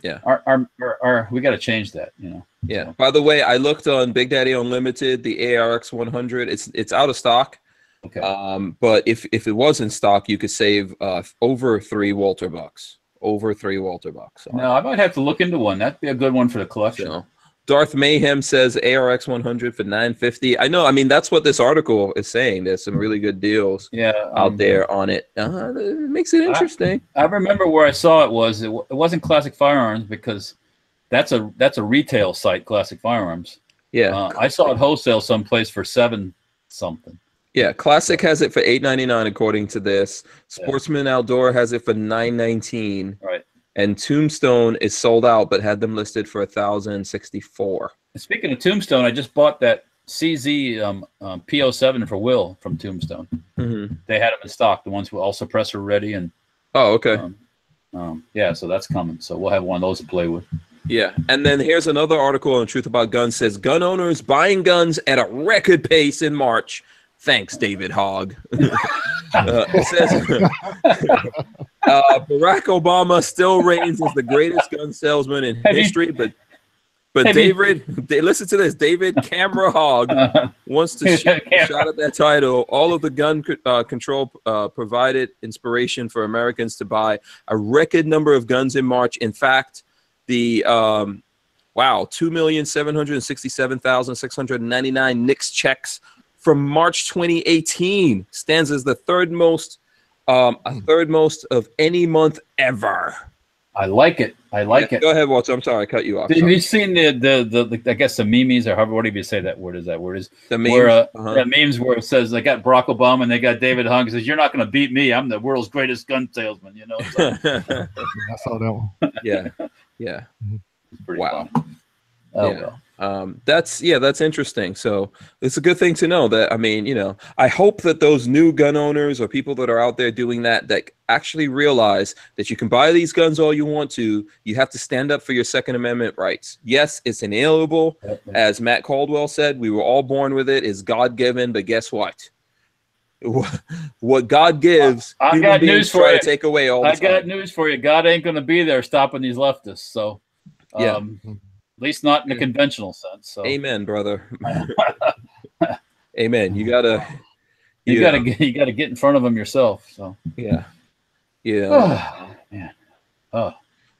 Yeah. Our we got to change that. You know. Yeah. So. By the way, I looked on Big Daddy Unlimited, the ARX100. It's out of stock. Okay. But if it was in stock, you could save over $3 Walther bucks. Over $3 Walther bucks. No, I might have to look into one. That'd be a good one for the collection. So, Darth Mayhem says ARX100 for $950. I know. I mean, that's what this article is saying. There's some really good deals. Out there on it. It makes it interesting. I remember where I saw it was. It wasn't Classic Firearms because that's a retail site. Classic Firearms. Yeah. I saw it wholesale someplace for $7 something. Yeah, Classic has it for $8.99 according to this. Sportsman Outdoor has it for $9.19. Right. And Tombstone is sold out, but had them listed for $1,064. Speaking of Tombstone, I just bought that CZ P07 for Will from Tombstone. Mm-hmm. They had them in stock, the ones with all suppressor ready, and okay. Yeah, so that's coming. So we'll have one of those to play with. Yeah, and then here's another article on Truth About Guns says gun owners buying guns at a record pace in March. Thanks, David Hogg. It says Barack Obama still reigns as the greatest gun salesman in history, but listen to this. David Camera Hogg wants to shot at that title. All of the gun control provided inspiration for Americans to buy a record number of guns in March. In fact, the 2,767,699 NICS checks from March 2018 stands as the third most of any month ever. I like it. I like it. Go ahead, Walter. I'm sorry, I cut you off. Have you seen the I guess the memes or however whatever you say that word is? That word is the memes. Where, memes where it says they got Barack Obama and they got David Hogg. Says you're not going to beat me. I'm the world's greatest gun salesman. You know. So. I saw that one. Yeah. Wow. Fun. Well. That's interesting. So it's a good thing to know that, I mean, you know, I hope that those new gun owners or people that are out there doing that actually realize that you can buy these guns all you want to. You have to stand up for your Second Amendment rights. Yes, it's inalienable. As Matt Caldwell said, we were all born with it. It's God-given, but guess what? What God gives, I got news for you. To take away all the time. I got news for you. God ain't going to be there stopping these leftists. So, yeah. At least not in the conventional sense. So. Amen, brother. Amen. You You gotta get in front of them yourself. So yeah. Oh, man. Oh.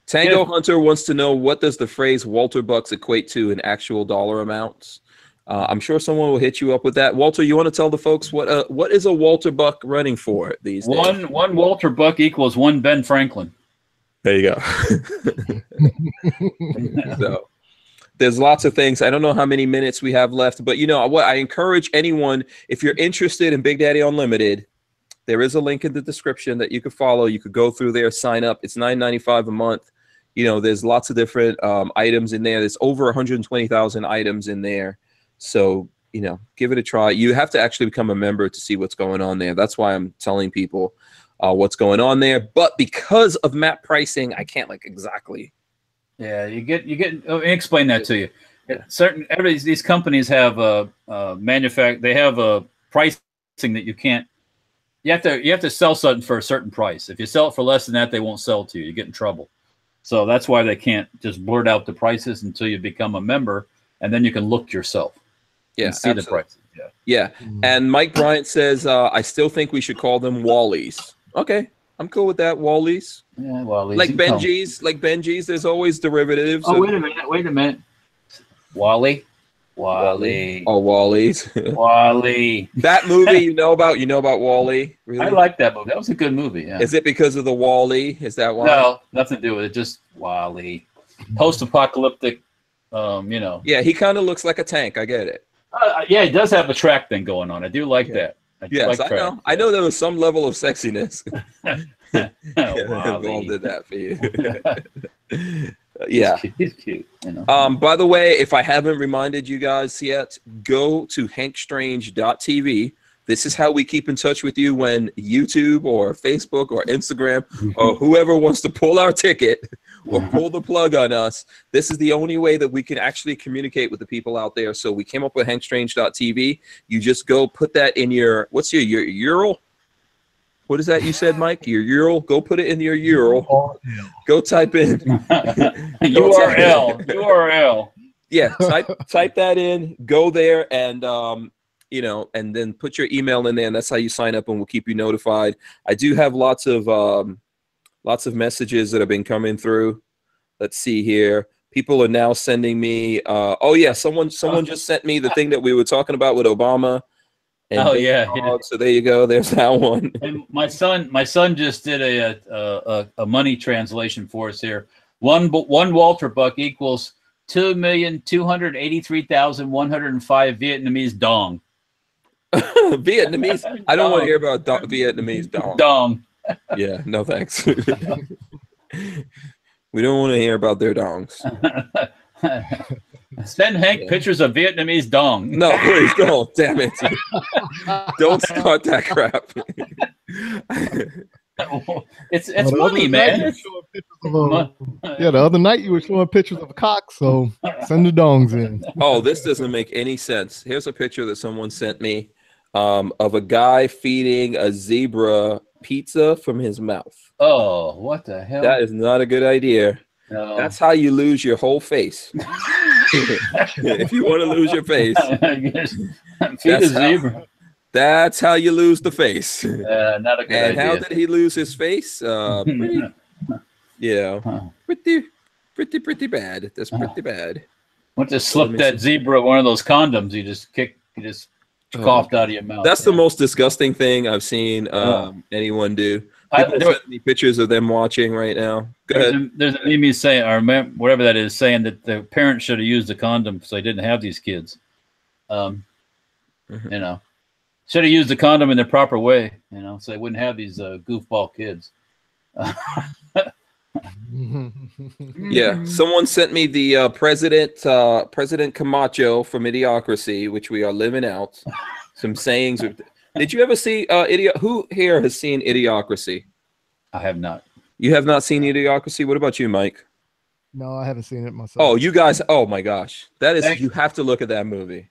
Tango Hunter wants to know, what does the phrase Walter Bucks equate to in actual dollar amounts? I'm sure someone will hit you up with that. Walter, you want to tell the folks what is a Walter Buck running for these days? One Walter Buck equals one Ben Franklin. There you go. So there's lots of things. I don't know how many minutes we have left, but you know what? I encourage anyone, if you're interested in Big Daddy Unlimited, there is a link in the description that you could follow. You could go through there, sign up. It's $9.95 a month. You know, there's lots of different items in there. There's over 120,000 items in there. So, you know, give it a try. You have to actually become a member to see what's going on there. That's why I'm telling people what's going on there. But because of map pricing, I can't exactly. Yeah, you get. Let me explain that to you. These companies have they have a pricing that you can't. You have to sell something for a certain price. If you sell it for less than that, they won't sell it to you. You get in trouble. So that's why they can't just blurt out the prices until you become a member, and then you can look yourself. Yeah, and see the prices. Yeah. And Mike Bryant says, I still think we should call them Wallies. Okay, I'm cool with that. Wallies. Yeah, Wallies. Like Benji's, there's always derivatives. Oh, wait a minute. Wally. Oh, Wally's. Wally. That movie you know about Wally? Really? I like that movie. That was a good movie. Yeah. Is it because of the Wally? Is that why? No, nothing to do with it. Just Wally. Post-apocalyptic, you know. Yeah, he kind of looks like a tank. I get it. Yeah, he does have a track thing going on. I do like that. Yes, I know. I know there was some level of sexiness involved in that for you. Yeah, he's cute. You know? By the way, if I haven't reminded you guys yet, go to hankstrange.tv. This is how we keep in touch with you when YouTube or Facebook or Instagram or whoever wants to pull our ticket or pull the plug on us. This is the only way that we can actually communicate with the people out there. So we came up with hankstrange.tv. You just go put that in your, what's your URL? What is that you said, Mike? Your URL? Go put it in your URL. Go type in. URL. Yeah, type that in. Go there and you know, and then put your email in there, and that's how you sign up, and we'll keep you notified. I do have lots of messages that have been coming through. Let's see here. People are now sending me. Oh yeah, someone just sent me the thing that we were talking about with Obama. And so there you go. There's that one. And my son just did a money translation for us here. One Walter Buck equals 2,283,105 Vietnamese dong. Vietnamese. I don't want to hear about Vietnamese dong. Dong. Yeah, no thanks. We don't want to hear about their dongs. Send Hank pictures of Vietnamese dong. No, please don't. Damn it. Don't start that crap. It's money, man. The other night you were showing pictures of a cock, so send the dongs in. Oh, this doesn't make any sense. Here's a picture that someone sent me of a guy feeding a zebra pizza from his mouth. Oh, what the hell? That is not a good idea. No. That's how you lose your whole face. If you want to lose your face, that's how you lose the face. Not a good idea. And how did he lose his face? Pretty bad. That's pretty bad. Want to slip that zebra one of those condoms? You just coughed out of your mouth. That's the most disgusting thing I've seen anyone do. People send me pictures of them watching right now. Go ahead. There's a meme saying, or whatever that is, saying that the parents should have used a condom so they didn't have these kids. You know, should have used the condom in the proper way. You know, so they wouldn't have these goofball kids. Yeah, someone sent me the President Camacho from Idiocracy, which we are living out. Some sayings. Did you ever see Who here has seen Idiocracy? I have not. You have not seen Idiocracy? What about you, Mike? No, I haven't seen it myself. Oh, you guys! Oh my gosh, that is. You have to look at that movie.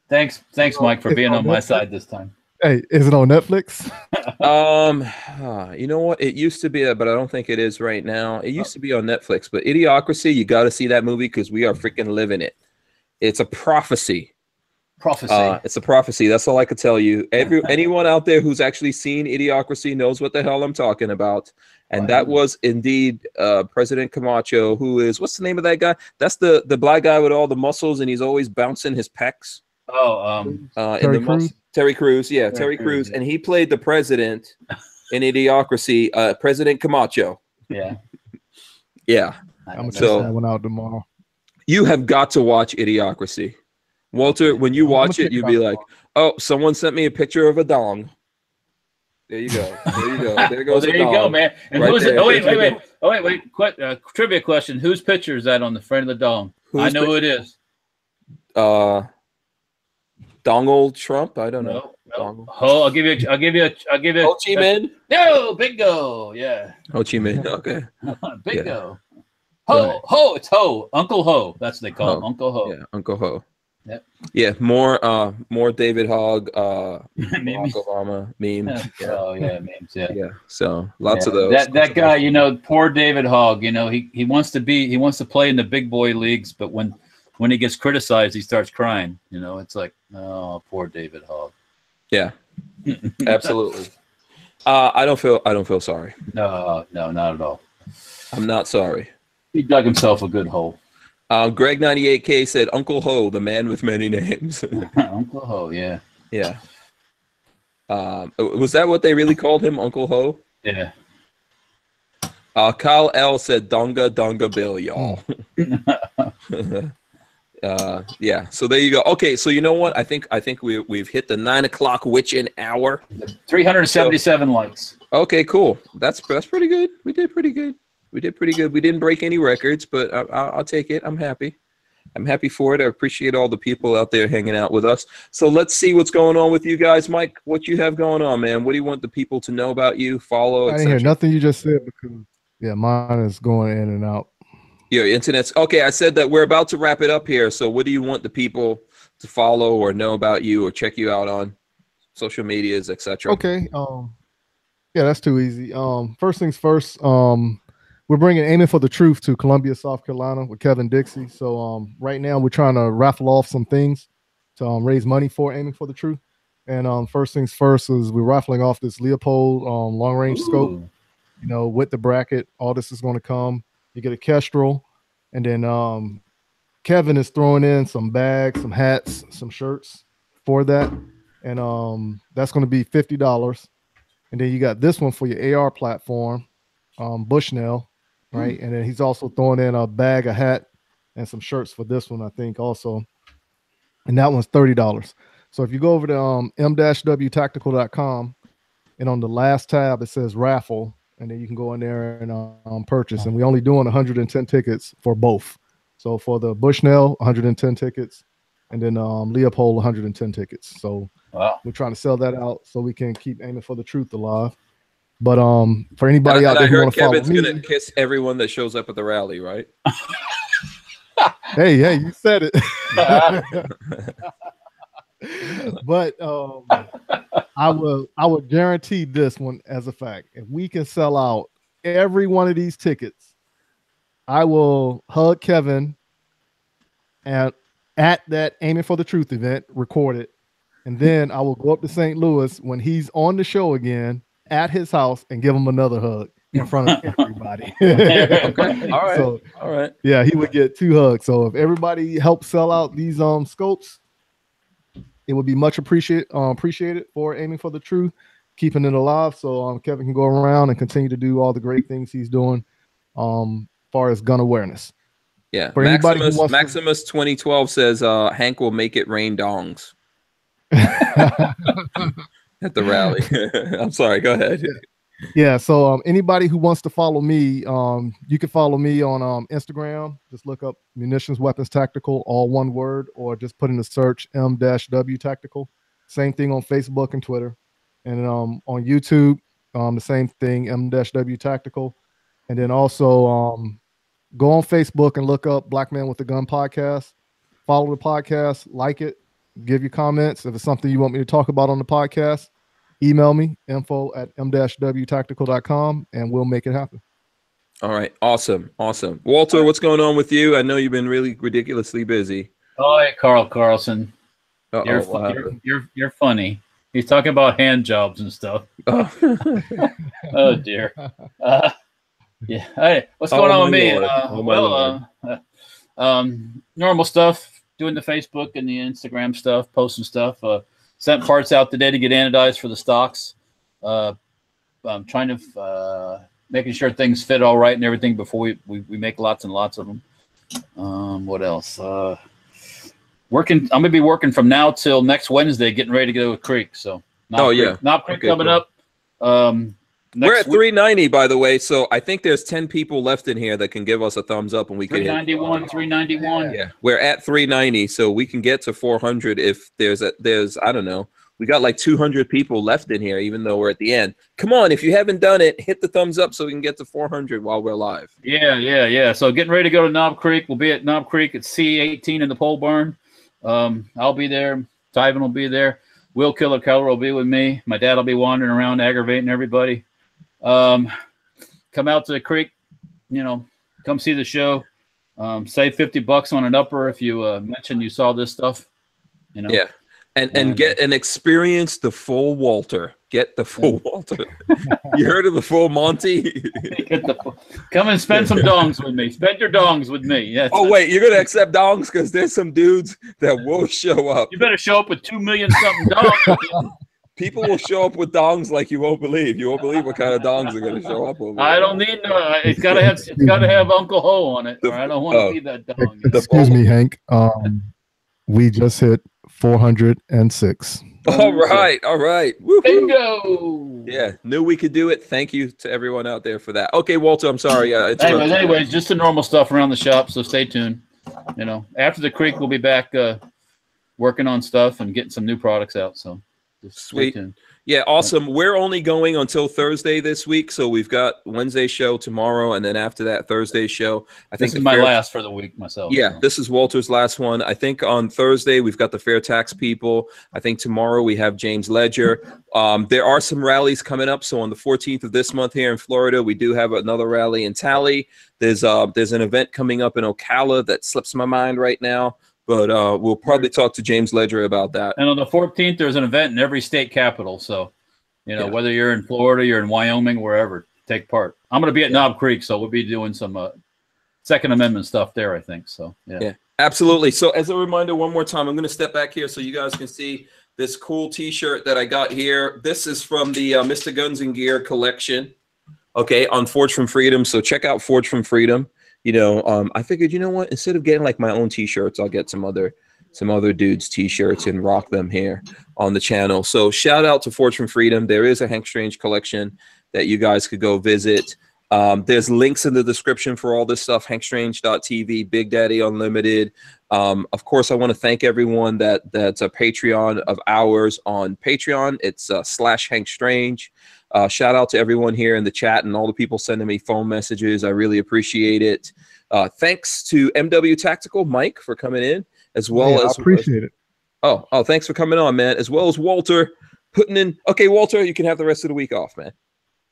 Thanks, Mike, for being on my side this time. Hey, is it on Netflix? You know what? It used to be, but I don't think it is right now. It used to be on Netflix, but Idiocracy, you got to see that movie because we are freaking living it. It's a prophecy. Prophecy. It's a prophecy. That's all I could tell you. Anyone out there who's actually seen Idiocracy knows what the hell I'm talking about. And that was indeed President Camacho, who is, what's the name of that guy? That's the black guy with all the muscles, and he's always bouncing his pecs. Terry Crews? Terry Crews, yeah, Terry Crews. And he played the president in Idiocracy, President Camacho. Yeah. Yeah. I'm going to check that one out tomorrow. You have got to watch Idiocracy. Walter, when you watch it, you'll be like, oh, someone sent me a picture of a dong. There you go. There you go. There goes there a you dong. go, man. And Right who's there. it? Oh, wait. Trivia question. Whose picture is that on the front of the dong? I know who it is. Donald Trump? I don't know. No. I'll give you Ho Chi Minh? No, bingo. Yeah. Ho Chi Minh. Okay. Bingo. Yeah. Ho, it's Ho. Uncle Ho. That's what they call him. Uncle Ho. Yeah, Uncle Ho. Yep. Yeah, more David Hogg, Barack Obama memes. Yeah. Oh yeah, memes. Yeah. Yeah. So lots of those. That guy, poor David Hogg. He wants to play in the big boy leagues, but when he gets criticized, he starts crying. It's like, oh, poor David Hogg. Yeah. Absolutely. I don't feel sorry. No, not at all. I'm not sorry. He dug himself a good hole. Greg 98K said Uncle Ho, the man with many names. Uncle Ho, yeah. Yeah. Was that what they really called him, Uncle Ho? Yeah. Kyle L said Donga Bill, y'all. Yeah. So there you go. Okay. So you know what? I think we've hit the 9 o'clock witching hour. 377 likes. Okay. Cool. That's pretty good. We did pretty good. We didn't break any records, but I'll take it. I'm happy. I'm happy for it. I appreciate all the people out there hanging out with us. So let's see what's going on with you guys. Mike, what you have going on, man? What do you want the people to know about you, follow, I didn't hear nothing you just said because, mine is going in and out. Your internet's okay. I said that we're about to wrap it up here. So what do you want the people to follow or know about you or check you out on social medias, etc.? Okay. Yeah, that's too easy. First things first, we're bringing Aiming for the Truth to Columbia, South Carolina with Kevin Dixie. So right now we're trying to raffle off some things to raise money for Aiming for the Truth. And first things first is we're raffling off this Leopold long-range scope, with the bracket. All this is going to come. You get a Kestrel. And then Kevin is throwing in some bags, some hats, some shirts for that. And that's going to be $50. And then you got this one for your AR platform, Bushnell. Right, and then he's also throwing in a bag, a hat, and some shirts for this one, I think, also. And that one's $30. So if you go over to m-wtactical.com, and on the last tab it says raffle, and then you can go in there and purchase. And we're only doing 110 tickets for both. So for the Bushnell, 110 tickets, and then Leopold, 110 tickets. So we're trying to sell that out so we can keep Aiming for the Truth alive. But for anybody out there who want to follow me, Kevin's gonna kiss everyone that shows up at the rally, right? hey, you said it. But I will guarantee this one as a fact. If we can sell out every one of these tickets, I will hug Kevin at that Aiming for the Truth event, record it, and then I will go up to St. Louis when he's on the show again at his house and give him another hug in front of everybody. Okay. All right. Yeah, he would get 2 hugs. So if everybody helps sell out these scopes, it would be much appreciated for Aiming for the Truth, keeping it alive. So Kevin can go around and continue to do all the great things he's doing far as gun awareness. Yeah. For anybody who wants Maximus 2012 says Hank will make it rain dongs. At the rally. I'm sorry, go ahead. Yeah, so anybody who wants to follow me, you can follow me on Instagram. Just look up Munitions Weapons Tactical, all one word, or just put in the search M-W Tactical. Same thing on Facebook and Twitter. And on YouTube, the same thing, M-W Tactical. And then also go on Facebook and look up Black Man with a Gun podcast. Follow the podcast, like it. Give your comments. If it's something you want me to talk about on the podcast, email me, info@m-wtactical.com, and we'll make it happen. All right. Awesome. Walter, what's going on with you? I know you've been really ridiculously busy. Oh, hey, Carl Carlson. You're funny. He's talking about hand jobs and stuff. Oh, Oh dear. Yeah. Hey, what's going on with me? Normal stuff. Doing the Facebook and the Instagram stuff, posting stuff. Sent parts out today to get anodized for the stocks. I'm trying to making sure things fit all right and everything before we make lots and lots of them. What else? Working. I'm gonna be working from now till next Wednesday, getting ready to go to Creek. So Knob Creek coming up. We're at 390, by the way. So I think there's 10 people left in here that can give us a thumbs up, and we can 391. Yeah, we're at 390, so we can get to 400 if there's I don't know. We got like 200 people left in here, even though we're at the end. Come on, if you haven't done it, hit the thumbs up so we can get to 400 while we're live. Yeah. So getting ready to go to Knob Creek. We'll be at Knob Creek at C18 in the pole barn. I'll be there. Tyven will be there. Will Killer Keller will be with me. My dad will be wandering around aggravating everybody. Come out to the creek, come see the show. Save $50 on an upper if you mention you saw this stuff. Yeah. And get and experience the full Walter. Get the full Walter. You heard of the full Monty? Come and spend some dongs with me. Spend your dongs with me. Yes. Oh wait, you're gonna accept dongs because there's some dudes that will show up. You better show up with 2 million something dongs. People will show up with dongs like you won't believe. You won't believe what kind of dongs are going to show up over. I don't need no. It's got to have Uncle Ho on it. Or I don't want to see that dong. Excuse me, Hank. We just hit 406. All right. Woo-hoo. Bingo. Yeah, knew we could do it. Thank you to everyone out there for that. Okay, Walter, I'm sorry. Anyways, just the normal stuff around the shop. So stay tuned. After the creek, we'll be back working on stuff and getting some new products out. So. Sweet. Yeah, awesome. We're only going until Thursday this week, so we've got Wednesday show tomorrow, and then after that, Thursday show. I think this is my last for the week myself. Yeah, so. This is Walter's last one. I think on Thursday we've got the Fair Tax people. I think tomorrow we have James Ledger. There are some rallies coming up. So on the 14th of this month here in Florida, we do have another rally in Tally. There's an event coming up in Ocala that slips my mind right now. But we'll probably talk to James Ledger about that. And on the 14th, there's an event in every state capital. So, whether you're in Florida, you're in Wyoming, wherever, take part. I'm going to be at Knob Creek, so we'll be doing some Second Amendment stuff there, I think. So, yeah, absolutely. So as a reminder, one more time, I'm going to step back here so you guys can see this cool T-shirt that I got here. This is from the Mr. Guns and Gear collection, okay, on Forge from Freedom. So check out Forge from Freedom. I figured, you know what? Instead of getting like my own T-shirts, I'll get some other dudes' T-shirts and rock them here on the channel. So shout out to Forge from Freedom. There is a Hank Strange collection that you guys could go visit. There's links in the description for all this stuff. HankStrange.tv, Big Daddy Unlimited. Of course, I want to thank everyone that's a Patreon of ours on Patreon. It's /HankStrange. Shout out to everyone here in the chat and all the people sending me phone messages. I really appreciate it. Thanks to MW Tactical, Mike, for coming in, as well as I appreciate it. Oh, thanks for coming on, man. As well as Walter putting in. Okay, Walter, you can have the rest of the week off, man.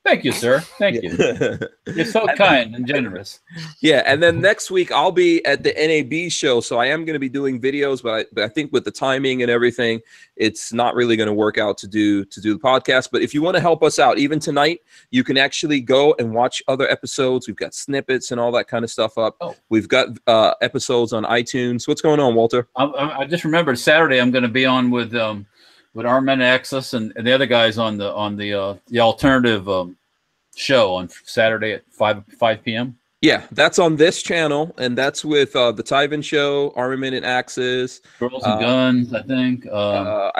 Thank you, sir. Thank you. You're so kind and generous. Yeah, and then next week I'll be at the NAB show, so I am going to be doing videos, but I think with the timing and everything, it's not really going to work out to do the podcast. But if you want to help us out, even tonight, you can actually go and watch other episodes. We've got snippets and all that kind of stuff up. Oh. We've got episodes on iTunes. What's going on, Walter? I just remembered Saturday I'm going to be on with Armin Axis and the other guys on the alternative show on Saturday at 5 p.m. Yeah, that's on this channel, and that's with the Tyven Show, Armament and Axis, Girls and Guns. I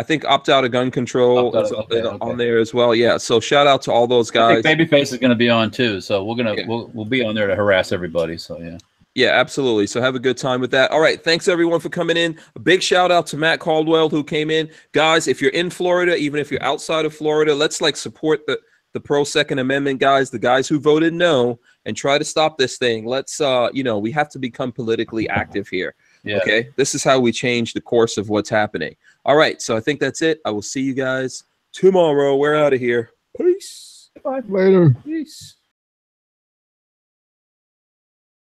think Opt Out of Gun Control is on there as well. Yeah, so shout out to all those guys. I think Babyface is going to be on too, so we'll be on there to harass everybody. So yeah. Yeah, absolutely. So have a good time with that. All right. Thanks, everyone, for coming in. A big shout out to Matt Caldwell, who came in. Guys, if you're in Florida, even if you're outside of Florida, let's support the pro Second Amendment guys, the guys who voted no, and try to stop this thing. Let's, we have to become politically active here. Yeah. Okay. This is how we change the course of what's happening. All right. So I think that's it. I will see you guys tomorrow. We're out of here. Peace. Bye. Later. Peace.